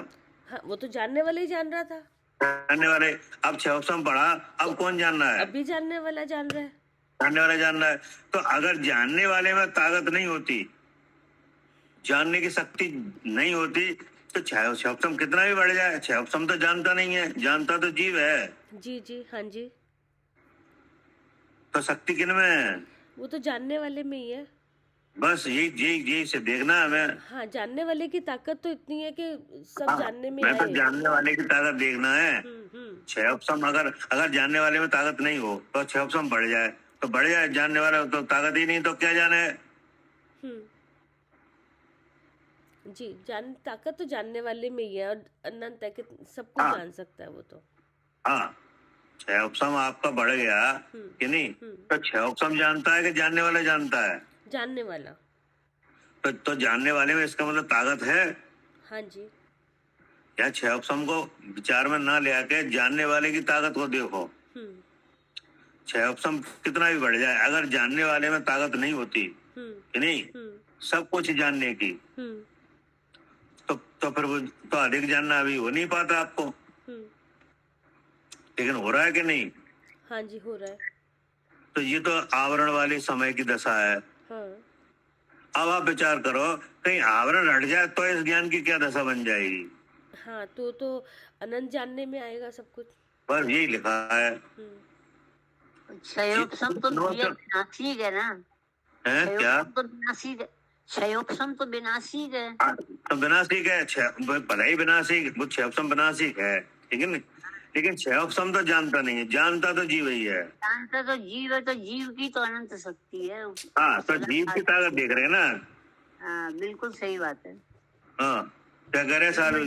[SPEAKER 2] हाँ, वो तो जानने वाले ही जान रहा था।
[SPEAKER 3] जानने वाले। अब छेपसम पढ़ा, अब कौन जानना है?
[SPEAKER 2] अभी जानने वाला जान रहा है।
[SPEAKER 3] जानने वाला जान रहा है। तो अगर जानने वाले में ताकत नहीं होती, जानने की शक्ति नहीं होती, तो छेपसम कितना भी बढ़ जाए, छेपसम तो जानता नहीं है, जानता तो जीव है।
[SPEAKER 2] जी जी, हाँ जी।
[SPEAKER 3] तो शक्ति किन में है?
[SPEAKER 2] वो तो जानने वाले में ही है।
[SPEAKER 3] बस यही से देखना है हमें।
[SPEAKER 2] हाँ, जानने वाले की ताकत तो इतनी है कि सब
[SPEAKER 3] हाँ,
[SPEAKER 2] जानने में
[SPEAKER 3] मैं तो
[SPEAKER 2] आए।
[SPEAKER 3] जानने वाले की ताकत देखना है।
[SPEAKER 2] हम्म।
[SPEAKER 3] छेपसम अगर जानने वाले में ताकत नहीं हो तो छेपसम बढ़ जाए तो बढ़ जाए, जानने वाला तो ताकत ही नहीं तो क्या जाने।
[SPEAKER 2] जी, ताकत तो जानने वाले में ही है और अनंत है कि सब कुछ
[SPEAKER 3] हाँ।
[SPEAKER 2] जान सकता है वो तो।
[SPEAKER 3] हाँ, छेपसम आपका बढ़ गया कि नहीं, तो छेपसम जानता है कि जानने वाला जानता है?
[SPEAKER 2] जानने वाला।
[SPEAKER 3] तो जानने वाले में इसका मतलब ताकत है।
[SPEAKER 2] हाँ जी।
[SPEAKER 3] या छेपसम को विचार में ना ले आके जानने वाले की ताकत को देखो। छेपसम कितना भी बढ़ जाए, अगर जानने वाले में ताकत नहीं होती कि नहीं, सब कुछ जानने की, तो फिर वो तो अधिक जानना अभी हो नहीं पाता आपको। लेकिन हो रहा है कि नहीं?
[SPEAKER 2] हाँ जी, हो रहा है।
[SPEAKER 3] तो ये तो आवरण वाले समय की दशा है।
[SPEAKER 2] हाँ।
[SPEAKER 3] अब आप विचार करो, कहीं आवरण हट जाए तो इस ज्ञान की क्या दशा बन जाएगी?
[SPEAKER 2] हाँ, तो अनंत जानने में आएगा सब कुछ।
[SPEAKER 3] बस यही लिखा है।
[SPEAKER 7] क्षयोपम तो विनाशी है ना?
[SPEAKER 3] है क्या?
[SPEAKER 7] तो विनाशी है, क्षयोपम तो विनाशी है।
[SPEAKER 3] तो विनाशिक है, भले ही विनाशिक, वो छेपसम विनाशिक है, लेकिन छेपसम तो जानता नहीं है, जानता तो जीव ही है।
[SPEAKER 7] जानता तो जीव है, तो जीव की तो अनंत शक्ति है।
[SPEAKER 3] हाँ, तो जीव की ताकत देख रहे हैं ना।
[SPEAKER 7] हाँ, बिल्कुल सही बात है।
[SPEAKER 3] हाँ, क्या करे सारे?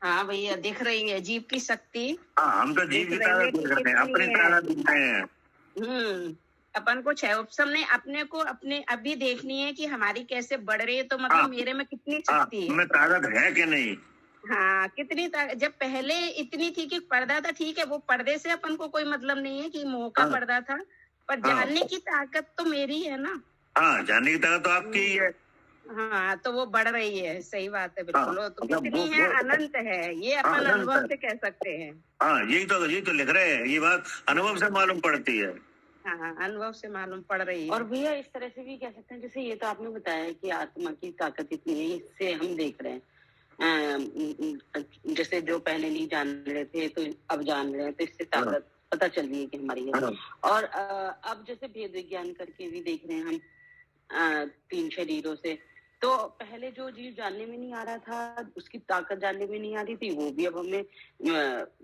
[SPEAKER 8] हाँ भैया, दिख रही है जीव की शक्ति।
[SPEAKER 3] हाँ, हम तो जीव की ताकत देख रहे हैं, अपनी ताकत देख रहे हैं।
[SPEAKER 8] अपन को क्षयोपम ने अपने को अपने अभी देखनी है कि हमारी कैसे बढ़ रही है, तो मतलब मेरे में कितनी शक्ति है,
[SPEAKER 3] में ताकत है कि नहीं।
[SPEAKER 8] हाँ, कितनी ताकत। जब पहले इतनी थी कि पर्दा था, ठीक है, वो पर्दे से अपन को कोई मतलब नहीं है कि मोह का पर्दा था, पर जानने की ताकत तो मेरी है ना।
[SPEAKER 3] हाँ, जानने की ताकत तो आपकी ही है।
[SPEAKER 8] हाँ, तो वो बढ़ रही है, सही बात है, बिल्कुल। तो कितनी है, अनंत है, ये अपन अनुभव से कह सकते हैं।
[SPEAKER 3] हाँ, यही तो लिख रहे हैं, ये बात अनुभव से मालूम पड़ती है।
[SPEAKER 8] हाँ, अनुभव से मालूम पड़ रही है।
[SPEAKER 1] और भैया इस तरह से भी कह सकते हैं, जैसे ये तो आपने बताया कि आत्मा की ताकत इतनी है, इससे हम देख रहे हैं, जैसे जो पहले नहीं जान रहे थे तो अब जान रहे हैं, तो इससे ताकत पता चल रही है कि हमारी है। और अब जैसे भेद विज्ञान करके भी देख रहे हैं हम 3 शरीरों से, तो पहले जो जीव जानने में नहीं आ रहा था, उसकी ताकत जानने में नहीं आ रही थी, वो भी अब हमें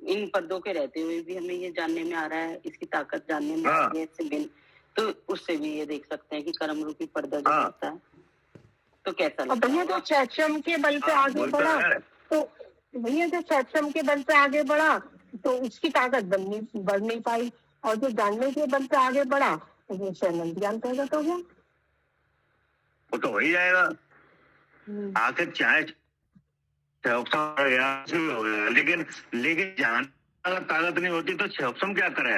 [SPEAKER 1] इन पर्दों के रहते हुए भी हमें ये जानने में आ रहा है, इसकी ताकत जानने में आ रही है इससे बिन, तो उससे भी ये देख सकते हैं कि कर्म रूपी पर्दा जो होता है, तो कैसा लगता है।
[SPEAKER 6] भैया जो सैप्सम के बल पे आगे बढ़ा, तो भैया जो सैप्सम के बल पे आगे बढ़ा तो उसकी ताकत बढ़ नहीं पाई, और जो जानने के बल पे आगे बढ़ा तो वो अनंत ज्ञान प्रकट हो गया।
[SPEAKER 3] वो तो हो ही जाएगा। आखिर चाहे क्षयोपम बढ़ गया, कुछ भी हो गया, लेकिन जान अगर ताकत नहीं होती तो क्षयोपम क्या करे?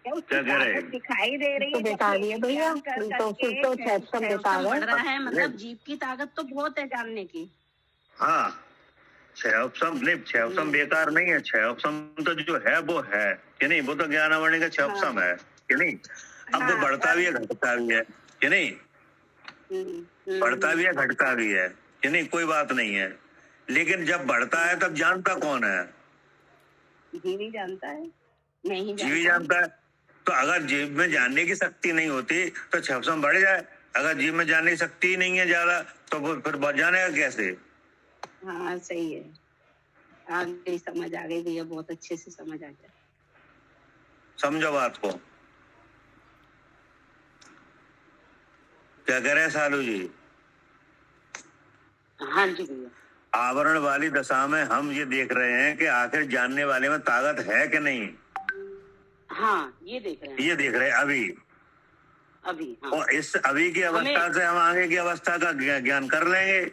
[SPEAKER 3] क्या कह रहे हैं?
[SPEAKER 8] दिखाई दे रही
[SPEAKER 6] तो
[SPEAKER 8] है,
[SPEAKER 6] बेकार ही है भैया, तो फिर तो क्षयोपम बेकार
[SPEAKER 8] बढ़
[SPEAKER 6] है।
[SPEAKER 8] रहा है, मतलब जीव की ताकत तो बहुत है जानने की।
[SPEAKER 3] हाँ, क्षयोपम बेकार नहीं है। क्षयोपम तो जो है वो है कि नहीं, वो तो ज्ञानावरणी का क्षयोपम है कि नहीं। अब वो बढ़ता भी है घटता भी है कि नहीं, बढ़ता भी है घटता भी है कि नहीं, कोई बात नहीं है। लेकिन जब बढ़ता है तब जानता कौन है?
[SPEAKER 8] जीव ही जानता है, नहीं
[SPEAKER 3] जीव ही जानता है। तो अगर जीव में जानने की शक्ति नहीं होती तो क्षयोपम बढ़ जाए। अगर जीव में जानने की शक्ति ही नहीं है ज्यादा तो वो फिर जानेगा कैसे?
[SPEAKER 8] हाँ सही है, आ गई समझ, आ गई भैया, बहुत अच्छे से समझ आ गया।
[SPEAKER 3] समझो बात को। क्या कह रहे हैं सालू जी?
[SPEAKER 1] हाँ जी भैया।
[SPEAKER 3] आवरण वाली दशा में हम ये देख रहे हैं कि आखिर जानने वाले में ताकत है कि नहीं।
[SPEAKER 1] हाँ, ये देख रहे हैं,
[SPEAKER 3] ये देख रहे हैं अभी।
[SPEAKER 1] हाँ।
[SPEAKER 3] और इस अभी की अवस्था से हम आगे की अवस्था का ज्ञान कर लेंगे।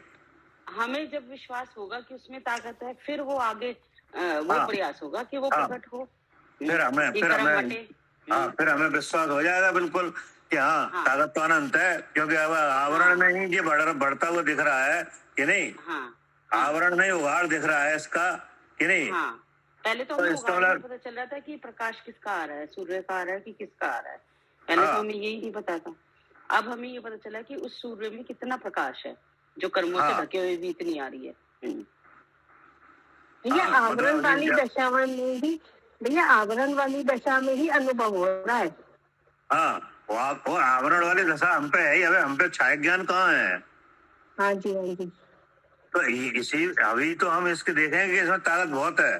[SPEAKER 1] हमें जब विश्वास होगा कि उसमें ताकत है, फिर वो आगे वो प्रयास होगा कि वो प्रकट हो।
[SPEAKER 3] फिर हमें फिर हमें विश्वास हो जाएगा बिल्कुल कि हाँ ताकत तो अनंत है, क्योंकि अब आवरण में ही ये बढ़ता हुआ दिख रहा है कि नहीं। आवरण नहीं उघाड़ दिख रहा है इसका कि नहीं।
[SPEAKER 1] पहले तो हमें उघाड़ में पता चल रहा था कि प्रकाश किसका आ रहा है, सूर्य का आ रहा है कि किसका आ रहा है। पहले तो हमें यही नहीं पता था। अब हमें ये पता चला कि उस सूर्य में कितना प्रकाश है, जो कर्मों से ढके हुए भी इतनी आ रही है।
[SPEAKER 6] भैया आवरण वाली दशा में भी, भैया आवरण वाली दशा में ही अनुभव हो रहा है।
[SPEAKER 3] हाँ, वो आवरण वाली दशा हम पे है, हम पे छाया ज्ञान कहाँ है?
[SPEAKER 6] हाँ जी, हाँ जी।
[SPEAKER 3] तो इसी अभी तो हम इसके देखेंगे कि इसमें ताकत बहुत है।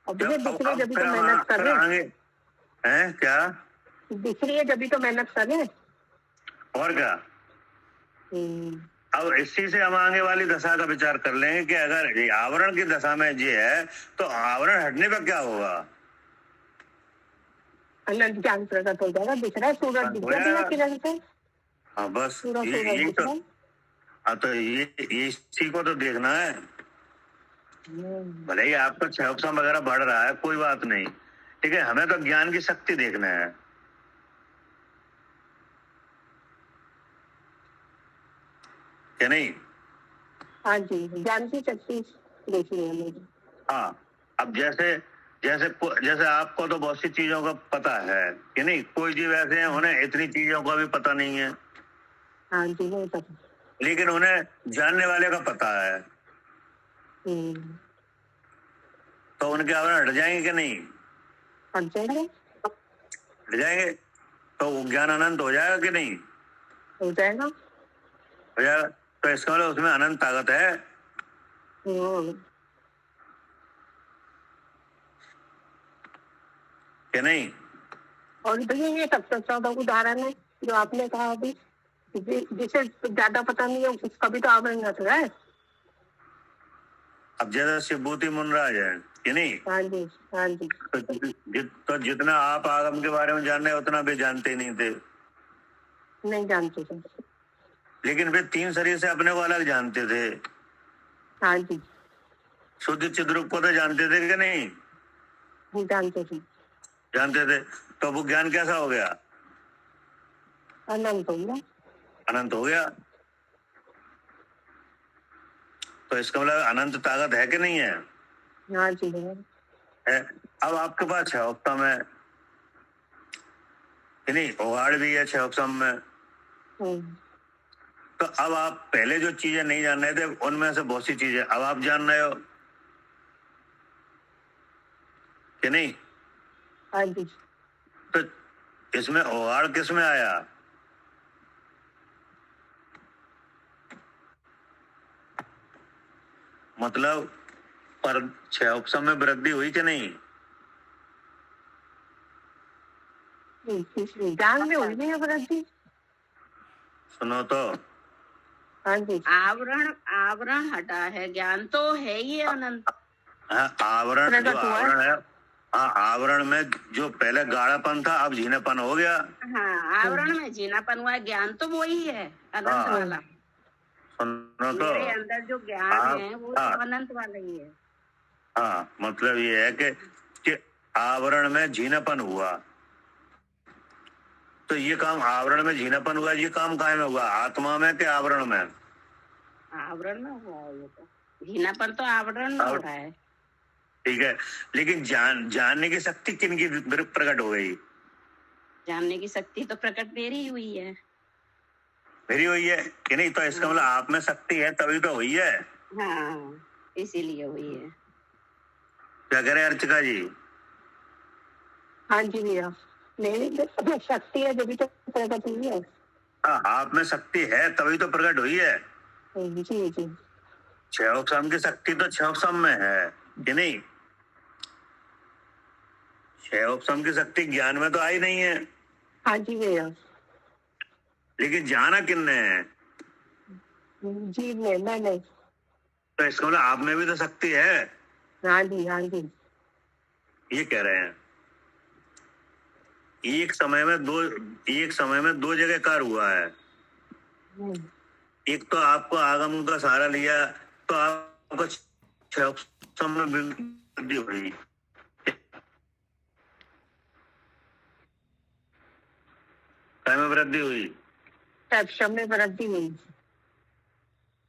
[SPEAKER 6] अब भैया दिख रही है जब तो मेहनत कर रहे
[SPEAKER 3] हैं। क्या
[SPEAKER 6] दिख रही है जब तो मेहनत कर रहे?
[SPEAKER 3] और क्या। अब इसी से हम आगे वाली दशा का विचार कर लेंगे कि अगर ये आवरण की दशा में ये है तो आवरण हटने पर क्या होगा?
[SPEAKER 6] अनंत ज्ञान प्रकट हो जाएगा। दिख रहा है सूरज, दिख रहा है किरण से।
[SPEAKER 3] हाँ बस
[SPEAKER 6] पूरा सूरज
[SPEAKER 3] ये
[SPEAKER 6] दिख
[SPEAKER 3] तो,
[SPEAKER 6] रहा है।
[SPEAKER 3] हाँ तो ये इसी को तो देखना है। भले ही आपका क्षयोपम वगैरह बढ़ रहा है, कोई बात नहीं, ठीक है, हमें तो ज्ञान की शक्ति देखना है क्या नहीं।
[SPEAKER 6] हाँ जी, ज्ञान की शक्ति देखनी है मुझे।
[SPEAKER 3] हाँ, अब जैसे आपको तो बहुत सी चीजों का पता है कि नहीं, कोई जीव ऐसे हैं उन्हें इतनी चीजों का भी पता नहीं है।
[SPEAKER 6] हाँ जी, नहीं पता,
[SPEAKER 3] लेकिन उन्हें जानने वाले का पता है। तो उनके आवरण हट जाएंगे कि नहीं?
[SPEAKER 6] हट जाएंगे।
[SPEAKER 3] हट जाएंगे तो वो ज्ञान अनंत हो जाएगा कि नहीं?
[SPEAKER 6] हो जाएगा।
[SPEAKER 3] हो जाएगा। तो इसका मतलब उसमें अनंत ताकत है कि नहीं।
[SPEAKER 6] और भैया ये सबसे अच्छा उदाहरण है जो आपने कहा अभी, जिसे ज्यादा पता नहीं है उसका भी तो आवरण घट रहा है।
[SPEAKER 3] अब जैसे शिवभूति मुनराज है कि नहीं।
[SPEAKER 6] हाँ जी, हाँ जी।
[SPEAKER 3] तो जितना आप आगम के बारे में जान रहे उतना भी जानते ही नहीं थे।
[SPEAKER 6] नहीं जानते थे,
[SPEAKER 3] लेकिन वे 3 शरीर से अपने को अलग जानते थे।
[SPEAKER 6] हाँ जी,
[SPEAKER 3] शुद्ध चिद्रूप को तो जानते थे कि नहीं?
[SPEAKER 6] जानते थे।
[SPEAKER 3] जानते थे। तो वो ज्ञान कैसा हो गया?
[SPEAKER 6] अनंत हो गया।
[SPEAKER 3] अनंत हो गया। तो इसका मतलब अनंत ताकत है कि नहीं है?
[SPEAKER 6] हाँ जी,
[SPEAKER 3] है। अब आपके पास क्षयोपम है कि नहीं, उघाड़ भी है क्षयोपम में। तो अब आप पहले जो चीजें नहीं जान रहे थे उनमें से बहुत सी चीजें अब आप जान रहे हो कि नहीं।
[SPEAKER 6] हाँ जी।
[SPEAKER 3] तो इसमें उघाड़ किस में आया? मतलब पर क्षयोपम में वृद्धि हुई कि नहीं?
[SPEAKER 6] ज्ञान में हुई नहीं है वृद्धि।
[SPEAKER 3] सुनो तो।
[SPEAKER 6] हाँ जी।
[SPEAKER 8] आवरण हटा है, ज्ञान तो है ही अनंत।
[SPEAKER 3] हाँ, आवरण जो आवरण है हाँ, आवरण में जो पहले गाढ़ापन था अब झीनापन हो गया।
[SPEAKER 8] हाँ, आवरण में जीनापन हुआ है, ज्ञान तो वही है, अनंत
[SPEAKER 3] हाँ।
[SPEAKER 8] वाला।
[SPEAKER 3] सुनो तो,
[SPEAKER 8] मेरे अंदर जो ज्ञान
[SPEAKER 3] आप,
[SPEAKER 8] है वो
[SPEAKER 3] हाँ,
[SPEAKER 8] तो अनंत वाला ही है।
[SPEAKER 3] हाँ, मतलब ये है कि आवरण में झीनापन हुआ, तो ये काम आवरण में झीनापन हुआ, ये काम काहे में हुआ, आत्मा में कि आवरण में?
[SPEAKER 8] आवरण में हुआ है ये तो, जीनापन तो आवरण में हो रहा है।
[SPEAKER 3] ठीक है, लेकिन जानने की शक्ति किनकी प्रकट हो गई?
[SPEAKER 8] जानने की शक्ति तो प्रकट मेरी हुई है।
[SPEAKER 3] मेरी हुई है कि नहीं? तो इसका मतलब आप में शक्ति है तभी तो हुई है।
[SPEAKER 8] हाँ, इसीलिए हुई है।
[SPEAKER 3] क्या करे अर्चिका जी?
[SPEAKER 6] हाँ जी भैया, मेरी जो शक्ति है जब भी तो प्रकट हुई है।
[SPEAKER 3] हाँ, आप में शक्ति है तभी तो प्रकट हुई है।
[SPEAKER 6] जी जी।
[SPEAKER 3] क्षयोक्षम की शक्ति तो क्षयोक्षम में है कि नहीं? क्षयोक्षम की शक्ति ज्ञान में तो आई नहीं है।
[SPEAKER 6] हाँ जी भैया।
[SPEAKER 3] लेकिन जाना किसने है?
[SPEAKER 6] जीव ने, मैंने।
[SPEAKER 3] तो इसका मतलब आप में भी तो शक्ति है।
[SPEAKER 6] हाँ जी, हाँ जी।
[SPEAKER 3] ये कह रहे हैं एक समय में दो जगह कार्य हुआ है। एक तो आपको आगम का सहारा लिया तो आपको क्षयोक्षम में वृद्धि हुई, काय में वृद्धि हुई,
[SPEAKER 6] क्षयोक्षम में वृद्धि हुई।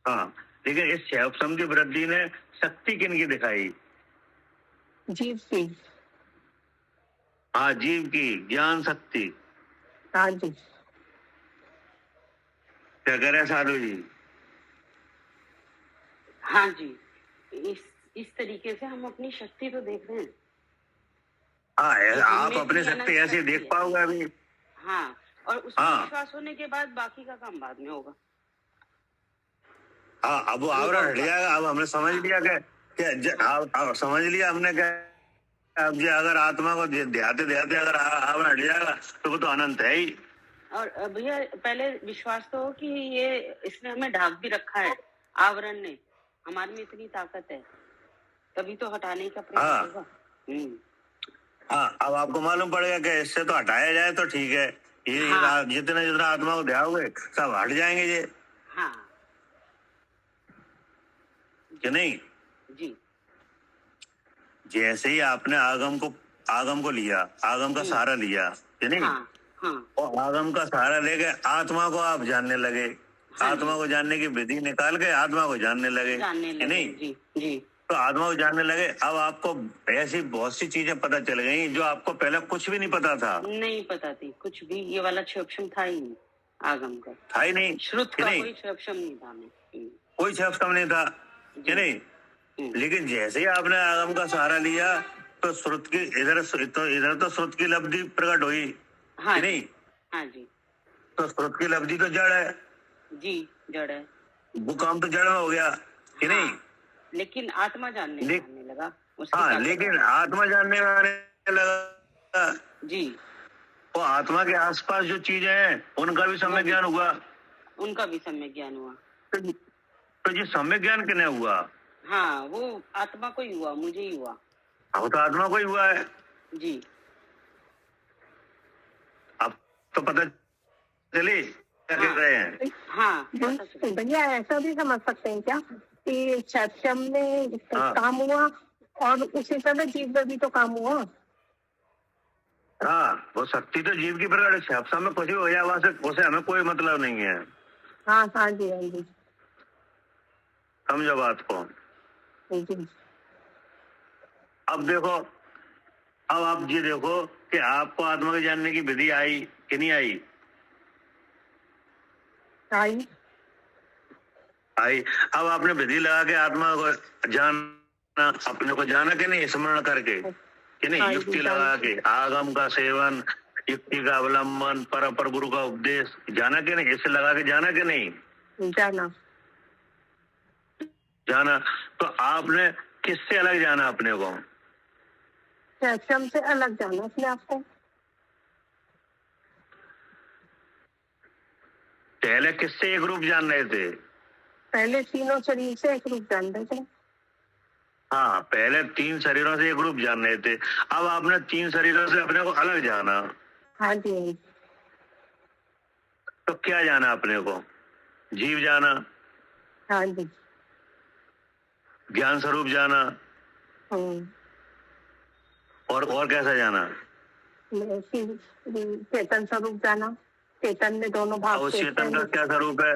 [SPEAKER 3] हाँ, लेकिन इस क्षयोक्षम की वृद्धि ने शक्ति किनकी दिखाई?
[SPEAKER 6] जीव की।
[SPEAKER 3] हाँ, जीव की ज्ञान शक्ति।
[SPEAKER 6] हाँ जी।
[SPEAKER 3] क्या कह रहे हैं साधु जी?
[SPEAKER 1] हाँ जी, इस तरीके से हम अपनी शक्ति तो देख रहे हैं।
[SPEAKER 3] हाँ, आप
[SPEAKER 1] हमें
[SPEAKER 3] अपनी
[SPEAKER 1] भी
[SPEAKER 3] शक्ति ऐसे
[SPEAKER 1] अनंत
[SPEAKER 3] देख
[SPEAKER 1] शक्ति है।
[SPEAKER 3] पाओगे अभी।
[SPEAKER 1] हाँ, और उसमें
[SPEAKER 3] हाँ।
[SPEAKER 1] विश्वास होने के बाद बाकी का काम बाद में होगा।
[SPEAKER 3] हाँ, अब वो आवरण हट जाएगा। अब हमने समझ लिया अब समझ लिया हमने क्या, अब जो अगर आत्मा को ध्याते ध्याते अगर आवरण हट जाएगा तो वो तो अनंत है ही।
[SPEAKER 1] और भैया पहले विश्वास तो हो कि ये इसने हमें ढाक भी रखा है, आवरण ने, हमारे में इतनी ताकत है, तभी तो हटाने का प्रयास होगा।
[SPEAKER 3] हाँ, अब आपको मालूम पड़ेगा कि इससे तो हटाया जाए तो ठीक है, ये
[SPEAKER 1] हाँ।
[SPEAKER 3] जितना जितना आत्मा को ध्याओगे सब हट जाएंगे ये,
[SPEAKER 1] हाँ
[SPEAKER 3] कि नहीं?
[SPEAKER 1] जी।
[SPEAKER 3] जैसे ही आपने आगम को लिया, आगम का सहारा लिया, कि नहीं?
[SPEAKER 1] हाँ हाँ
[SPEAKER 3] और आगम का सहारा लेके आत्मा को आप जानने लगे,
[SPEAKER 1] हाँ
[SPEAKER 3] आत्मा को जानने की विधि निकाल के आत्मा को जानने लगे,
[SPEAKER 1] जानने
[SPEAKER 3] कि
[SPEAKER 1] लगे।
[SPEAKER 3] नहीं?
[SPEAKER 1] जी जी।
[SPEAKER 3] तो आत्मा को जानने लगे। अब आपको ऐसी बहुत सी चीजें पता चल गई जो आपको पहले कुछ भी नहीं पता था।
[SPEAKER 1] नहीं पता थी कुछ भी, ये वाला क्षयोक्षम था ही नहीं, आगम का
[SPEAKER 3] था ही नहीं,
[SPEAKER 1] श्रुत
[SPEAKER 3] कि
[SPEAKER 1] का
[SPEAKER 3] नहीं?
[SPEAKER 1] कोई क्षयोक्षम नहीं था हमें।
[SPEAKER 3] कोई शब्द कम नहीं था, कि नहीं? लेकिन जैसे ही आपने आगम का सहारा लिया तो श्रुत की इधर तो श्रुत की लब्धि प्रकट हुई,
[SPEAKER 1] हाँ
[SPEAKER 3] कि नहीं?
[SPEAKER 1] हाँ जी
[SPEAKER 3] तो श्रुत की लब्धि तो जड़ है,
[SPEAKER 1] जी, जड़ है।
[SPEAKER 3] वो काम तो जड़ में हो गया, कि नहीं?
[SPEAKER 1] लेकिन आत्मा जानने लगा उसकी
[SPEAKER 3] हाँ,
[SPEAKER 1] ताकत
[SPEAKER 3] लेकिन
[SPEAKER 1] है।
[SPEAKER 3] आत्मा जानने आने लगा
[SPEAKER 1] जी,
[SPEAKER 3] तो आत्मा के आसपास जो चीजें हैं उनका भी सम्यक ज्ञान हुआ।
[SPEAKER 1] उनका भी सम्यक ज्ञान हुआ।
[SPEAKER 3] तो ये सम्यक ज्ञान किन्हें हुआ?
[SPEAKER 1] हाँ, वो आत्मा को ही हुआ, मुझे ही हुआ।
[SPEAKER 3] वो तो आत्मा को ही हुआ है।
[SPEAKER 1] जी।
[SPEAKER 3] अब तो पता चली क्या कह रहे हैं?
[SPEAKER 1] हाँ पता चला।
[SPEAKER 6] भैया ऐसा भी समझ सकते हैं क्या कि क्षयोक्षम में
[SPEAKER 3] हाँ।
[SPEAKER 6] काम हुआ और उसी तरह जीव में भी तो काम हुआ?
[SPEAKER 3] हाँ, वो शक्ति तो जीव की प्रकट है, क्षयोक्षम में कुछ भी हो जाए उसे हमें कोई मतलब नहीं है।
[SPEAKER 6] हाँ हाँ जी, हाँ जी
[SPEAKER 3] समझो बात को।
[SPEAKER 6] जी।
[SPEAKER 3] अब देखो, अब आप ये देखो कि आपको आत्मा को जानने की विधि आई कि नहीं आई?
[SPEAKER 6] आई।
[SPEAKER 3] आई। अब आपने विधि लगा के आत्मा को जानना, अपने को जाना कि नहीं, स्मरण करके, कि नहीं? युक्ति लगा के, आगम का सेवन, युक्ति का अवलंबन, पर गुरु का उपदेश, जाना कि नहीं? इसे लगा के जाना कि नहीं? जाना। तो आपने किससे अलग जाना अपने को?
[SPEAKER 6] क्षयोक्षम से अलग जाना अपने आप को।
[SPEAKER 3] पहले किससे एक रूप जान रहे थे?
[SPEAKER 6] पहले तीनों शरीर से एक रूप जान रहे थे।
[SPEAKER 3] हाँ, पहले 3 शरीरों से एक रूप जान रहे थे, अब आपने 3 शरीरों से अपने को अलग जाना।
[SPEAKER 6] हाँ जी।
[SPEAKER 3] तो क्या जाना अपने को? जीव जाना,
[SPEAKER 6] हाँ जी।
[SPEAKER 3] ज्ञान स्वरूप जाना,
[SPEAKER 6] हम्म।
[SPEAKER 3] और कैसा जाना?
[SPEAKER 6] चेतन स्वरूप जाना। चेतन में दोनों भाग
[SPEAKER 3] उस चेतन का
[SPEAKER 6] हैं।
[SPEAKER 3] क्या स्वरूप है?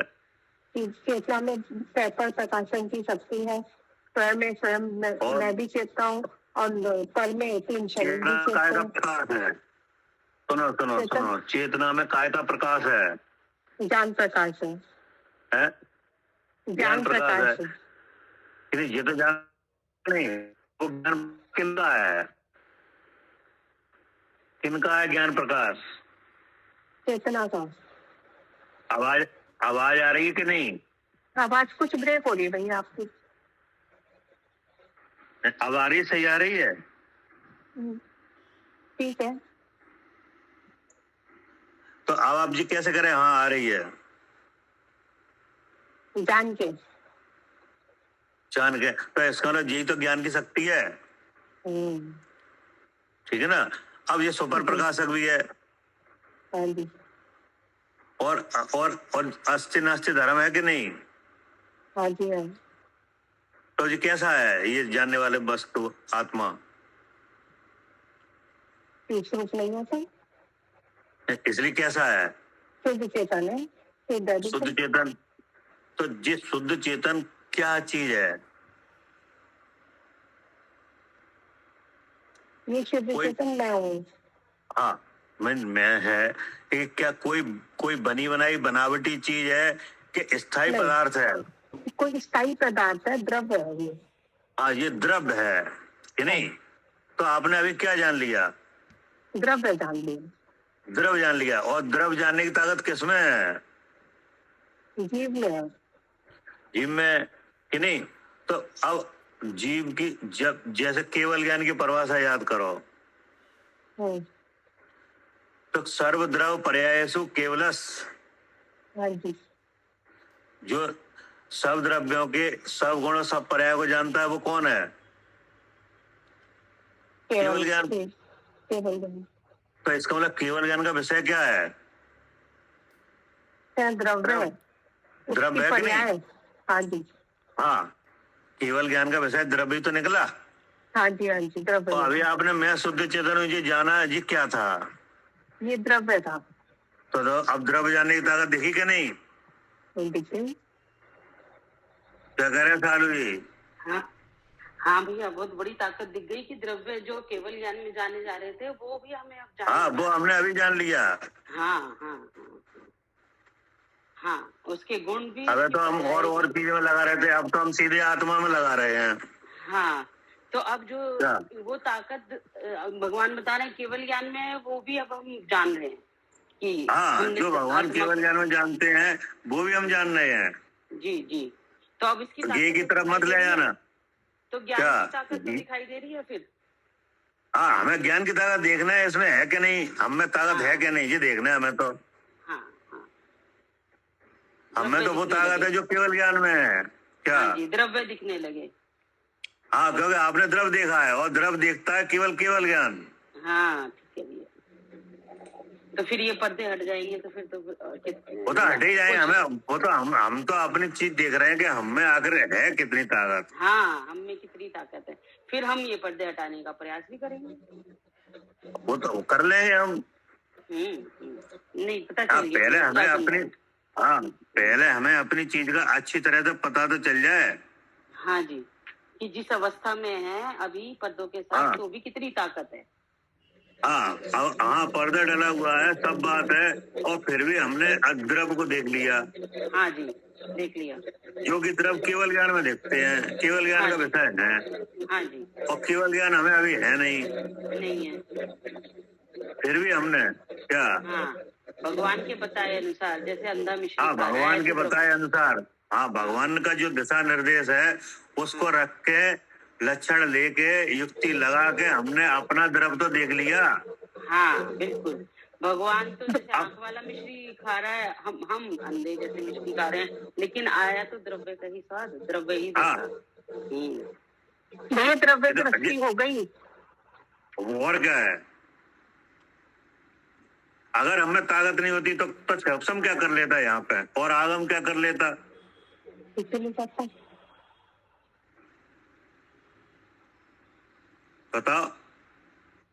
[SPEAKER 6] चेतना में पर प्रकाशन की शक्ति है। स्वयं में स्वयं मैं भी चेतता हूँ और पर में 3 शरीर भी
[SPEAKER 3] चेतना काय
[SPEAKER 6] चेतते
[SPEAKER 3] का
[SPEAKER 6] हैं।
[SPEAKER 3] प्रकाश है? सुनो, चेतना में काय का प्रकाश है?
[SPEAKER 6] ज्ञान प्रकाश है।
[SPEAKER 3] हैं?
[SPEAKER 6] ज्ञान प्रकाश है।
[SPEAKER 3] लेकिन ये तो ज्ञान नहीं, वो ज्ञान किनका है? किनका है ज्ञान प्रकाश?
[SPEAKER 6] चेतना का।
[SPEAKER 3] आवाज आ रही है कि नहीं?
[SPEAKER 6] आवाज कुछ ब्रेक हो रही है भैया आपकी।
[SPEAKER 3] अब आ रही है, सही आ रही है?
[SPEAKER 6] ठीक है।
[SPEAKER 3] तो अब आप जी कैसे करें? हाँ, आ रही है।
[SPEAKER 6] जान के।
[SPEAKER 3] तो इसका मतलब यही तो ज्ञान की शक्ति है, ठीक है ना? अब ये सुपर प्रकाशक भी है।
[SPEAKER 6] हाँ जी।
[SPEAKER 3] और अस्ति नास्ति धर्म है कि नहीं?
[SPEAKER 6] हाँ जी। है।
[SPEAKER 3] तो ये कैसा है ये जानने वाले वस्तु आत्मा?
[SPEAKER 6] सूक्ष्म नहीं होता,
[SPEAKER 3] इसलिए कैसा है?
[SPEAKER 6] शुद्ध चेतन है।
[SPEAKER 3] शुद्ध चेतन। तो ये शुद्ध चेतन क्या चीज है?
[SPEAKER 6] ये शुद्ध चेतन मैं हूँ।
[SPEAKER 3] हाँ, मैं है कि क्या कोई बनी बनाई बनावटी चीज है कि स्थायी
[SPEAKER 6] नहीं।
[SPEAKER 3] पदार्थ है?
[SPEAKER 6] कोई स्थायी पदार्थ है, द्रव्य है ये।
[SPEAKER 3] हाँ, ये द्रव्य है कि नहीं? तो आपने अभी क्या जान लिया?
[SPEAKER 6] द्रव्य जान लिया।
[SPEAKER 3] द्रव्य जान लिया। और द्रव्य जानने की ताकत किसमें है?
[SPEAKER 6] जीव में है।
[SPEAKER 3] जीव में कि नहीं? तो अब जीव की जब जैसे केवल ज्ञान की परिभाषा याद करो, तो सर्वद्रव पर्यायसु केवलस।
[SPEAKER 6] हाँ जी।
[SPEAKER 3] जो सब द्रव्यों के सब गुणों सब पर्याय को जानता है वो कौन है? केवल ज्ञान।
[SPEAKER 6] केवल ज्ञान।
[SPEAKER 3] तो इसका मतलब केवल ज्ञान का विषय क्या है?
[SPEAKER 6] द्रव्य है।
[SPEAKER 3] द्रव्य है कि नहीं?
[SPEAKER 6] हाँ जी।
[SPEAKER 3] हाँ, केवल ज्ञान का विषय द्रव्य ही तो निकला।
[SPEAKER 6] हाँ जी। हाँ जी, द्रव्य।
[SPEAKER 3] तो अभी आपने मैं शुद्ध चेतन हूँ जी जाना, जी क्या था?
[SPEAKER 6] ये द्रव्य था।
[SPEAKER 3] तो अब द्रव्य जानने की ताकत दिखी कि नहीं?
[SPEAKER 6] देखिए
[SPEAKER 3] क्या कह रहे हैं सालू जी?
[SPEAKER 1] हाँ भैया, बहुत बड़ी ताकत दिख गई कि द्रव्य जो केवल ज्ञान में जाने जा रहे थे वो भी हमें अब जान।
[SPEAKER 3] हाँ, वो हमने अभी जान लिया।
[SPEAKER 1] हाँ, उसके गुण भी।
[SPEAKER 3] अबे तो हम और चीजों में लगा रहे थे, अब तो हम सीधे आत्मा में लगा रहे हैं।
[SPEAKER 1] हाँ, तो अब जो वो ताकत भगवान बता रहे हैं केवल ज्ञान में है, वो भी अब हम जान रहे हैं कि
[SPEAKER 3] हाँ, जो भगवान केवल ज्ञान में जानते हैं वो भी हम जान रहे हैं।
[SPEAKER 1] जी। तो अब इसकी
[SPEAKER 3] ये की तरफ मत ले जाना।
[SPEAKER 1] तो ज्ञान की ताकत तो दिखाई दे रही है फिर।
[SPEAKER 3] हाँ, हमें ज्ञान की ताकत देखना है, इसमें है कि नहीं, हम में ताकत है कि नहीं, ये देखना है हमें तो। हमें तो वो ताकत है जो केवल ज्ञान में है। क्या?
[SPEAKER 1] हाँ जी, द्रव्य दिखने लगे।
[SPEAKER 3] हाँ, क्योंकि आपने द्रव्य देखा है और द्रव्य देखता है केवल ज्ञान।
[SPEAKER 1] हाँ, ठीक है भैया। तो फिर ये पर्दे हट जाएंगे तो फिर तो
[SPEAKER 3] वो तो हटे ही जाए। हमें वो तो हम तो अपनी चीज देख रहे हैं कि हम में आखिर है कितनी ताकत।
[SPEAKER 1] हाँ, हम में कितनी ताकत है, फिर हम ये पर्दे हटाने का प्रयास भी करेंगे।
[SPEAKER 3] वो तो कर लेंगे हम।
[SPEAKER 1] नहीं पता चल
[SPEAKER 3] गया। पहले हमें अपनी चीज का अच्छी तरह से पता तो चल जाए।
[SPEAKER 1] हाँ जी, कि जिस अवस्था में है अभी पर्दों के साथ तो भी कितनी ताकत है।
[SPEAKER 3] हाँ, पर्दा डला हुआ है, सब बात है, और फिर भी हमने द्रव्य को देख लिया।
[SPEAKER 1] हाँ जी, देख लिया।
[SPEAKER 3] जो कि द्रव्य केवल ज्ञान में देखते हैं, केवल ज्ञान का विषय है।
[SPEAKER 1] हाँ जी।
[SPEAKER 3] और केवल ज्ञान हमें अभी है नहीं
[SPEAKER 1] है।
[SPEAKER 3] फिर भी हमने क्या?
[SPEAKER 1] हाँ, भगवान के बताए अनुसार, जैसे अंधा मिश्री।
[SPEAKER 3] हाँ, भगवान के बताए अनुसार। हाँ, भगवान का जो दिशा निर्देश है उसको रख के, लक्षण लेके, युक्ति लगा के हमने अपना द्रव्य तो देख लिया।
[SPEAKER 1] हाँ बिल्कुल, भगवान तो जैसे आंख वाला मिश्री खा रहा है, हम अंधे जैसे मिश्री खा रहे हैं, लेकिन आया तो द्रव्य का ही स्वाद, द्रव्य ही।
[SPEAKER 6] ये द्रव्य दृष्टि हो गई।
[SPEAKER 3] और क्या है? अगर हमें ताकत नहीं होती तो क्षमसम क्या कर लेता यहाँ पे, और आगम क्या कर लेता?
[SPEAKER 6] कुछ नहीं करता।
[SPEAKER 3] बताओ।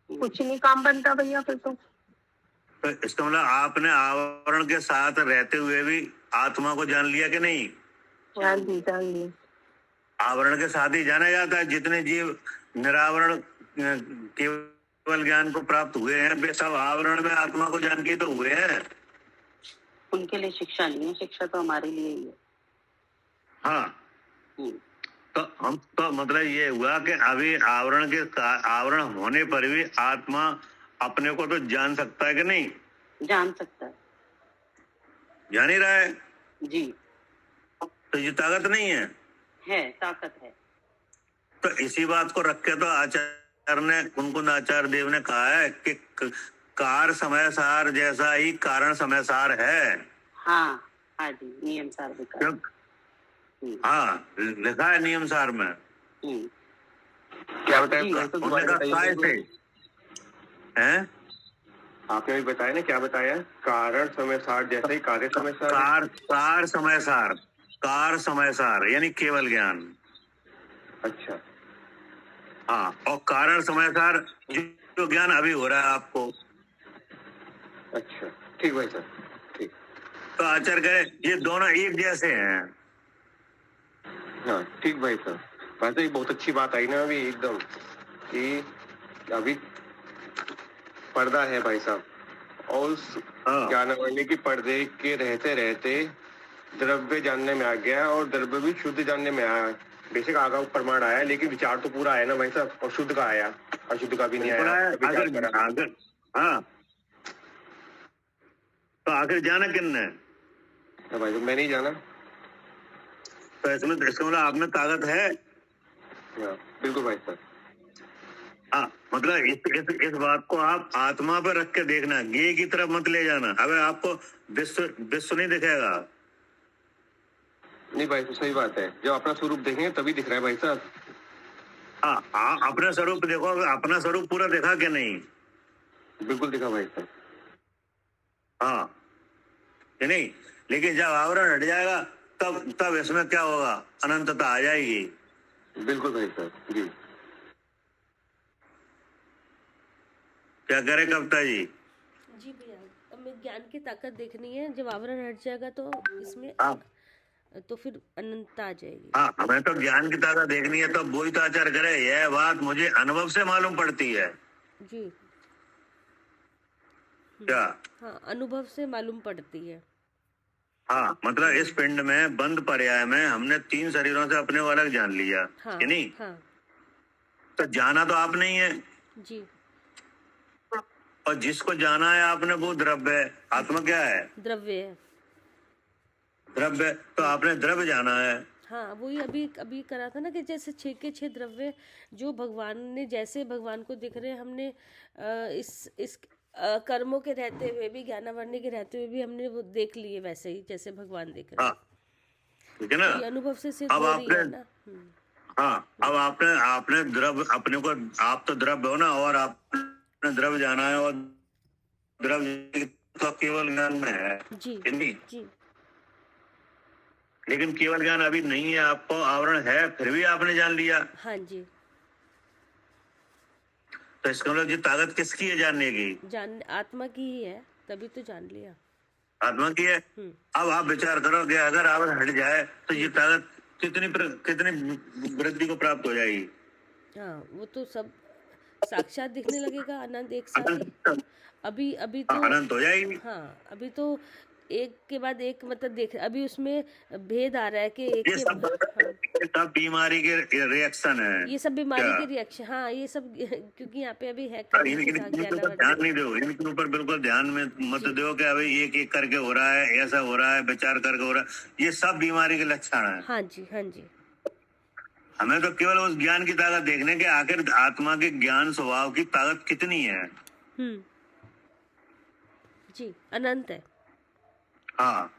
[SPEAKER 6] कुछ नहीं काम बनता भैया फिर तो।
[SPEAKER 3] तो इसका मतलब आपने आवरण के साथ रहते हुए भी आत्मा को जान लिया कि नहीं?
[SPEAKER 6] जान ली जान ली।
[SPEAKER 3] आवरण के साथ ही जाना जाता है। जितने जीव निरावरण केवल ज्ञान को प्राप्त हुए हैं, वे सब आवरण में आत्मा को जान के तो हुए हैं।
[SPEAKER 1] उनके लिए शिक्षा नहीं है, शिक्षा तो हमारे लिए ही है।
[SPEAKER 3] हाँ,
[SPEAKER 1] हम्म,
[SPEAKER 3] तो हम तो मतलब ये हुआ कि अभी आवरण होने पर भी आत्मा अपने को तो जान सकता है कि नहीं?
[SPEAKER 1] जान सकता है।
[SPEAKER 3] जान ही रहा है।
[SPEAKER 1] जी,
[SPEAKER 3] तो ये ताकत नहीं है।
[SPEAKER 1] ताकत है।
[SPEAKER 3] तो इसी बात को रख के तो आचार्य ने, कुंकुंद आचार्य देव ने कहा है कि कार समय सार जैसा ही कारण समय सार है।
[SPEAKER 1] हाँ हाँ जी, नियम सार भी कहा।
[SPEAKER 3] हाँ, लिखा है नियम सार में।
[SPEAKER 4] क्या बताया
[SPEAKER 1] जी,
[SPEAKER 4] भाई साहब,
[SPEAKER 3] उन्होंने
[SPEAKER 4] दोबारा
[SPEAKER 3] कहा
[SPEAKER 4] बताइए।
[SPEAKER 3] काय से हैं?
[SPEAKER 4] आपने भी बताया ना, क्या बताया? कारण समय सार जैसे ही कार्य समय सार।
[SPEAKER 3] कार समय सार, कार समय सार यानी केवल ज्ञान।
[SPEAKER 4] अच्छा
[SPEAKER 3] हाँ, और कारण समय सार जो ज्ञान अभी हो रहा है आपको।
[SPEAKER 4] अच्छा, ठीक भाई साहब, ठीक।
[SPEAKER 3] तो आचार्य कहे ये दोनों एक जैसे हैं।
[SPEAKER 4] हाँ ठीक भाई साहब। भाई साहब, बहुत अच्छी बात आई ना अभी एकदम, कि अभी पर्दा है भाई साहब, और उस
[SPEAKER 3] हाँ,
[SPEAKER 4] ज्ञानवर्ण की पर्दे के रहते रहते द्रव्य जानने में आ गया, और द्रव्य भी शुद्ध जानने में आया। बेशक आगा प्रमाण आया, लेकिन विचार तो पूरा आया ना भाई साहब, और शुद्ध का आया, अशुद्ध का भी नहीं
[SPEAKER 3] बिल्कुल
[SPEAKER 4] आया।
[SPEAKER 3] है।
[SPEAKER 4] विचार करा।
[SPEAKER 3] अगर हाँ, तो आखिर जाना किन है?
[SPEAKER 4] हाँ भाई साहब, मैं नहीं जाना।
[SPEAKER 3] तो इसमें इसका मतलब आप में ताकत है।
[SPEAKER 4] हाँ बिल्कुल भाई साहब।
[SPEAKER 3] हाँ, मतलब इस बात को आप आत्मा पर रख के देखना, गे की तरफ मत ले जाना। अबे आपको विश्व नहीं दिखेगा।
[SPEAKER 4] नहीं भाई, तो सही बात है, जब अपना स्वरूप देखेंगे तभी दिख रहा है भाई साहब।
[SPEAKER 3] हाँ हाँ, अपना स्वरूप देखो। अपना स्वरूप पूरा दिखा कि नहीं?
[SPEAKER 4] बिल्कुल दिखा भाई साहब।
[SPEAKER 3] हाँ कि नहीं? लेकिन जब आवरण हट जाएगा तब इसमें क्या होगा? अनंतता आ जाएगी।
[SPEAKER 4] बिल्कुल भाई साहब जी।
[SPEAKER 3] क्या करे कविता जी?
[SPEAKER 2] जी भैया, हमें ज्ञान की ताकत देखनी है। जब आवरण हट जाएगा तो इसमें
[SPEAKER 3] हाँ
[SPEAKER 2] तो फिर अनंतता आ जाएगी।
[SPEAKER 3] हाँ, हमें तो ज्ञान की ताकत देखनी है। तो वही तो आचार्य करे, यह बात मुझे अनुभव से मालूम पड़ती है।
[SPEAKER 2] जी
[SPEAKER 3] क्या?
[SPEAKER 2] हाँ, अनुभव से मालूम पड़ती है।
[SPEAKER 3] हाँ, मतलब इस पिंड में बंद पर्याय में हमने 3 शरीरों से अपने को अलग जान लिया।
[SPEAKER 2] हाँ
[SPEAKER 3] कि नहीं?
[SPEAKER 2] हाँ
[SPEAKER 3] तो जाना तो आप नहीं है,
[SPEAKER 2] जी,
[SPEAKER 3] और जिसको जाना है आपने वो द्रव्य है। आत्मा क्या है?
[SPEAKER 2] द्रव्य है।
[SPEAKER 3] द्रव्य। तो आपने द्रव्य जाना है।
[SPEAKER 2] हाँ, वही अभी करा था ना, कि जैसे 6 के 6 द्रव्य जो भगवान ने, जैसे भगवान को दिख रहे हैं, हमने इस कर्मों के रहते हुए भी, ज्ञानावरणी के रहते हुए भी हमने वो देख लिए वैसे ही जैसे भगवान देख रहे हैं।
[SPEAKER 3] हाँ, ठीक है ना?
[SPEAKER 2] तो ये अनुभव से सिद्ध
[SPEAKER 3] अब
[SPEAKER 2] हो रही है
[SPEAKER 3] आपने
[SPEAKER 2] ना।
[SPEAKER 3] हाँ, अब आपने द्रव्य अपने को, आप तो द्रव्य हो ना, और आपने द्रव्य जाना है, और द्रव्य तो केवल ज्ञान में है।
[SPEAKER 2] जी
[SPEAKER 3] कि नहीं?
[SPEAKER 2] जी
[SPEAKER 3] लेकिन केवल ज्ञान अभी नहीं है, आपको आवरण है, फिर भी आपने जान लिया।
[SPEAKER 2] हाँ जी।
[SPEAKER 3] तो इसका मतलब ये ताकत किसकी है जानने की?
[SPEAKER 2] जान आत्मा की ही है, तभी तो जान लिया।
[SPEAKER 3] आत्मा की है। अब आप विचार करो कि अगर आवरण हट जाए तो ये ताकत कितनी वृद्धि को प्राप्त हो जाएगी?
[SPEAKER 2] हाँ, वो तो सब साक्षात दिखने लगेगा, आनंद एक साथ ही। अभी तो
[SPEAKER 3] अनंत हो जाएगी।
[SPEAKER 2] हाँ, अभी तो एक के बाद एक, मतलब देख, अभी उसमें भेद आ रहा है कि एक
[SPEAKER 3] ये
[SPEAKER 2] के
[SPEAKER 3] सब बीमारी के रिएक्शन है।
[SPEAKER 2] ये सब बीमारी
[SPEAKER 3] क्या?
[SPEAKER 2] के रिएक्शन। हाँ, ये सब क्योंकि यहाँ पे अभी है
[SPEAKER 3] इनके ऊपर ध्यान नहीं दो, इनके ऊपर बिल्कुल ध्यान में मत दो कि अभी एक एक करके हो रहा है, ऐसा हो रहा है, विचार करके हो रहा है। ये सब बीमारी के लक्षण है।
[SPEAKER 2] हाँ जी हाँ जी।
[SPEAKER 3] हमें तो केवल उस ज्ञान की ताकत देखने के, आखिर आत्मा के ज्ञान स्वभाव की ताकत कितनी है।
[SPEAKER 2] जी, अनंत है।
[SPEAKER 3] हाँ,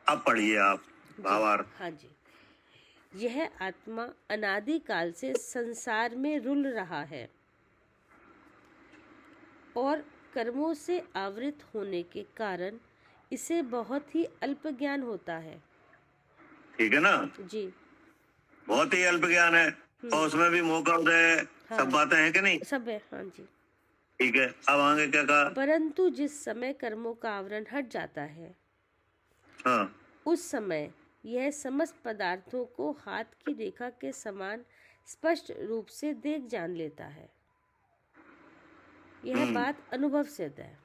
[SPEAKER 3] अब पढ़िए आप भावार्थ।
[SPEAKER 2] हाँ जी। यह आत्मा अनादिकाल से संसार में रुल रहा है और कर्मों से आवृत होने के कारण इसे बहुत ही अल्प ज्ञान होता है।
[SPEAKER 3] ठीक है ना,
[SPEAKER 2] जी।
[SPEAKER 3] बहुत ही अल्प ज्ञान है और उसमें भी मौका उदय
[SPEAKER 2] हाँ।
[SPEAKER 3] सब बातें हैं कि नहीं?
[SPEAKER 2] सब है, हाँ जी।
[SPEAKER 3] ठीक है, अब आगे क्या कहा?
[SPEAKER 2] परंतु जिस समय कर्मों का आवरण हट जाता है
[SPEAKER 3] हाँ,
[SPEAKER 2] उस समय यह समस्त पदार्थों को हाथ की रेखा के समान स्पष्ट रूप से देख जान लेता है। यह बात अनुभव सिद्ध है।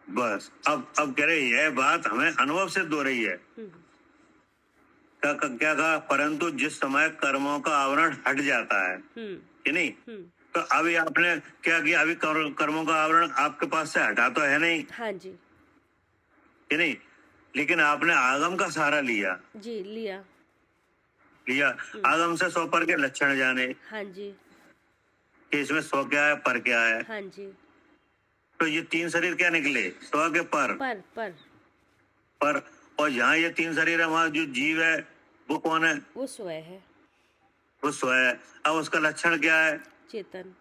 [SPEAKER 3] बस अब कह रहे यह बात हमें अनुभव सिद्ध हो रही है। क्या कहा? परंतु जिस समय कर्मों का आवरण हट जाता है कि नहीं, तो अभी आपने क्या किया? अभी कर्मों का आवरण आपके पास से हटा तो है नहीं,
[SPEAKER 2] हाँ जी।
[SPEAKER 3] कि नहीं, लेकिन आपने आगम का सहारा लिया।
[SPEAKER 2] जी, लिया।
[SPEAKER 3] आगम से 100 पर के लक्षण जाने,
[SPEAKER 2] हाँ जी।
[SPEAKER 3] कि इसमें 100 क्या है, पर क्या है।
[SPEAKER 2] हाँ जी।
[SPEAKER 3] तो ये 3 शरीर क्या निकले? 100 के पर और यहाँ ये 3 शरीर है, वहाँ जो जीव है वो कौन है?
[SPEAKER 2] वो स्वयं है।
[SPEAKER 3] वो स्वयं है। अब उसका लक्षण क्या है?
[SPEAKER 2] चेतन।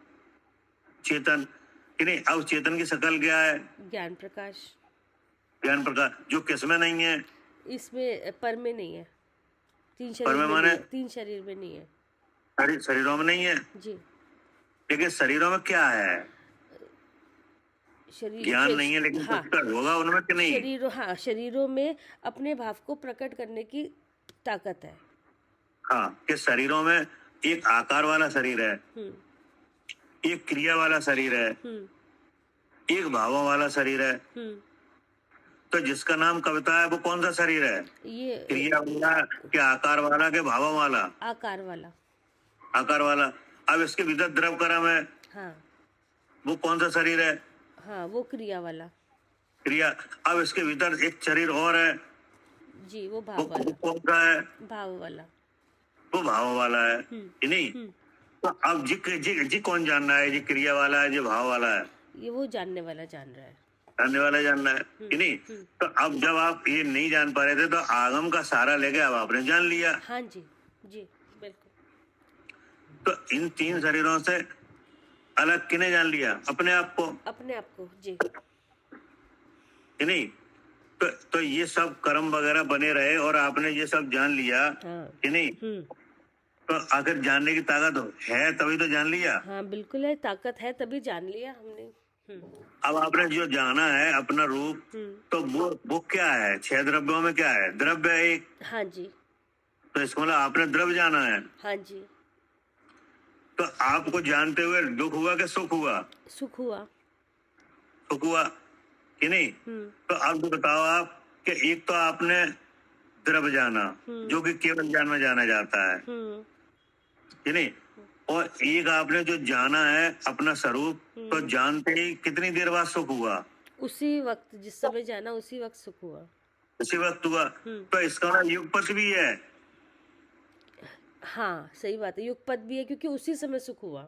[SPEAKER 3] कि नहीं, अब चेतन की शकल क्या है?
[SPEAKER 2] ज्ञान प्रकाश,
[SPEAKER 3] जो किसमें नहीं है?
[SPEAKER 2] इसमें पर में नहीं है। तीन
[SPEAKER 3] पर में माने?
[SPEAKER 2] तीन शरीर में नहीं है।
[SPEAKER 3] शरीरों में नहीं है
[SPEAKER 2] जी।
[SPEAKER 3] लेकिन शरीरों में क्या है?
[SPEAKER 2] शरीर
[SPEAKER 3] ज्ञान नहीं है, लेकिन
[SPEAKER 2] हाँ,
[SPEAKER 3] कुछ होगा उनमें कि नहीं?
[SPEAKER 2] शरीरों में अपने भाव को प्रकट करने की ताकत है।
[SPEAKER 3] हाँ, कि शरीरों में एक आकार वाला शरीर है, एक क्रिया वाला शरीर है, एक भावों वाला शरीर है। तो जिसका नाम कविता है वो कौन सा शरीर है?
[SPEAKER 2] ये
[SPEAKER 3] क्रिया वाला के आकार वाला के भावों वाला?
[SPEAKER 2] आकार वाला।
[SPEAKER 3] अब इसके भीतर द्रव क्रम है,
[SPEAKER 2] हाँ,
[SPEAKER 3] वो कौन सा शरीर है?
[SPEAKER 2] हाँ, वो क्रिया वाला।
[SPEAKER 3] अब इसके भीतर एक शरीर और है
[SPEAKER 2] जी, वो
[SPEAKER 3] वो
[SPEAKER 2] भाव वाला।
[SPEAKER 3] कौन सा है?
[SPEAKER 2] भाव वाला।
[SPEAKER 3] वो भाव वाला है कि नहीं? तो अब जी कौन जानना है? जी क्रिया वाला है, जी भाव वाला है?
[SPEAKER 2] ये वो जानने वाला जान रहा है।
[SPEAKER 3] जानने वाला जानना है कि नहीं? तो अब जब आप ये नहीं जान पा रहे थे तो आगम का सहारा लेके अब आपने जान लिया।
[SPEAKER 2] हाँ जी, जी, बिल्कुल।
[SPEAKER 3] तो इन 3 शरीरों से अलग किने जान लिया? अपने आप को
[SPEAKER 2] जी।
[SPEAKER 3] कि नहीं? तो ये सब कर्म वगैरह बने रहे और आपने ये सब जान लिया।
[SPEAKER 2] हाँ।
[SPEAKER 3] कि नहीं? तो आखिर जानने की ताकत है तभी तो जान लिया।
[SPEAKER 2] हाँ, बिल्कुल है, ताकत है तभी जान लिया हमने।
[SPEAKER 3] अब आपने जो जाना है अपना रूप, तो वो क्या है? 6 द्रव्यों में क्या है? द्रव्य है एक।
[SPEAKER 2] हाँ जी।
[SPEAKER 3] तो इसको मतलब आपने द्रव्य जाना है।
[SPEAKER 2] हाँ जी।
[SPEAKER 3] तो आपको जानते हुए दुख हुआ कि सुख हुआ?
[SPEAKER 2] सुख हुआ।
[SPEAKER 3] कि नहीं? तो अब तो बताओ आप कि एक तो आपने द्रव्य जाना जो कि केवल ज्ञान में जाना जाता है, कि नहीं? और एक आपने जो जाना है अपना स्वरूप, तो जानते ही कितनी देर बाद सुख हुआ?
[SPEAKER 2] उसी वक्त, जिस समय जाना उसी वक्त सुख हुआ।
[SPEAKER 3] उसी वक्त हुआ। तो इसका मतलब युगपत भी है।
[SPEAKER 2] हाँ, सही बात है, युगपत भी है क्योंकि उसी समय सुख हुआ।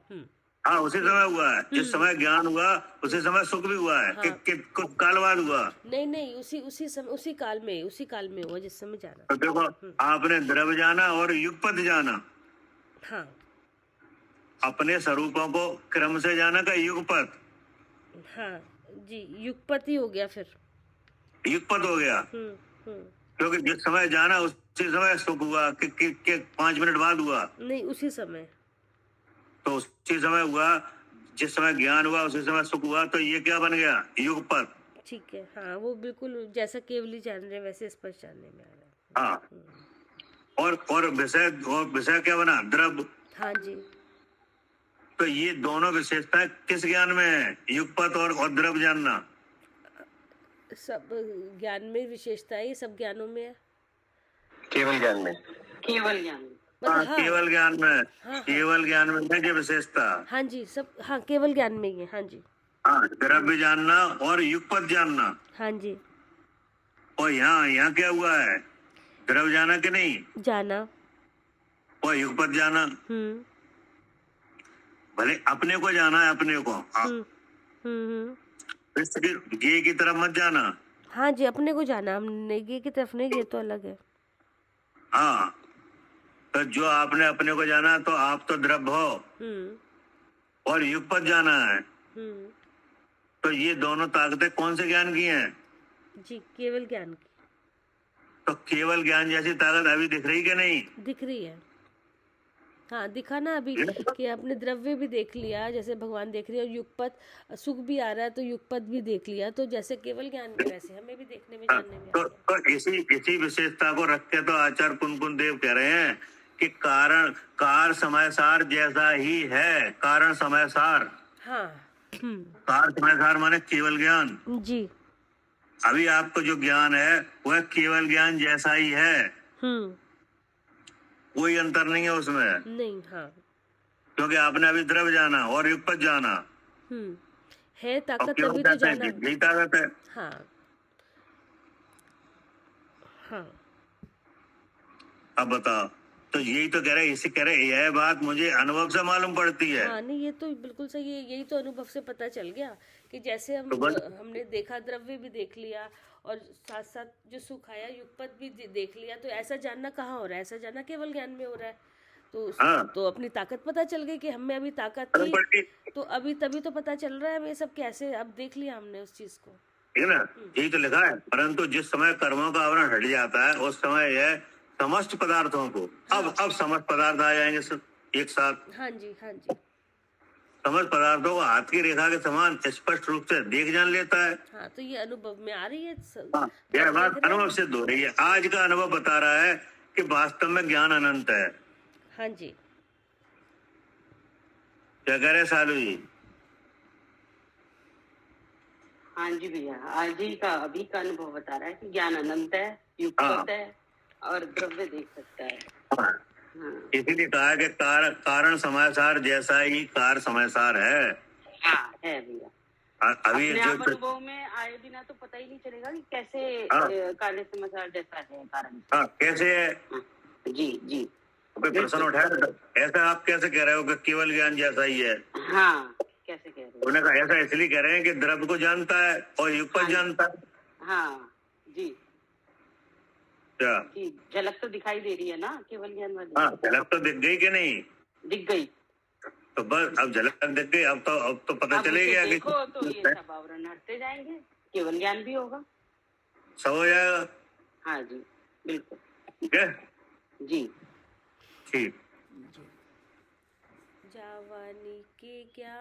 [SPEAKER 3] हाँ, उसी समय हुआ है। जिस समय ज्ञान हुआ उसी समय सुख भी हुआ है।
[SPEAKER 2] हाँ।
[SPEAKER 3] कि कुछ काल बाद हुआ?
[SPEAKER 2] नहीं, उसी समय, उसी काल में हुआ जिस समय जाना।
[SPEAKER 3] तो देखो, आपने द्रव्य जाना और युगपत जाना।
[SPEAKER 2] हाँ।
[SPEAKER 3] अपने स्वरूपों को क्रम से जाना का युगपत।
[SPEAKER 2] हाँ जी, युगपत ही हो गया फिर।
[SPEAKER 3] युगपत हो गया क्योंकि जिस समय जाना उसी समय सुख हुआ कि 5 मिनट बाद हुआ?
[SPEAKER 2] नहीं, उसी समय।
[SPEAKER 3] तो उसी समय हुआ, जिस समय ज्ञान हुआ उसी समय सुख हुआ। तो ये क्या बन गया? युगपत।
[SPEAKER 2] ठीक है, हाँ, वो बिल्कुल जैसा केवली जान रहे वैसे स्पष्ट जानने में आ रहा है।
[SPEAKER 3] हाँ। और विषय क्या बना? द्रव्य।
[SPEAKER 2] हाँ जी।
[SPEAKER 3] तो ये दोनों विशेषताएं किस ज्ञान में है? युगपत और द्रव्य जानना।
[SPEAKER 2] सब ज्ञान में विशेषता है, ये सब ज्ञानों में है।
[SPEAKER 4] केवल ज्ञान में।
[SPEAKER 3] हाँ,
[SPEAKER 2] हाँ,
[SPEAKER 3] केवल ज्ञान में।
[SPEAKER 2] हाँ।
[SPEAKER 3] केवल ज्ञान में है ये विशेषता।
[SPEAKER 2] हाँ जी, सब, हाँ, केवल ज्ञान में ही है। हाँ जी।
[SPEAKER 3] हाँ, द्रव्य जानना और युगपत जानना।
[SPEAKER 2] हाँ जी।
[SPEAKER 3] और यहाँ क्या हुआ है? द्रव्य जाना कि नहीं?
[SPEAKER 2] जाना।
[SPEAKER 3] और युगपत जाना। भले अपने को जाना है, अपने को। ये की तरफ मत जाना।
[SPEAKER 2] हाँ जी, अपने को जाना, हम नेगे की तरफ नहीं गए तो अलग है।
[SPEAKER 3] हाँ, तो जो आपने अपने को जाना तो आप तो द्रव्य हो
[SPEAKER 2] हम्म
[SPEAKER 3] और युगपत जाना है,
[SPEAKER 2] हम्म
[SPEAKER 3] तो ये दोनों ताकतें कौन से ज्ञान की हैं?
[SPEAKER 2] जी, केवल ज्ञान की
[SPEAKER 3] तो केवल ज्ञान जैसी ताकत अभी दिख रही कि नहीं?
[SPEAKER 2] दिख रही है। हाँ, दिखा ना अभी कि आपने द्रव्य भी देख लिया जैसे भगवान देख रहे हैं, और युगपत सुख भी आ रहा है तो युगपत भी देख लिया, तो जैसे केवल ज्ञान में वैसे हमें भी देखने में जानने में आ
[SPEAKER 3] तो,
[SPEAKER 2] गया।
[SPEAKER 3] तो इसी विशेषता को रख के तो आचार्य कुनकुन देव कह रहे हैं कि कार समय सार जैसा ही है। कारण समय सार,
[SPEAKER 2] हाँ
[SPEAKER 3] कार समय सार माने केवल ज्ञान।
[SPEAKER 2] जी
[SPEAKER 3] अभी आपको जो ज्ञान है वह केवल ज्ञान जैसा ही है, कोई अंतर नहीं है उसमें,
[SPEAKER 2] नहीं हाँ
[SPEAKER 3] क्योंकि आपने अभी द्रव्य जाना और युगपत जाना,
[SPEAKER 2] है
[SPEAKER 3] और
[SPEAKER 2] ताकत
[SPEAKER 3] केवल
[SPEAKER 2] तभी तो
[SPEAKER 3] कैसे
[SPEAKER 2] जाना।
[SPEAKER 3] यही ताकत है।
[SPEAKER 2] हाँ हाँ
[SPEAKER 3] अब बताओ, तो यही तो कह रहे, इसी कह रहे यह बात मुझे अनुभव से मालूम पड़ती है।
[SPEAKER 2] हाँ, नहीं ये तो बिल्कुल सही है, यही तो अनुभव से पता चल गया कि जैसे हम
[SPEAKER 3] तो बस-
[SPEAKER 2] हमने देखा, द्रव्य भी देख लिया और साथ साथ जो सुख आया युगपत भी देख लिया, तो ऐसा जानना कहाँ हो रहा है? ऐसा जानना केवल ज्ञान में हो रहा है। तो
[SPEAKER 3] हाँ।
[SPEAKER 2] तो अपनी ताकत पता चल गई कि हम में अभी ताकत
[SPEAKER 3] मालूम पड़
[SPEAKER 2] थी,
[SPEAKER 3] गई।
[SPEAKER 2] तो अभी तभी तो पता चल रहा है हमें ये सब कैसे, अब देख लिया हमने उस चीज को।
[SPEAKER 3] ठीक है ना, यही तो लिखा है। परंतु जिस समय कर्मों का आवरण हट जाता है उस समय यह समस्त पदार्थों को, अब समस्त पदार्थ आ जाएंगे सब एक साथ।
[SPEAKER 2] हाँ जी हाँ जी
[SPEAKER 3] समस्त पदार्थों को हाथ की रेखा के समान स्पष्ट रूप से देख जान लेता है।
[SPEAKER 2] हाँ, तो ये अनुभव में आ रही है
[SPEAKER 3] यह बात अनुभव सिद्ध हो रही है। आज का अनुभव बता रहा है कि वास्तव में ज्ञान अनंत है।
[SPEAKER 2] हाँ जी
[SPEAKER 3] क्या कह रहे सालू जी?
[SPEAKER 1] हाँ जी भैया, आज ही का अभी का अनुभव बता रहा है कि ज्ञान अनंत है, युगपत है और द्रव्य देख सकता है। हाँ।
[SPEAKER 3] इसीलिए कहा कि कारण समयसार जैसा ही कार समयसार है।
[SPEAKER 1] हाँ है भैया।
[SPEAKER 3] अभी
[SPEAKER 1] अपने
[SPEAKER 3] जो
[SPEAKER 1] आप अनुभव में आए बिना तो पता ही नहीं चलेगा कि कैसे
[SPEAKER 3] हाँ।
[SPEAKER 1] कार्य समाचार जैसा है कारण।
[SPEAKER 3] हाँ, कैसे है?
[SPEAKER 1] हाँ, जी जी
[SPEAKER 3] कोई प्रश्न उठाया, ऐसा आप कैसे कह रहे हो कि केवल ज्ञान जैसा ही है?
[SPEAKER 1] हाँ, कैसे कह रहे हो?
[SPEAKER 3] उन्होंने कहा ऐसा इसलिए कह रहे हैं कि द्रव्य को जानता है और युगपत
[SPEAKER 1] हाँ।
[SPEAKER 3] जानता है।
[SPEAKER 1] हाँ जी
[SPEAKER 3] क्या?
[SPEAKER 1] जी, झलक तो दिखाई दे रही है ना केवल ज्ञान वाली।
[SPEAKER 3] हाँ, झलक तो दिख गई कि नहीं?
[SPEAKER 1] दिख गई।
[SPEAKER 3] तो बस अब झलक दिख गई, अब तो पता
[SPEAKER 1] अब
[SPEAKER 3] चले
[SPEAKER 1] उसे
[SPEAKER 3] गया कि
[SPEAKER 1] देखो तो ये सब आवरण हटते जाएंगे, केवल ज्ञान भी होगा।
[SPEAKER 3] सब हो जाएगा।
[SPEAKER 1] हाँ जी बिल्कुल।
[SPEAKER 3] ठीक है,
[SPEAKER 1] जी
[SPEAKER 3] ठीक।
[SPEAKER 2] जावानी के क्या